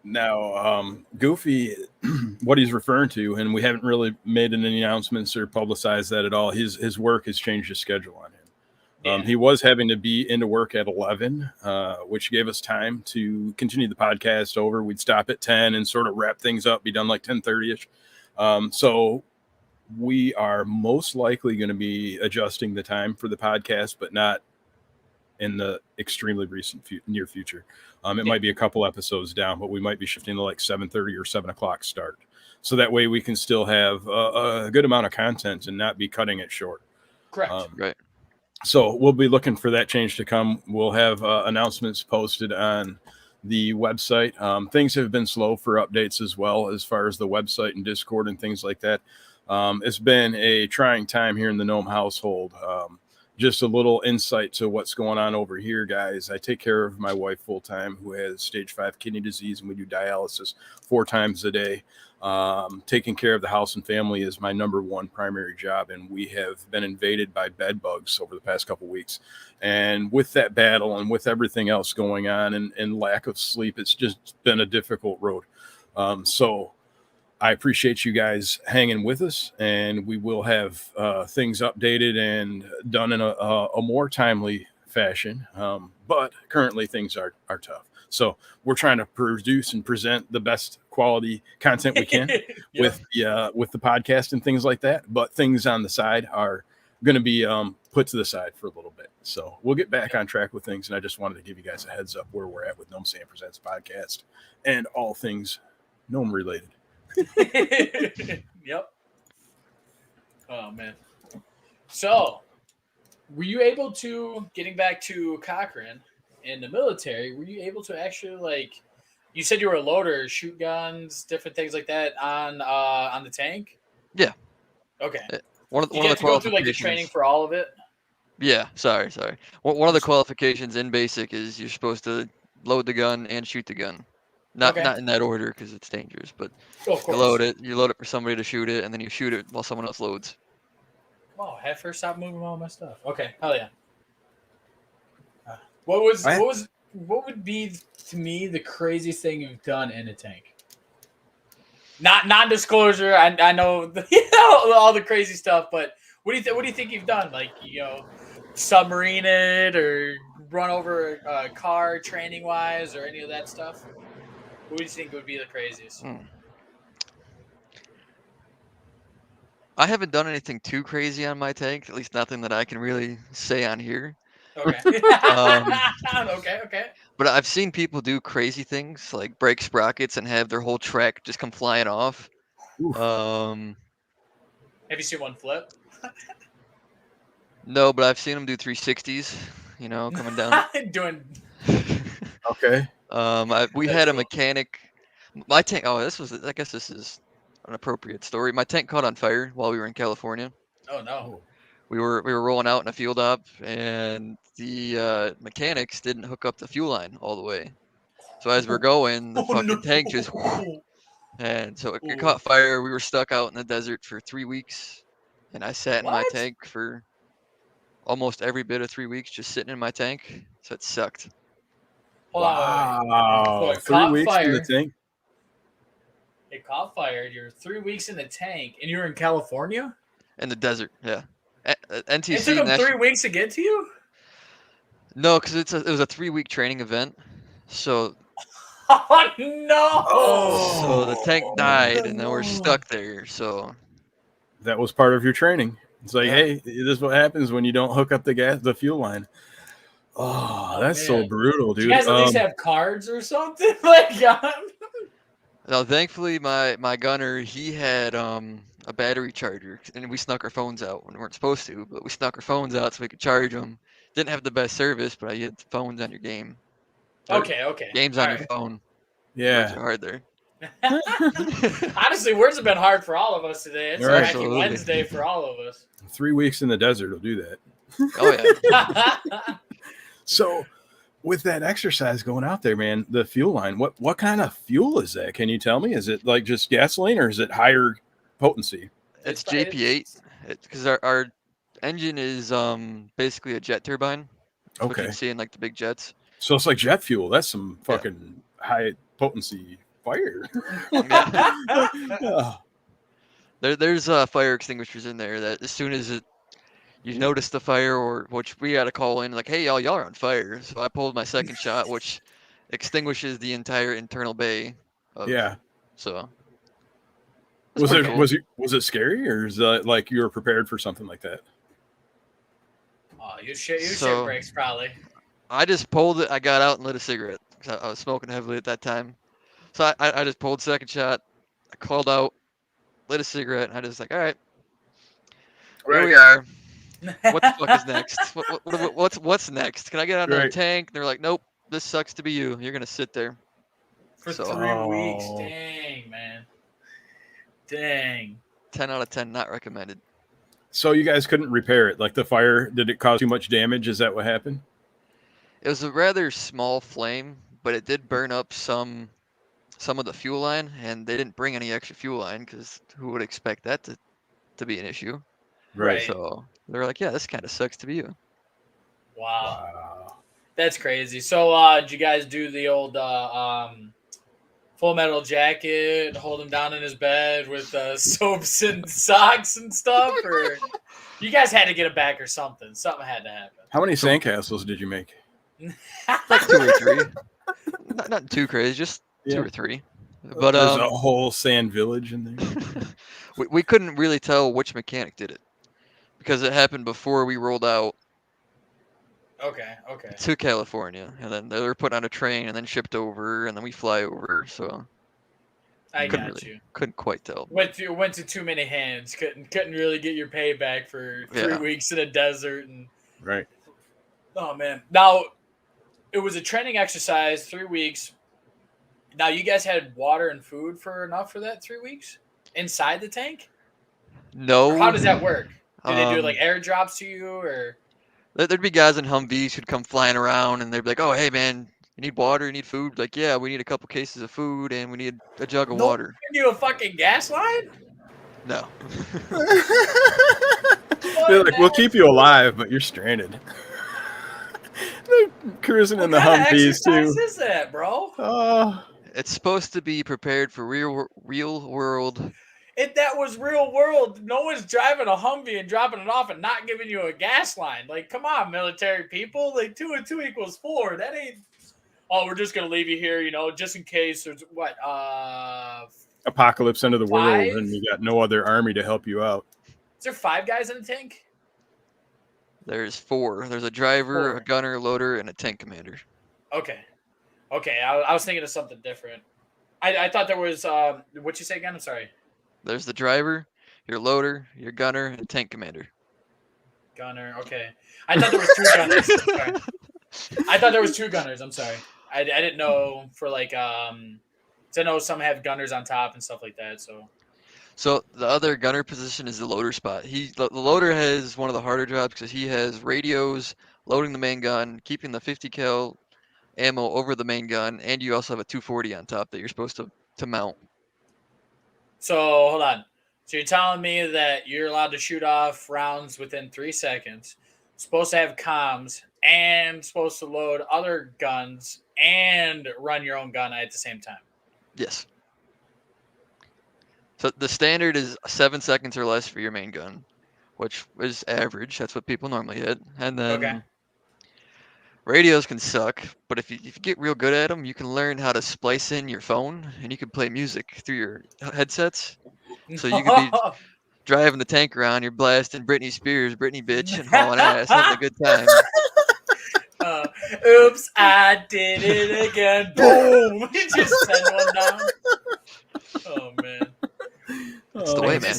Speaker 4: Now, Goofy, what he's referring to, and we haven't really made any announcements or publicized that at all. His work has changed his schedule on him.
Speaker 2: Yeah.
Speaker 4: He was having to be into work at 11, which gave us time to continue the podcast over. We'd stop at 10 and sort of wrap things up, be done like 10:30ish. So we are most likely going to be adjusting the time for the podcast, but not in the extremely recent near future. It might be a couple episodes down, but we might be shifting to like 7:30 or 7 o'clock start. So that way we can still have a good amount of content and not be cutting it short.
Speaker 2: Correct.
Speaker 3: Right.
Speaker 4: So we'll be looking for that change to come. We'll have announcements posted on the website. Things have been slow for updates as well, as far as the website and Discord and things like that. It's been a trying time here in the Gnome household. Just a little insight to what's going on over here, guys. I take care of my wife full time, who has stage 5 kidney disease, and we do dialysis 4 times a day. Taking care of the house and family is my number one primary job, and we have been invaded by bed bugs over the past couple weeks. And with that battle and with everything else going on and lack of sleep, it's just been a difficult road. So I appreciate you guys hanging with us, and we will have things updated and done in a more timely fashion. But currently things are tough. So we're trying to produce and present the best quality content we can with the podcast and things like that. But things on the side are going to be put to the side for a little bit. So we'll get back on track with things. And I just wanted to give you guys a heads up where we're at with Gnome Sam Presents podcast and all things gnome related.
Speaker 2: Yep. Oh man. So, were you able to, getting back to Cochran in the military, were you able to actually, you said you were a loader, shoot guns, different things like that on the tank?
Speaker 3: Yeah.
Speaker 2: Okay.
Speaker 3: One of
Speaker 2: Did you
Speaker 3: the
Speaker 2: have to go through the
Speaker 3: qualifications.
Speaker 2: training for all of it?
Speaker 3: Yeah, sorry. One of the qualifications in basic is you're supposed to load the gun and shoot the gun. Not in that order because it's dangerous, but
Speaker 2: Oh, of course.
Speaker 3: you load it for somebody to shoot it, and then you shoot it while someone else loads.
Speaker 2: Oh, have first stop moving all my stuff. Okay, hell yeah. What would be to me the craziest thing you've done in a tank? Not non-disclosure. I know all the crazy stuff, but what do you think you've done? Submarine it or run over a car training wise or any of that stuff? What do you think would be the craziest?
Speaker 3: I haven't done anything too crazy on my tank, at least nothing that I can really say on here.
Speaker 2: Okay. Okay.
Speaker 3: But I've seen people do crazy things like break sprockets and have their whole track just come flying off.
Speaker 4: Oof.
Speaker 2: Have you seen one flip?
Speaker 3: No, but I've seen him do 360s. You know, coming down.
Speaker 2: Doing.
Speaker 4: Okay.
Speaker 3: We
Speaker 2: That's
Speaker 3: had a
Speaker 2: cool.
Speaker 3: mechanic. My tank. Oh, this was. I guess this is an appropriate story. My tank caught on fire while we were in California.
Speaker 2: Oh no.
Speaker 3: We were rolling out in a field op, and the mechanics didn't hook up the fuel line all the way. So as we're going, the
Speaker 2: Oh no.
Speaker 3: fucking tank just, and so it
Speaker 2: Ooh.
Speaker 3: caught fire. We were stuck out in the desert for 3 weeks, and I sat in my
Speaker 2: What?
Speaker 3: tank for almost every bit of 3 weeks, just sitting in my tank. So it sucked.
Speaker 2: Hold on. Wait. So
Speaker 4: Wow.
Speaker 2: it
Speaker 4: 3
Speaker 2: caught
Speaker 4: weeks in the
Speaker 2: fire.
Speaker 4: tank.
Speaker 2: It caught fire. You're 3 weeks in the tank, and you're in California.
Speaker 3: In the desert, yeah.
Speaker 2: It
Speaker 3: NTC
Speaker 2: took them
Speaker 3: National.
Speaker 2: 3 weeks to get to you.
Speaker 3: No, because it was a 3 week training event. So
Speaker 2: Oh no.
Speaker 3: so the tank
Speaker 4: Oh.
Speaker 3: died, and then we're
Speaker 2: No.
Speaker 3: stuck there. So
Speaker 4: That was part of your training. It's like,
Speaker 3: Yeah.
Speaker 4: hey, this is what happens when you don't hook up the fuel line. Oh,
Speaker 2: Oh,
Speaker 4: that's so
Speaker 2: man.
Speaker 4: brutal,
Speaker 2: Do you
Speaker 4: dude.
Speaker 2: guys at least have cards or something? Like,
Speaker 3: now, thankfully, my gunner, he had a battery charger, and we snuck our phones out when we weren't supposed to, but we snuck our phones out so we could charge them. Didn't have the best service, but you had the phones on your game. Or
Speaker 2: okay.
Speaker 3: games
Speaker 2: All
Speaker 3: on your
Speaker 2: right.
Speaker 3: phone. Words
Speaker 4: Yeah.
Speaker 3: are hard there.
Speaker 2: Honestly, words have been hard for all of us today. It's
Speaker 4: Right.
Speaker 2: Wacky
Speaker 3: Absolutely.
Speaker 2: Wednesday for all of us.
Speaker 4: 3 weeks in the desert will do that.
Speaker 3: Oh yeah.
Speaker 4: So, with that exercise going out there, man, the fuel line, what kind of fuel is that? Can you tell me? Is it like just gasoline or is it higher potency?
Speaker 3: It's JP8 because our engine is basically a jet turbine. That's what
Speaker 4: Okay.
Speaker 3: you'd see in like the big jets.
Speaker 4: So it's like jet fuel. That's some fucking high potency fire. Yeah.
Speaker 3: There's fire extinguishers in there that as soon as you notice the fire, or which we got to call in like, hey y'all are on fire. So I pulled my second shot, which extinguishes the entire internal bay.
Speaker 4: Yeah.
Speaker 3: So
Speaker 4: Was
Speaker 3: pretty
Speaker 4: it
Speaker 3: cool.
Speaker 4: was it scary or is that like you were prepared for something like that?
Speaker 2: Oh, you shit
Speaker 3: So-
Speaker 2: bricks probably.
Speaker 3: I just pulled it. I got out and lit a cigarette 'cause I was smoking heavily at that time. So I just pulled second shot. I called out, lit a cigarette, and I just like, all right, here we are. What the fuck is next? What's next? Can I get out another
Speaker 4: Right.
Speaker 3: tank? And they're like, nope, this sucks to be you. You're gonna sit there.
Speaker 2: For
Speaker 3: So-
Speaker 2: 3 weeks?
Speaker 4: Oh.
Speaker 2: Dang, man. Dang.
Speaker 3: 10 out of 10, not recommended.
Speaker 4: So you guys couldn't repair it. Like the fire, did it cause too much damage? Is that what happened?
Speaker 3: It was a rather small flame, but it did burn up some of the fuel line, and they didn't bring any extra fuel line because who would expect that to be an issue?
Speaker 2: Right.
Speaker 3: So they're like, yeah, this kind of sucks to be you.
Speaker 2: Wow.
Speaker 4: Wow.
Speaker 2: That's crazy. So, did you guys do the old Full Metal Jacket, hold him down in his bed with soaps and socks and stuff? Or you guys had to get it back or something? Something had to happen.
Speaker 4: How many sandcastles did you make?
Speaker 3: Like 2 or 3. Not too crazy, just 2 or 3. But
Speaker 4: There's a whole sand village in there.
Speaker 3: we couldn't really tell which mechanic did it because it happened before we rolled out
Speaker 2: Okay.
Speaker 3: to California, and then they were put on a train and then shipped over, and then we fly over. So
Speaker 2: I
Speaker 3: couldn't
Speaker 2: got
Speaker 3: really,
Speaker 2: you.
Speaker 3: couldn't quite tell.
Speaker 2: Went to too many hands. Couldn't really get your payback for 3
Speaker 3: Yeah.
Speaker 2: weeks in a desert. And
Speaker 4: Right.
Speaker 2: oh man, now it was a training exercise. 3 weeks. Now you guys had water and food for enough for that 3 weeks inside the tank.
Speaker 3: No.
Speaker 2: Or how does that work? Do they do
Speaker 3: Um,
Speaker 2: like airdrops to you or?
Speaker 3: There'd be guys in Humvees who'd come flying around, and they'd be like, "Oh, hey man, you need water? You need food?" Like, yeah, we need a couple cases of food, and we need a jug of water.
Speaker 2: You a fucking gas line?
Speaker 3: No.
Speaker 4: They're like, we'll keep you alive, but you're stranded. They're cruising in the
Speaker 2: What kind of
Speaker 4: Humvees
Speaker 2: exercise
Speaker 4: too.
Speaker 2: is that, bro?
Speaker 4: Oh,
Speaker 3: It's supposed to be prepared for real world.
Speaker 2: If that was real world, no one's driving a Humvee and dropping it off and not giving you a gas line. Like, come on, military people. Like, 2 and 2 equals 4. That ain't. Oh, we're just gonna leave you here, just in case there's what?
Speaker 4: apocalypse end of the world,
Speaker 2: 5?
Speaker 4: and you got no other army to help you out.
Speaker 2: Is there 5 guys in the tank?
Speaker 3: There's 4. There's a driver,
Speaker 2: 4.
Speaker 3: a gunner, loader, and a tank commander.
Speaker 2: Okay. I was thinking of something different. I thought there was. What'd you say again? I'm sorry.
Speaker 3: There's the driver, your loader, your gunner, and tank commander.
Speaker 2: Gunner. Okay. I thought there was two gunners. Sorry. I thought there was two gunners. I'm sorry. I didn't know for like 'cause I know some have gunners on top and stuff like that.
Speaker 3: So the other gunner position is the loader spot. The loader has one of the harder jobs because he has radios, loading the main gun, keeping the 50 cal ammo over the main gun, and you also have a 240 on top that you're supposed to mount.
Speaker 2: So hold on. So you're telling me that you're allowed to shoot off rounds within 3 seconds, supposed to have comms, and supposed to load other guns and run your own gun at the same time.
Speaker 3: Yes. So the standard is 7 seconds or less for your main gun, which is average. That's what people normally hit. And then
Speaker 2: Okay.
Speaker 3: radios can suck, but if you get real good at them, you can learn how to splice in your phone and you can play music through your headsets. So you could be driving the tank around, you're blasting Britney Spears, Britney bitch, and hauling ass, having a good time.
Speaker 2: Oops, I did it again. Boom! Just send one down. Oh man.
Speaker 3: That's the way, man.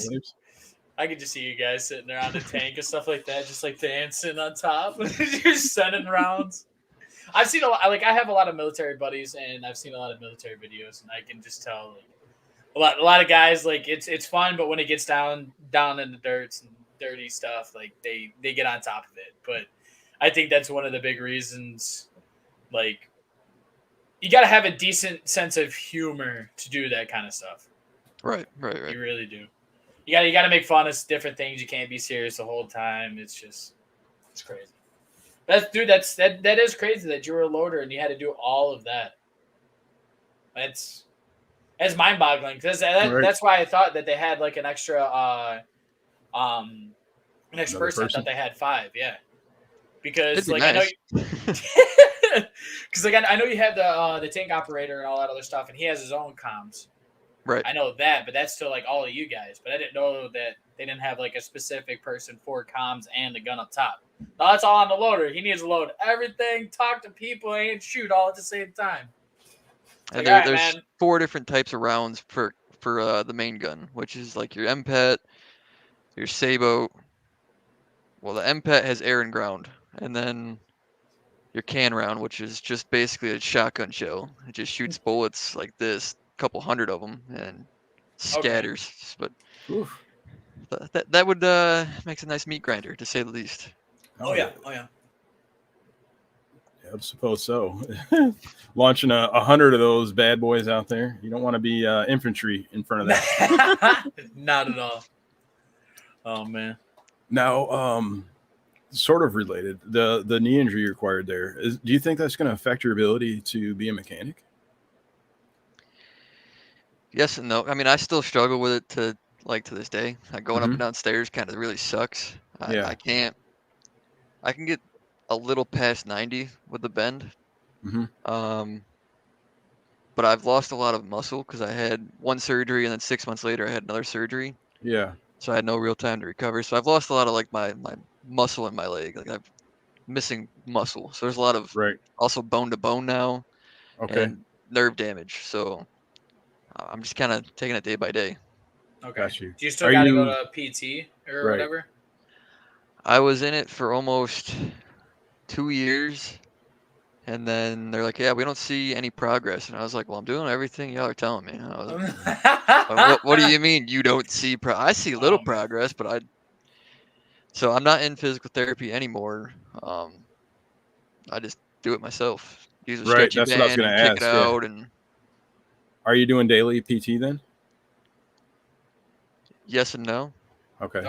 Speaker 2: I could just see you guys sitting there on the tank and stuff like that, just like dancing on top, just sending rounds. I've seen a lot. Like I have a lot of military buddies, and I've seen a lot of military videos, and I can just tell like a lot of guys like it's fun, but when it gets down in the dirt and dirty stuff, like they get on top of it. But I think that's one of the big reasons. Like you got to have a decent sense of humor to do that kind of stuff.
Speaker 3: Right.
Speaker 2: You really do. You got to make fun of different things. You can't be serious the whole time. It's crazy. That is crazy that you were a loader and you had to do all of that. That's mind-boggling because that's why I thought that they had like an extra person. I thought they had 5. Yeah, because like
Speaker 3: nice.
Speaker 2: I know, because like I know you have the tank operator and all that other stuff, and he has his own comms.
Speaker 3: Right.
Speaker 2: I know that, but that's still like all of you guys. But I didn't know that they didn't have like a specific person for comms and the gun up top. No, that's all on the loader. He needs to load everything, talk to people, and shoot all at the same time.
Speaker 3: And there's 4 different types of rounds for the main gun, which is like your MPET, your Sabo. Well, the MPET has air and ground, and then your can round, which is just basically a shotgun shell. It just shoots bullets like this, a couple hundred of them, and scatters.
Speaker 2: Okay.
Speaker 3: But that would makes a nice meat grinder, to say the least.
Speaker 2: Oh yeah.
Speaker 4: Yeah, I suppose so. Launching 100 of those bad boys out there, you don't want to be infantry in front of that.
Speaker 2: Not at all. Oh man.
Speaker 4: Now, sort of related, the knee injury you acquired there. Do you think that's going to affect your ability to be a mechanic?
Speaker 3: Yes and no. I mean, I still struggle with it to this day. Going up and down stairs kind of really sucks. I can't. I can get a little past 90 with the bend. But I've lost a lot of muscle because I had one surgery and then 6 months later I had another surgery.
Speaker 4: Yeah.
Speaker 3: So I had no real time to recover. So I've lost a lot of like my muscle in my leg. Like I'm missing muscle. So there's a lot of also bone to bone now.
Speaker 4: Okay.
Speaker 3: And nerve damage. So I'm just kind of taking it day by day.
Speaker 2: Okay.
Speaker 4: Got you.
Speaker 2: Do you still got to go to PT or whatever?
Speaker 3: I was in it for almost 2 years. And then they're like, yeah, we don't see any progress. And I was like, well, I'm doing everything y'all are telling me. And I was like, what do you mean you don't see I see little progress, but so I'm not in physical therapy anymore. I just do it myself. Use a stretchy
Speaker 4: that's
Speaker 3: band
Speaker 4: what I was going to
Speaker 3: and
Speaker 4: ask.
Speaker 3: kick it out. And
Speaker 4: are you doing daily PT then?
Speaker 3: yes and no.
Speaker 4: Okay.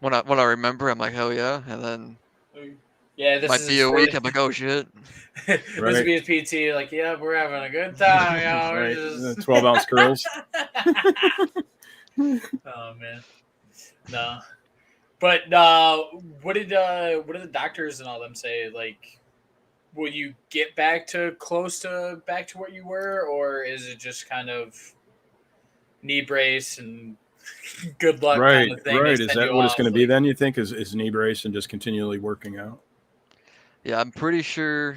Speaker 3: When I remember, I'm like, hell yeah. And then
Speaker 2: this
Speaker 3: might be a week. I'm like, oh shit.
Speaker 2: This would be his PT. Like, yeah, we're having a good time. You know,
Speaker 4: 12-ounce curls.
Speaker 2: Oh man, no. But what did the doctors and all them say? Like, will you get back to where you were, or is it just kind of knee brace and good luck kind of thing?
Speaker 4: Right. Is that what it's going to be then? You think is knee brace and just continually working out?
Speaker 3: Yeah, I'm pretty sure.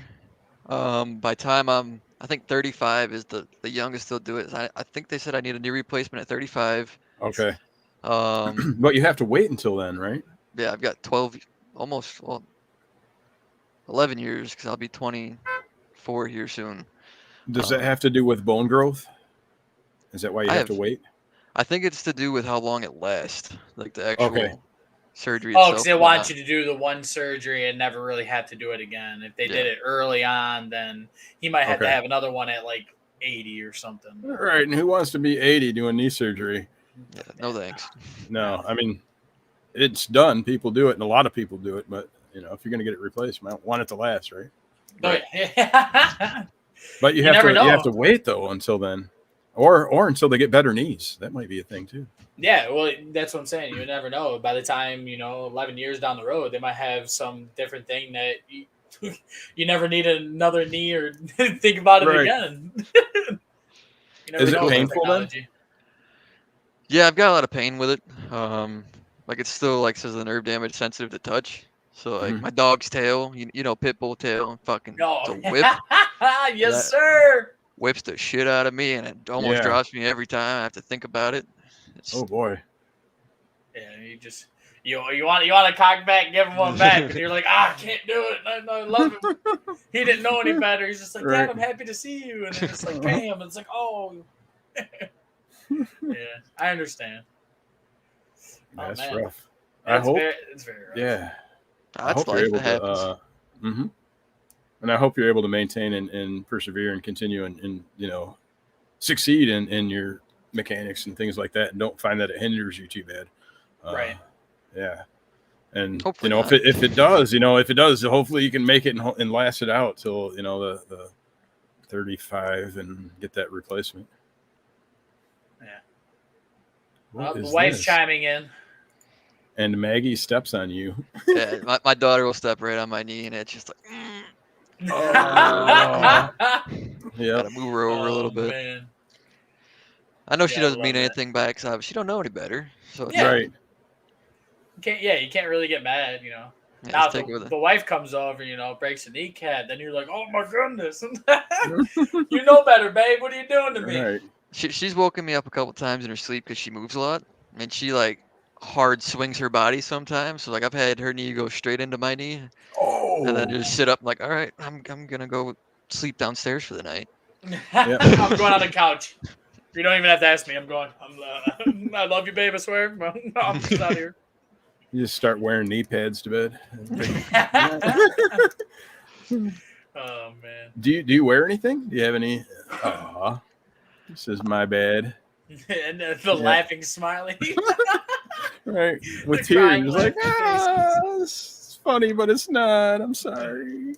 Speaker 3: By time I think 35 is the youngest they'll do it. I think they said I need a knee replacement at 35.
Speaker 4: Okay.
Speaker 3: Um,
Speaker 4: But you have to wait until then, right?
Speaker 3: yeah, I've got 12, almost 11 years because I'll be 24 here soon.
Speaker 4: Does that
Speaker 3: Um,
Speaker 4: have to do with bone growth? Is that why you
Speaker 3: I
Speaker 4: have to
Speaker 3: have,
Speaker 4: wait?
Speaker 3: I think it's to do with how long it lasts, like the
Speaker 4: Okay.
Speaker 3: actual surgery
Speaker 2: Oh, because
Speaker 3: itself.
Speaker 2: they
Speaker 3: and
Speaker 2: want
Speaker 3: whatnot.
Speaker 2: you to do the one surgery and never really have to do it again. If they did
Speaker 3: Yeah.
Speaker 2: it early on, then he might have to
Speaker 4: Okay.
Speaker 2: have another one at like 80 or something.
Speaker 4: All right. And who wants to be 80 doing knee surgery?
Speaker 3: Yeah, no thanks.
Speaker 4: No. I mean, it's done. People do it, and a lot of people do it. But if you're going to get it replaced, you might want it to last, right?
Speaker 2: No,
Speaker 3: Right.
Speaker 2: yeah.
Speaker 4: But you
Speaker 2: You
Speaker 4: have
Speaker 2: never
Speaker 4: to
Speaker 2: know.
Speaker 4: wait though until then, or until they get better knees. That might be a thing too.
Speaker 2: Yeah, well, that's what I'm saying. You never know. By the time 11 years down the road, they might have some different thing that you never need another knee or think about it
Speaker 4: Right.
Speaker 2: again. You never
Speaker 4: Is it
Speaker 2: know with
Speaker 4: painful then?
Speaker 2: technology.
Speaker 3: Yeah, I've got a lot of pain with it. Like it's still like says the nerve damage sensitive to touch. So like
Speaker 4: Mhm.
Speaker 3: my dog's tail, pit bull tail, fucking
Speaker 2: No.
Speaker 3: it's a whip.
Speaker 2: Yes,
Speaker 3: That
Speaker 2: sir.
Speaker 3: whips the shit out of me, and it almost
Speaker 4: Yeah.
Speaker 3: drops me every time. I have to think about it. It's,
Speaker 4: Oh boy.
Speaker 2: Yeah, you just you want to cock back, give him one back, and you're like, I can't do it. I love him. He didn't know any better. He's just like,
Speaker 4: Right.
Speaker 2: Dad, I'm happy to see you, and then it's like, bam, it's like, oh, yeah, I understand.
Speaker 4: That's
Speaker 2: man.
Speaker 4: rough. I hope.
Speaker 2: It's very rough.
Speaker 4: Yeah. I
Speaker 3: that's
Speaker 4: hope you're
Speaker 3: life.
Speaker 4: able
Speaker 3: It happens.
Speaker 4: to. And I hope you're able to maintain and persevere and continue and succeed in your mechanics and things like that, and don't find that it hinders you too bad.
Speaker 2: Right.
Speaker 4: Yeah. And
Speaker 3: Hopefully
Speaker 4: if
Speaker 3: not.
Speaker 4: it does, hopefully you can make it and last it out till the 35 and get that replacement.
Speaker 2: Yeah.
Speaker 4: What
Speaker 2: The
Speaker 4: is
Speaker 2: wife's
Speaker 4: this?
Speaker 2: chiming in.
Speaker 4: And Maggie steps on you.
Speaker 3: Yeah, my daughter will step right on my knee, and it's just like,
Speaker 4: Oh. Yep.
Speaker 3: gotta move her over a little bit.
Speaker 2: Man.
Speaker 3: I know she
Speaker 2: Yeah, I
Speaker 3: doesn't mean
Speaker 2: love that.
Speaker 3: anything back, because she don't know any better. So it's
Speaker 2: Yeah.
Speaker 4: Right.
Speaker 2: You can't really get mad,
Speaker 3: yeah,
Speaker 2: Now
Speaker 3: just take it with
Speaker 2: the
Speaker 3: her.
Speaker 2: wife comes over, breaks a kneecap, then you're like, oh my goodness. You know better, babe. What are you doing to me?
Speaker 4: Right.
Speaker 3: She's woken me up a couple times in her sleep because she moves a lot, and she like hard swings her body sometimes. So like I've had her knee go straight into my knee,
Speaker 4: Oh.
Speaker 3: and then just sit up like, all right, I'm gonna go sleep downstairs for the night.
Speaker 2: I'm going on the couch. You don't even have to ask me. I'm going. I love you, babe. I swear. I'm just out here.
Speaker 4: You just start wearing knee pads to bed.
Speaker 2: Oh man.
Speaker 4: Do you wear anything? Do you have any? This is my bad.
Speaker 2: And the laughing, smiling.
Speaker 4: Right. With
Speaker 2: The crying,
Speaker 4: tears. Like,
Speaker 2: laughing
Speaker 4: it's funny, but it's not. I'm sorry.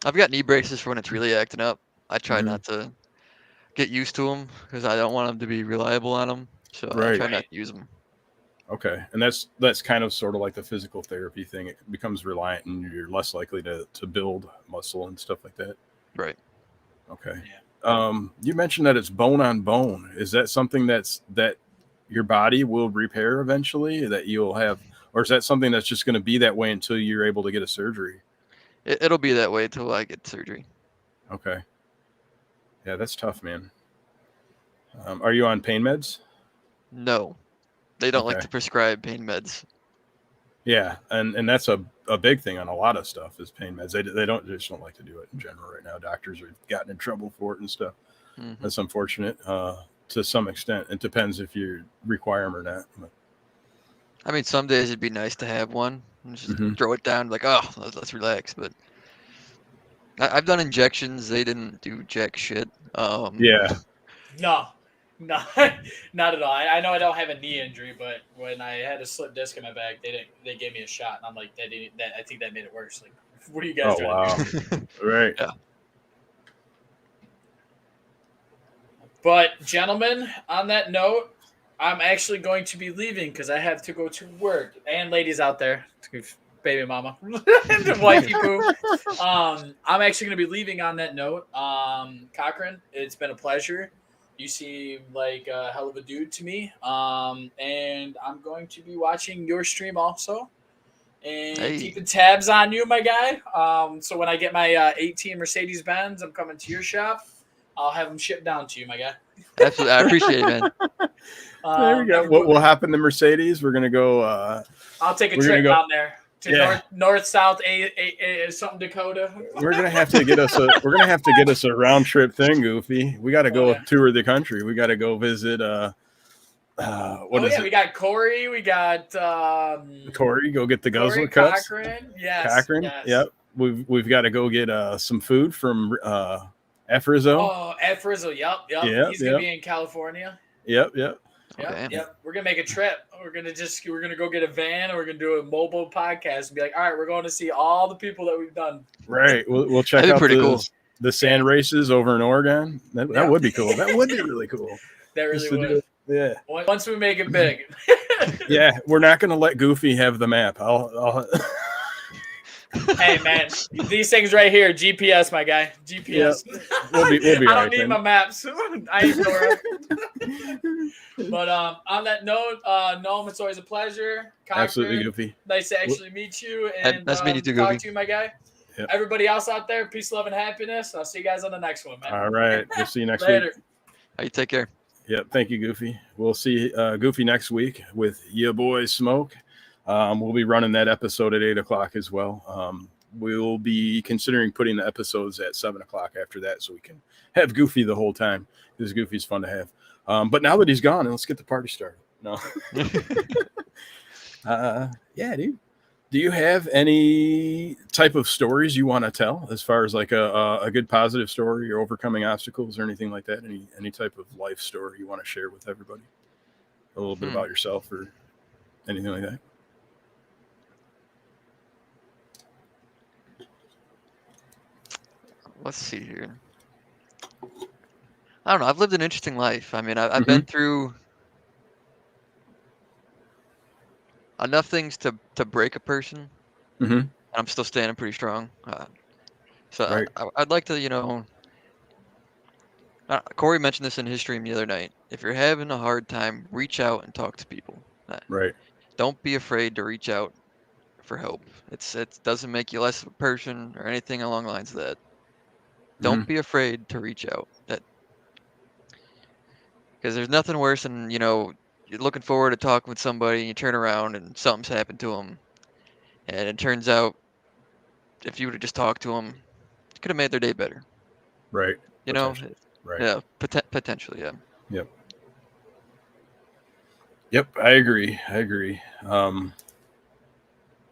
Speaker 3: I've got knee braces for when it's really acting up. I try
Speaker 4: Mhm.
Speaker 3: not to get used to them because I don't want them to be reliable on them. So I
Speaker 4: Right.
Speaker 3: try not to use them.
Speaker 4: Okay. And that's kind of sort of like the physical therapy thing. It becomes reliant and you're less likely to build muscle and stuff like that.
Speaker 3: Right.
Speaker 4: Okay.
Speaker 2: Yeah.
Speaker 4: You mentioned that it's bone on bone. Is that something that your body will repair eventually, that you'll have, or is that something that's just going to be that way until you're able to get a surgery?
Speaker 3: It'll be that way until I get surgery.
Speaker 4: Okay. Yeah, that's tough, man. Are you on pain meds?
Speaker 3: No, they don't like
Speaker 4: Okay.
Speaker 3: to prescribe pain meds.
Speaker 4: Yeah, and that's a big thing on a lot of stuff is pain meds. They don't like to do it in general right now. Doctors have gotten in trouble for it and stuff.
Speaker 3: Mhm.
Speaker 4: That's unfortunate to some extent. It depends if you require them or not. But,
Speaker 3: I mean, some days it'd be nice to have one and just
Speaker 4: Mhm.
Speaker 3: throw it down like, oh, let's relax. But I've done injections. They didn't do jack shit.
Speaker 4: Yeah.
Speaker 2: No, not at all. I know I don't have a knee injury, but when I had a slip disc in my back, they gave me a shot, and I'm like, I think that made it worse. Like, what are you guys
Speaker 4: Oh
Speaker 2: trying
Speaker 4: wow.
Speaker 2: to do?
Speaker 4: Right.
Speaker 3: Yeah.
Speaker 2: But gentlemen, on that note, I'm actually going to be leaving because I have to go to work. And ladies out there, baby mama, wifey poo. I'm actually going to be leaving on that note. Cochran, it's been a pleasure. You seem like a hell of a dude to me. And I'm going to be watching your stream also. And
Speaker 3: Hey.
Speaker 2: keeping tabs on you, my guy. So when I get my 18 Mercedes-Benz, I'm coming to your shop. I'll have them shipped down to you, my guy.
Speaker 3: Absolutely, I appreciate it, man.
Speaker 4: There we go. We'll hop in the Mercedes. We're gonna go.
Speaker 2: I'll take a
Speaker 4: we're
Speaker 2: trip
Speaker 4: gonna go-
Speaker 2: down there to north, south, something Dakota.
Speaker 4: We're gonna have to get us a round trip thing, Goofy. We got to go tour the country. We got to go visit. What is it?
Speaker 2: We got Corey. We got
Speaker 4: Corey. Go get the guzzler
Speaker 2: Corey
Speaker 4: cuts.
Speaker 2: Cochran. Yes.
Speaker 4: Cochran.
Speaker 2: Yes.
Speaker 4: Yep. We've got to go get some food from Efrizo.
Speaker 2: Oh, Efrizo. Yep.
Speaker 4: Yep,
Speaker 2: He's gonna be in California.
Speaker 4: Yep.
Speaker 2: Yep. We're gonna make a trip. We're gonna go get a van, and we're gonna do a mobile podcast and be like, all right, we're going to see all the people that we've done.
Speaker 4: Right. We'll check out the sand races over in Oregon. That would be cool. That would be really cool.
Speaker 2: That really would.
Speaker 4: Yeah.
Speaker 2: Once we make it big.
Speaker 4: Yeah, we're not gonna let Goofy have the map. I'll
Speaker 2: Hey man, these things right here, GPS, my guy, GPS.
Speaker 4: Yep. We'll be
Speaker 2: I don't
Speaker 4: right
Speaker 2: need
Speaker 4: then.
Speaker 2: my maps. I ain't going. But on that note, Noam, it's always a pleasure. Cochran,
Speaker 4: Absolutely, Goofy.
Speaker 2: nice to actually meet you and
Speaker 3: Nice meeting you too,
Speaker 2: talk
Speaker 3: Goofy.
Speaker 2: to you, my guy.
Speaker 4: Yep.
Speaker 2: Everybody else out there, peace, love, and happiness. I'll see you guys on the next one, man.
Speaker 4: All right. We'll see you next
Speaker 2: Later.
Speaker 4: week.
Speaker 3: All right, take care.
Speaker 4: Yep. Thank you, Goofy. We'll see Goofy next week with Ya Boy Smoke. We'll be running that episode at 8:00 as well. We'll be considering putting the episodes at 7:00 after that, so we can have Goofy the whole time, because Goofy's fun to have. But now that he's gone, let's get the party started. No. Yeah, dude. Do you have any type of stories you want to tell, as far as like a good positive story or overcoming obstacles or anything like that? Any type of life story you want to share with everybody? A little bit about yourself or anything like that?
Speaker 3: Let's see here. I don't know. I've lived an interesting life. I mean, I've been through enough things to break a person.
Speaker 4: Mm-hmm.
Speaker 3: I'm still standing pretty strong. So
Speaker 4: Right.
Speaker 3: I'd like to, Corey mentioned this in his stream the other night. If you're having a hard time, reach out and talk to people.
Speaker 4: Right.
Speaker 3: Don't be afraid to reach out for help. It doesn't make you less of a person or anything along the lines of that. Don't be afraid to reach out. Because there's nothing worse than, you're looking forward to talking with somebody and you turn around and something's happened to them. And it turns out, if you would have just talked to them, it could have made their day better.
Speaker 4: Right.
Speaker 3: You know?
Speaker 4: Right.
Speaker 3: Yeah, potentially, yeah.
Speaker 4: Yep. Yep. I agree.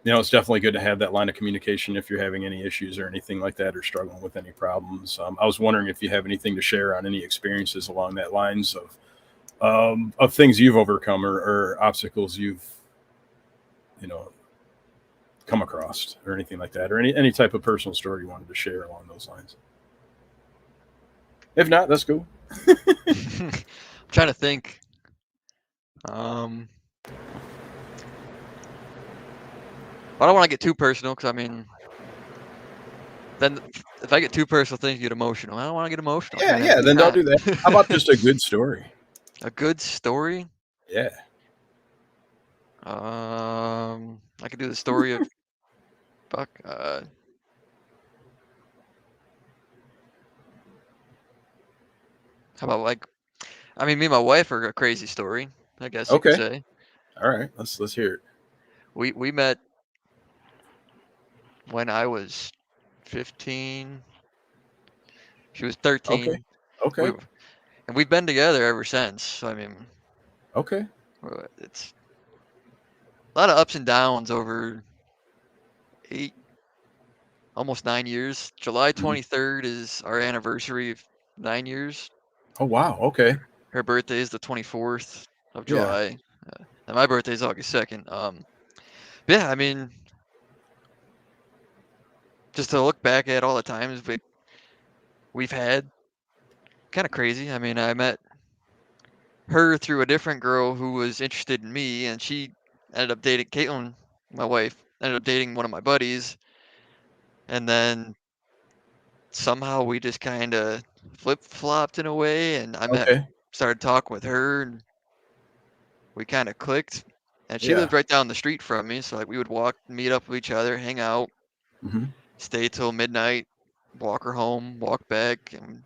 Speaker 4: It's definitely good to have that line of communication if you're having any issues or anything like that, or struggling with any problems. I was wondering if you have anything to share on any experiences along that lines of things you've overcome or obstacles you've, come across or anything like that, or any type of personal story you wanted to share along those lines. If not, that's cool.
Speaker 3: I'm trying to think. I don't want to get too personal, because then if I get too personal, things get emotional. I don't want to get emotional.
Speaker 4: Yeah. Then don't do that. How about just a good story?
Speaker 3: A good story?
Speaker 4: Yeah.
Speaker 3: I could do the story of how about me and my wife are a crazy story, I guess you could say.
Speaker 4: All right, let's hear it.
Speaker 3: We met when I was 15. She was 13.
Speaker 4: Okay.
Speaker 3: And we've been together ever since. So,
Speaker 4: Okay.
Speaker 3: it's a lot of ups and downs over almost 9 years. July 23rd is our anniversary of 9 years.
Speaker 4: Oh, wow. Okay.
Speaker 3: Her birthday is the 24th of July. And my birthday is August 2nd. Just to look back at all the times we've had, kind of crazy. I met her through a different girl who was interested in me, and she ended up dating Caitlin, my wife, ended up dating one of my buddies. And then somehow we just kind of flip-flopped in a way, and started talking with her, and we kind of clicked. And she lived right down the street from me, so we would meet up with each other, hang out, stay till midnight, walk her home, walk back, and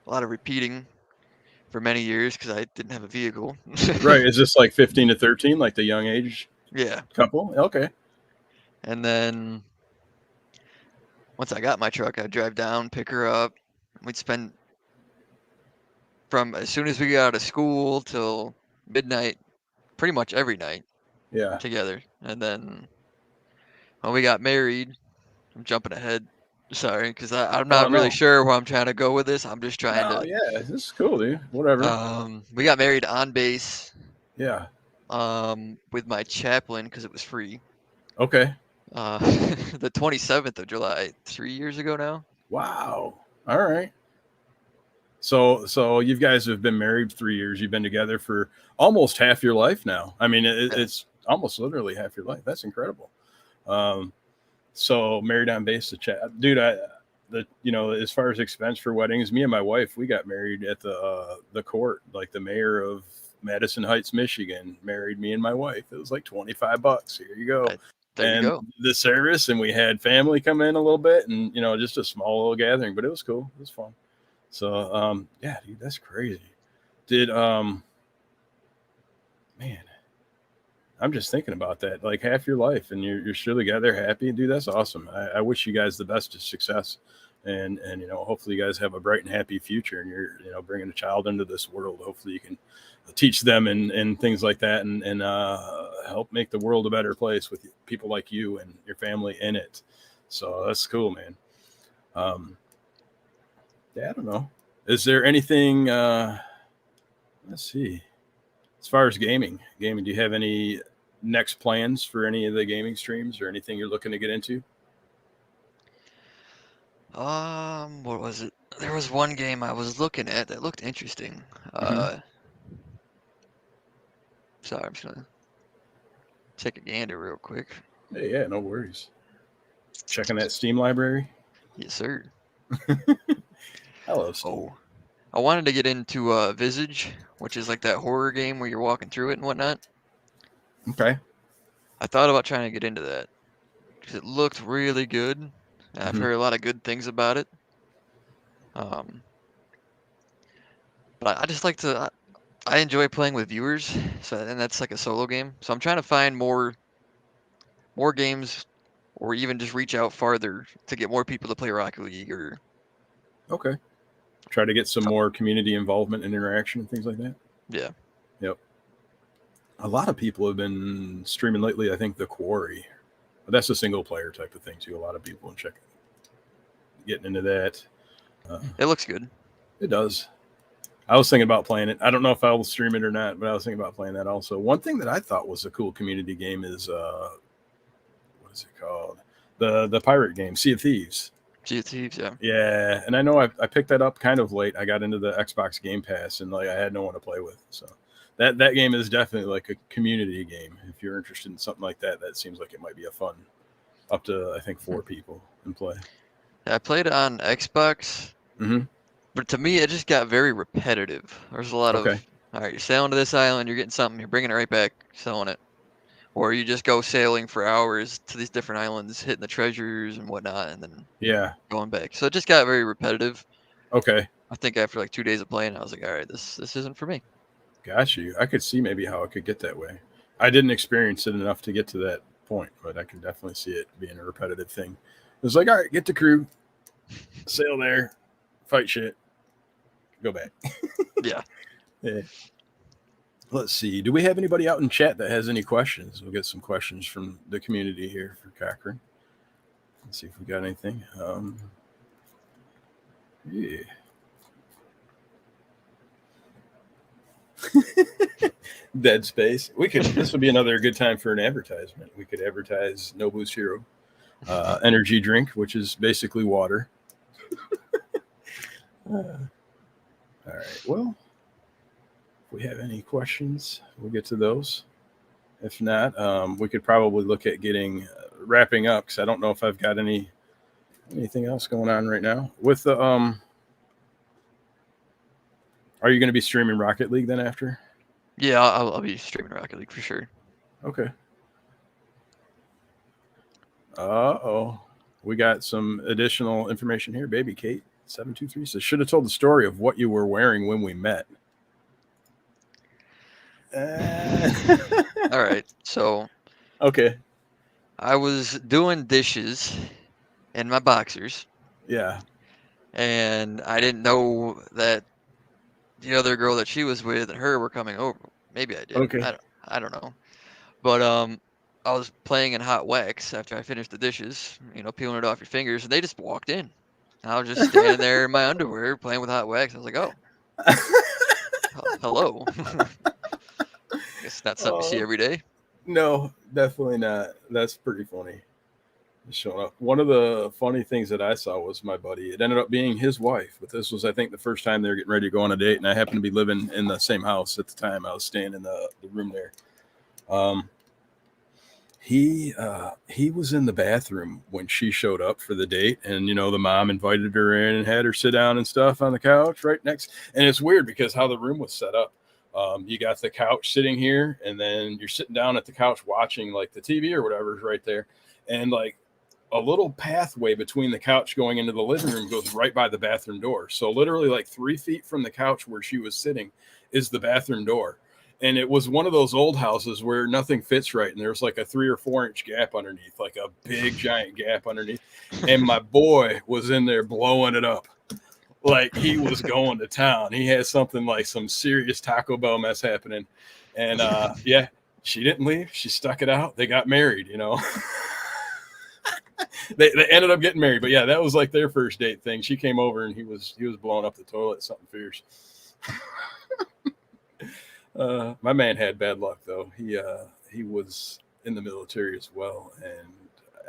Speaker 3: a lot of repeating for many years because I didn't have a vehicle.
Speaker 4: Right. Is this like 15 to 13, like the young age
Speaker 3: Yeah.
Speaker 4: couple? Okay.
Speaker 3: And then once I got my truck, I'd drive down, pick her up. We'd spend from as soon as we got out of school till midnight, pretty much every night
Speaker 4: Yeah.
Speaker 3: together. And then when we got married, I'm jumping ahead. Sorry, because I'm
Speaker 4: Oh
Speaker 3: not really
Speaker 4: no.
Speaker 3: sure where I'm trying to go with this. I'm just trying
Speaker 4: No.
Speaker 3: to.
Speaker 4: Yeah. This is cool, dude. Whatever.
Speaker 3: We got married on base.
Speaker 4: Yeah.
Speaker 3: With my chaplain because it was free.
Speaker 4: Okay.
Speaker 3: The 27th of July, 3 years ago now.
Speaker 4: Wow. All right. So you guys have been married 3 years. You've been together for almost half your life now. I mean,
Speaker 3: Yeah.
Speaker 4: it's almost literally half your life. That's incredible. Um, so married on base to chat, dude. As far as expense for weddings, me and my wife, we got married at the court. Like the mayor of Madison Heights, Michigan, married me and my wife. It was like $25. Here you go.
Speaker 3: Right. There you
Speaker 4: And
Speaker 3: go.
Speaker 4: the service, and we had family come in a little bit, and just a small little gathering, but it was cool. It was fun. So yeah, dude, that's crazy. Did man, I'm just thinking about that. Like half your life, and you're still together, happy, dude. That's awesome. I wish you guys the best of success, and hopefully you guys have a bright and happy future. And you're bringing a child into this world. Hopefully you can teach them and things like that, and help make the world a better place with people like you and your family in it. So that's cool, man. Yeah, I don't know. Is there anything? Let's see. As far as gaming, do you have any next plans for any of the gaming streams or anything you're looking to get into?
Speaker 3: What was it? There was one game I was looking at that looked interesting. Sorry, I'm just gonna take a gander real quick.
Speaker 4: Hey, yeah, no worries. Checking that Steam library.
Speaker 3: Yes, sir.
Speaker 4: I love Steam.
Speaker 3: Oh, I wanted to get into Visage, which is like that horror game where you're walking through it and whatnot.
Speaker 4: Okay.
Speaker 3: I thought about trying to get into that because it looked really good. And I've
Speaker 4: Mhm.
Speaker 3: heard a lot of good things about it. But I just like to. I enjoy playing with viewers, and that's like a solo game. So I'm trying to find more games, or even just reach out farther to get more people to play Rocket League or.
Speaker 4: Okay. Try to get some more community involvement and interaction and things like that.
Speaker 3: Yeah.
Speaker 4: Yep. A lot of people have been streaming lately. I think The Quarry, but that's a single player type of thing too. A lot of people are getting into that.
Speaker 3: It looks good.
Speaker 4: It does. I was thinking about playing it. I don't know if I will stream it or not, but I was thinking about playing that also. One thing that I thought was a cool community game is what is it called? The pirate game, Sea of Thieves.
Speaker 3: Sea of Thieves, yeah.
Speaker 4: Yeah, and I know I picked that up kind of late. I got into the Xbox Game Pass, and like I had no one to play with. So that game is definitely like a community game. If you're interested in something like that, that seems like it might be a fun. Up to I think 4 people in play.
Speaker 3: Yeah, I played it on Xbox, but to me it just got very repetitive. There's a lot of, all right, you're sailing to this island, you're getting something, you're bringing it right back, selling it. Or you just go sailing for hours to these different islands, hitting the treasures and whatnot, and then going back. So it just got very repetitive.
Speaker 4: Okay.
Speaker 3: I think after like 2 days of playing, I was like, all right, this isn't for me.
Speaker 4: Got you. I could see maybe how it could get that way. I didn't experience it enough to get to that point, but I can definitely see it being a repetitive thing. It was like, all right, get the crew, sail there, fight shit, go back.
Speaker 3: Yeah.
Speaker 4: Yeah. Let's see. Do we have anybody out in chat that has any questions? We'll get some questions from the community here for Cochran. Let's see if we got anything. Yeah. Dead Space. This would be another good time for an advertisement. We could advertise No Boost Hero energy drink, which is basically water. All right. Well, if we have any questions, we'll get to those. If not, we could probably look at wrapping up because I don't know if I've got anything else going on right now. With the are you going to be streaming Rocket League then after?
Speaker 3: Yeah, I'll be streaming Rocket League for sure.
Speaker 4: Okay. We got some additional information here. Baby Kate 723 says, should have told the story of what you were wearing when we met.
Speaker 3: All right. So
Speaker 4: Okay.
Speaker 3: I was doing dishes in my boxers,
Speaker 4: Yeah.
Speaker 3: and I didn't know that the other girl that she was with and her were coming over. Maybe I did.
Speaker 4: Okay.
Speaker 3: I don't know. But I was playing in hot wax after I finished the dishes, peeling it off your fingers, and they just walked in. I was just standing there in my underwear playing with hot wax. I was like, oh, hello. Guess not something you see every day.
Speaker 4: No, definitely not. That's pretty funny. Just showing up. One of the funny things that I saw was my buddy. It ended up being his wife, but this was, I think, the first time they were getting ready to go on a date, and I happened to be living in the same house at the time. I was staying in the room there. He was in the bathroom when she showed up for the date, and the mom invited her in and had her sit down and stuff on the couch right next. And it's weird because how the room was set up. You got the couch sitting here, and then you're sitting down at the couch watching like the TV or whatever is right there, and like a little pathway between the couch going into the living room goes right by the bathroom door. So literally like 3 feet from the couch where she was sitting is the bathroom door. And it was one of those old houses where nothing fits right. And there's like a 3 or 4 inch gap underneath, like a big giant gap underneath. And my boy was in there blowing it up. Like he was going to town. He had something like some serious Taco Bell mess happening. And yeah, she didn't leave. She stuck it out. They got married, They ended up getting married. But yeah, that was like their first date thing. She came over and he was blowing up the toilet, something fierce. My man had bad luck though. He was in the military as well, and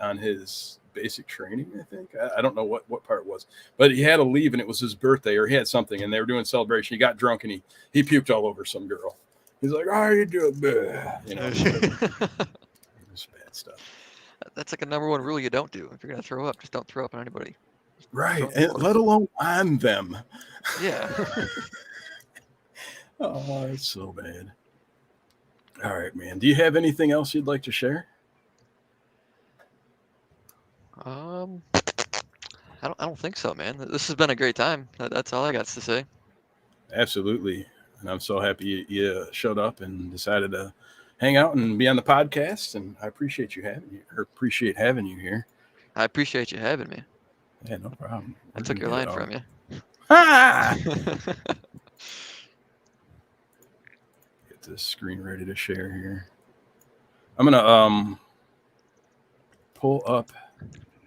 Speaker 4: on his basic training, I think. I don't know what part it was, but he had to leave, and it was his birthday, or he had something, and they were doing a celebration. He got drunk and he puked all over some girl. He's like, "Oh, you doing?" It was bad stuff.
Speaker 3: That's like a number one rule you don't do. If you're gonna throw up, just don't throw up on anybody.
Speaker 4: Right, and let alone on them.
Speaker 3: Yeah.
Speaker 4: Oh, it's so bad. All right, man. Do you have anything else you'd like to share?
Speaker 3: I don't think so, man. This has been a great time. That's all I got to say.
Speaker 4: Absolutely. And I'm so happy you showed up and decided to hang out and be on the podcast. And I appreciate having you here.
Speaker 3: I appreciate you having me.
Speaker 4: Yeah, no problem.
Speaker 3: I took your line from you.
Speaker 4: Get this screen ready to share here. I'm gonna pull up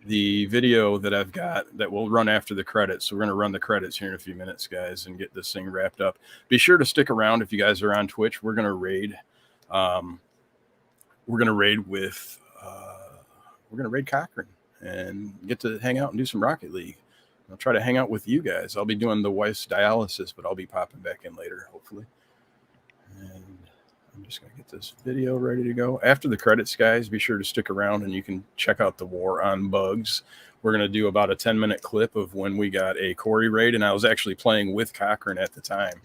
Speaker 4: the video that I've got that will run after the credits. So we're gonna run the credits here in a few minutes, guys, and get this thing wrapped up. Be sure to stick around if you guys are on Twitch. We're gonna raid. We're gonna raid Cochran and get to hang out and do some Rocket League. I'll try to hang out with you guys. I'll be doing the wife's dialysis, but I'll be popping back in later, hopefully. And I'm just going to get this video ready to go. After the credits, guys, be sure to stick around and you can check out the War on Bugs. We're going to do about a 10-minute clip of when we got a Corey raid, and I was actually playing with Cochran at the time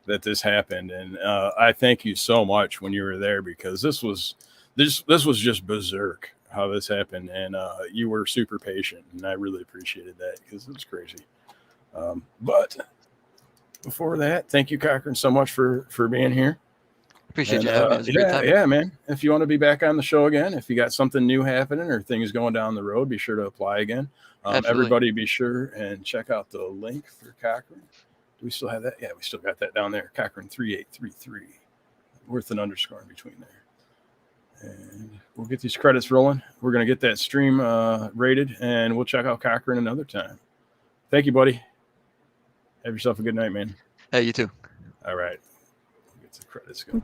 Speaker 4: that this happened. And I thank you so much when you were there, because this was just berserk how this happened, and you were super patient, and I really appreciated that because it was crazy. But before that, thank you, Cochran, so much for being here.
Speaker 3: Appreciate you having me. It was a great time.
Speaker 4: Yeah, man. If you want to be back on the show again, if you got something new happening or things going down the road, be sure to apply again. Everybody be sure and check out the link for Cochran. Do we still have that? Yeah, we still got that down there. Cochran 3833 with an underscore in between there. And we'll get these credits rolling. We're going to get that stream rated, and we'll check out Cochran another time. Thank you, buddy. Have yourself a good night, man.
Speaker 3: Hey, you too.
Speaker 4: All right. We'll get the credits going.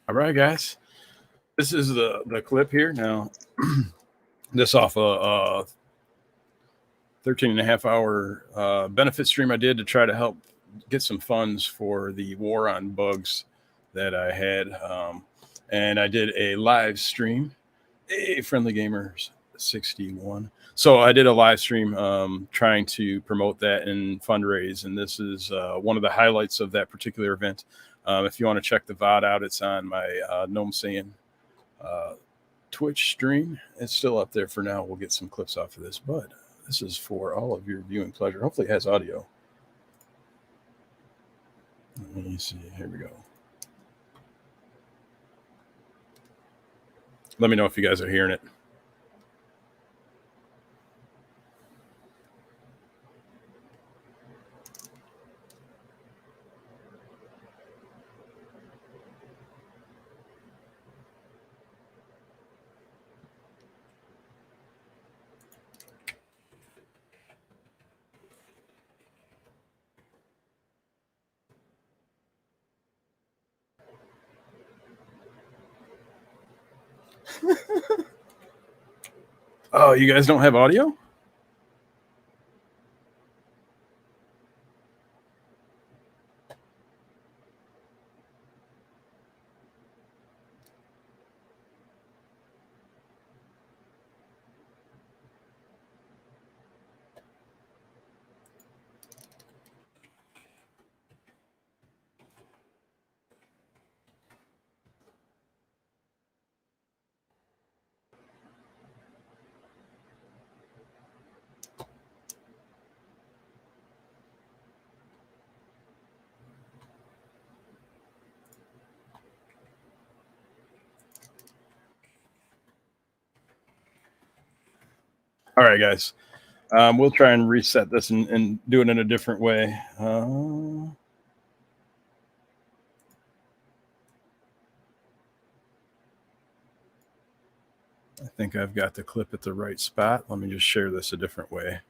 Speaker 4: All right, guys. This is the clip here. Now, this off a 13 and a half hour benefit stream I did to try to help get some funds for the war on bugs that I had. And I did a live stream, Friendly Gamers 61. So I did a live stream trying to promote that and fundraise. And this is one of the highlights of that particular event. If you want to check the VOD out, it's on my Gnome Saying Twitch stream. It's still up there for now. We'll get some clips off of this, but this is for all of your viewing pleasure. Hopefully it has audio. Let me see. Here we go. Let me know if you guys are hearing it. Oh, you guys don't have audio? All right, guys. We'll try and reset this and do it in a different way. I think I've got the clip at the right spot. Let me just share this a different way.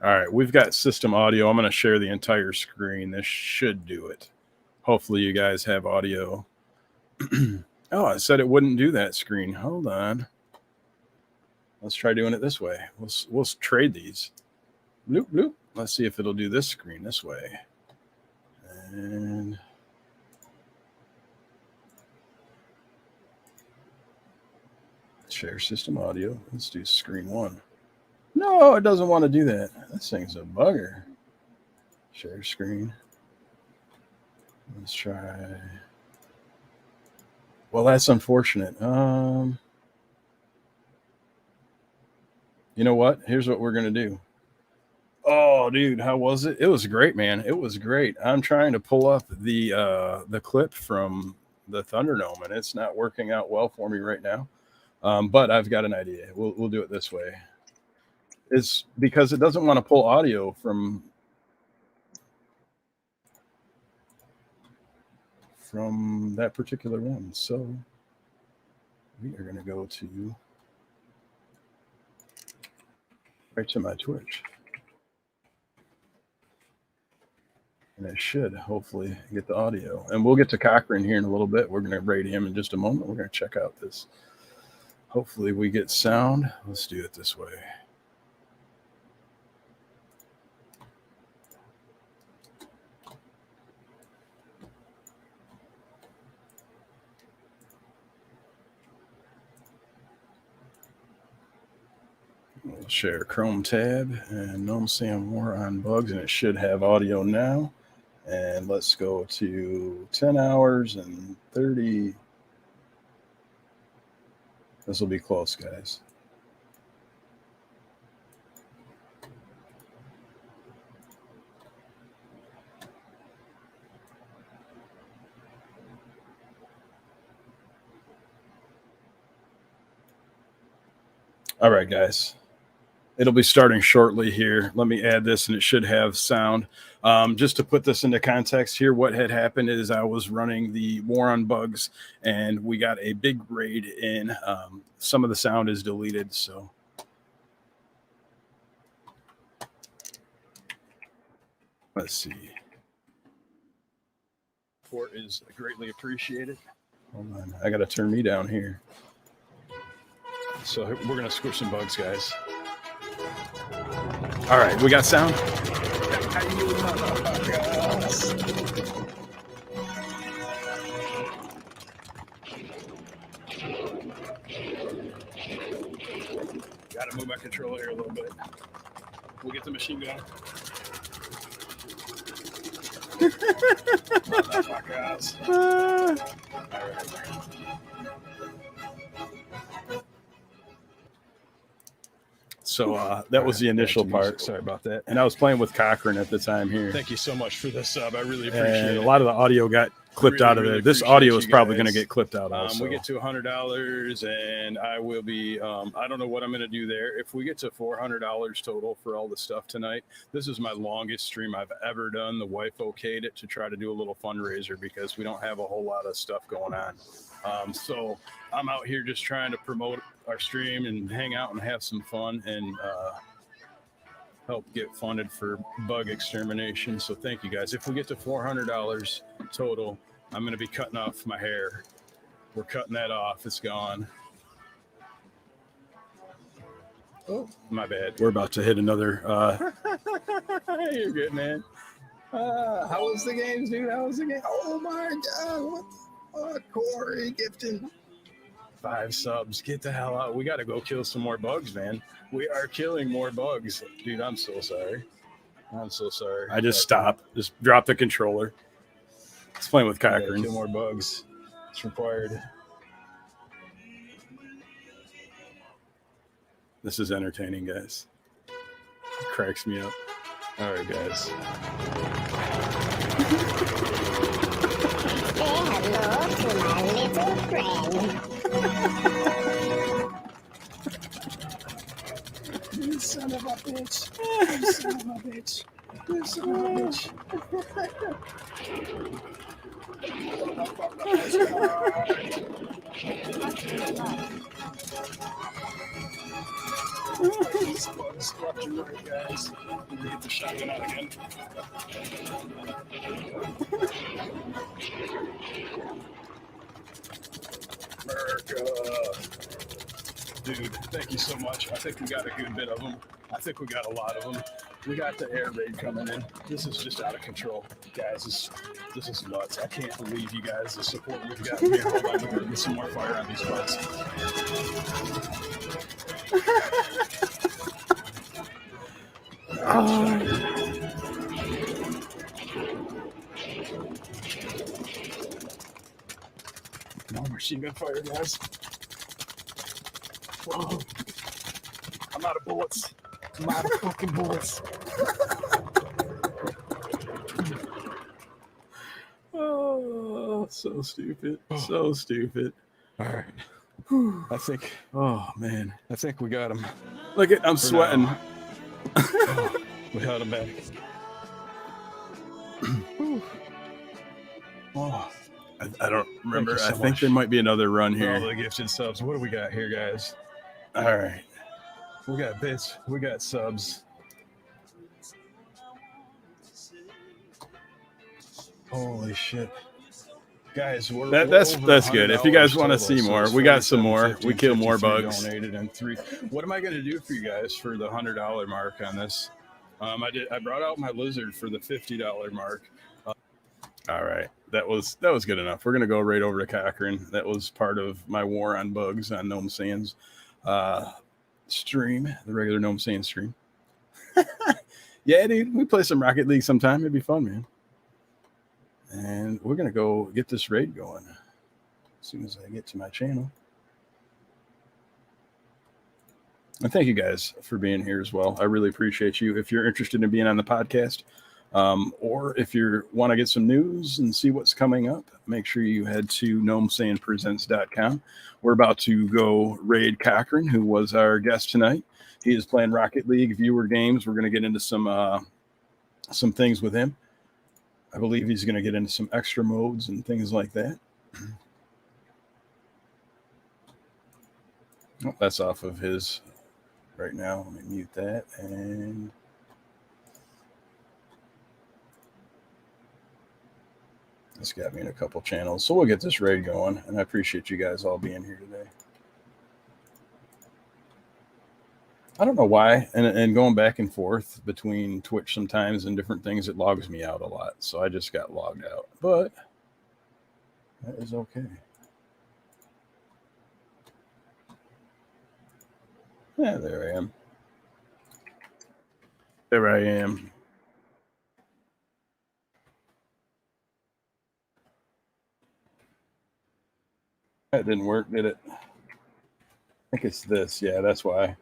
Speaker 4: All right, we've got system audio. I'm going to share the entire screen. This should do it. Hopefully you guys have audio. Oh, I said it wouldn't do that screen. Hold on. Let's try doing it this way. We'll trade these. Bloop, bloop. Let's see if it'll do this screen this way. And share system audio. Let's do screen one. No, it doesn't want to do that. This thing's a bugger. Share screen. Let's try. Well, that's unfortunate. You know what? Here's what we're going to do. Oh, dude, how was it? It was great, man. It was great. I'm trying to pull up the clip from the Thunderdome, and it's not working out well for me right now. But I've got an idea. We'll do it this way. It's because it doesn't want to pull audio from that particular one. So we are going to go to right to my Twitch. And it should hopefully get the audio. And we'll get to Cochran here in a little bit. We're going to rate him in just a moment. We're going to check out this. Hopefully we get sound. Let's do it this way. We'll share Chrome tab and Gnome Saying More on Bugs, and it should have audio now. And let's go to 10 hours and 30. This will be close, guys. All right, guys. It'll be starting shortly here. Let me add this, and it should have sound. Just to put this into context here, what had happened is I was running the War on Bugs, and we got a big raid in. Some of the sound is deleted, so. Let's see. Support is greatly appreciated. Hold on. I got to turn me down here. So we're going to squish some bugs, guys. All right, we got sound. Got to move my controller here a little bit. We'll get the machine gun. Motherfuckers. All right. So that was the initial part. Sorry about that. And I was playing with Cochran at the time here. Thank you so much for the sub. I really appreciate it. A lot of the audio got clipped out of there. This audio is probably going to get clipped out also. We get to $100, and I will be, I don't know what I'm going to do there. If we get to $400 total for all the stuff tonight, this is my longest stream I've ever done. The wife okayed it to try to do a little fundraiser because we don't have a whole lot of stuff going on. So I'm out here just trying to promote our stream and hang out and have some fun and help get funded for bug extermination. So thank you guys. If we get to $400 total, I'm going to be cutting off my hair. We're cutting that off. It's gone. Oh, my bad. We're about to hit another. You're good, man. How was the games, dude? How was the game? Oh my God. What the fuck? Corey Gifton. 5 subs. Get the hell out. We got to go kill some more bugs, man. We are killing more bugs. Dude, I'm so sorry. I'm so sorry. I just stopped. Just dropped the controller. It's playing with Cochran. Kill more bugs. It's required. This is entertaining, guys. It cracks me up. All right, guys.
Speaker 6: Say hello to my little friend.
Speaker 4: You son of a bitch. You son of a bitch. You son of a bitch. These bugs left and right, guys. We get the shotgun out again. America. Dude, thank you so much. I think we got a good bit of them. I think we got a lot of them. We got the air raid coming in. This is just out of control. Guys, this is nuts. I can't believe you guys, the support we've got here. Hold on, we're going to get some more fire on these bugs. No machine gun fire, guys. Whoa. I'm out of bullets. I'm out of fucking bullets. Oh, so stupid. So stupid. All right. I think, oh man, I think we got him. Look at, I'm sweating. We held him back. Oh, I don't remember. I think there might be another run here. All the gifted subs. What do we got here, guys? All right. We got bits. We got subs. Holy shit. Guys, that's good. If you guys want to see more, we got some more. We kill more bugs. Donated and 3. What am I going to do for you guys for the $100 mark on this? I brought out my lizard for the $50 mark. All right, that was good enough. We're gonna go right over to Cochran. That was part of my War on Bugs on Gnome Sands stream, the regular Gnome Sands stream. Yeah, dude, we play some Rocket League sometime. It'd be fun, man. And we're gonna go get this raid going as soon as I get to my channel. And thank you guys for being here as well. I really appreciate you. If you're interested in being on the podcast, Or if you want to get some news and see what's coming up, make sure you head to gnomesayingpresents.com. We're about to go raid Cochran, who was our guest tonight. He is playing Rocket League viewer games. We're going to get into some things with him. I believe he's going to get into some extra modes and things like that. Oh, that's off of his right now. Let me mute that. And this got me in a couple channels. So we'll get this raid going. And I appreciate you guys all being here today. I don't know why. And going back and forth between Twitch sometimes and different things, it logs me out a lot. So I just got logged out. But that is okay. Yeah, there I am. There I am. That didn't work, did it? I think it's this. Yeah, that's why.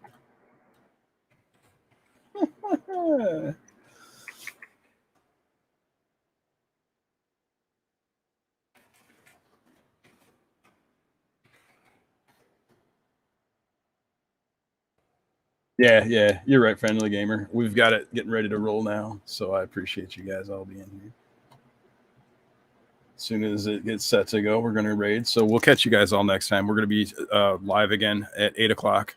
Speaker 4: Yeah, you're right, Friendly Gamer. We've got it getting ready to roll now, so I appreciate you guys all being here. As soon as it gets set to go, we're going to raid. So we'll catch you guys all next time. We're going to be live again at 8 o'clock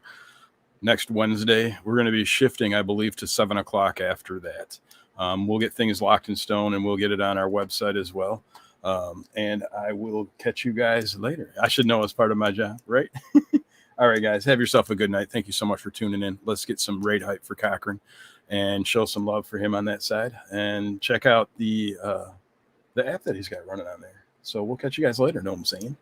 Speaker 4: next Wednesday. We're going to be shifting, I believe, to 7 o'clock after that. We'll get things locked in stone, and we'll get it on our website as well. And I will catch you guys later. I should know as part of my job, right? All right, guys, have yourself a good night. Thank you so much for tuning in. Let's get some raid hype for Cochran and show some love for him on that side. And check out the app that he's got running on there. So we'll catch you guys later. Know what I'm saying?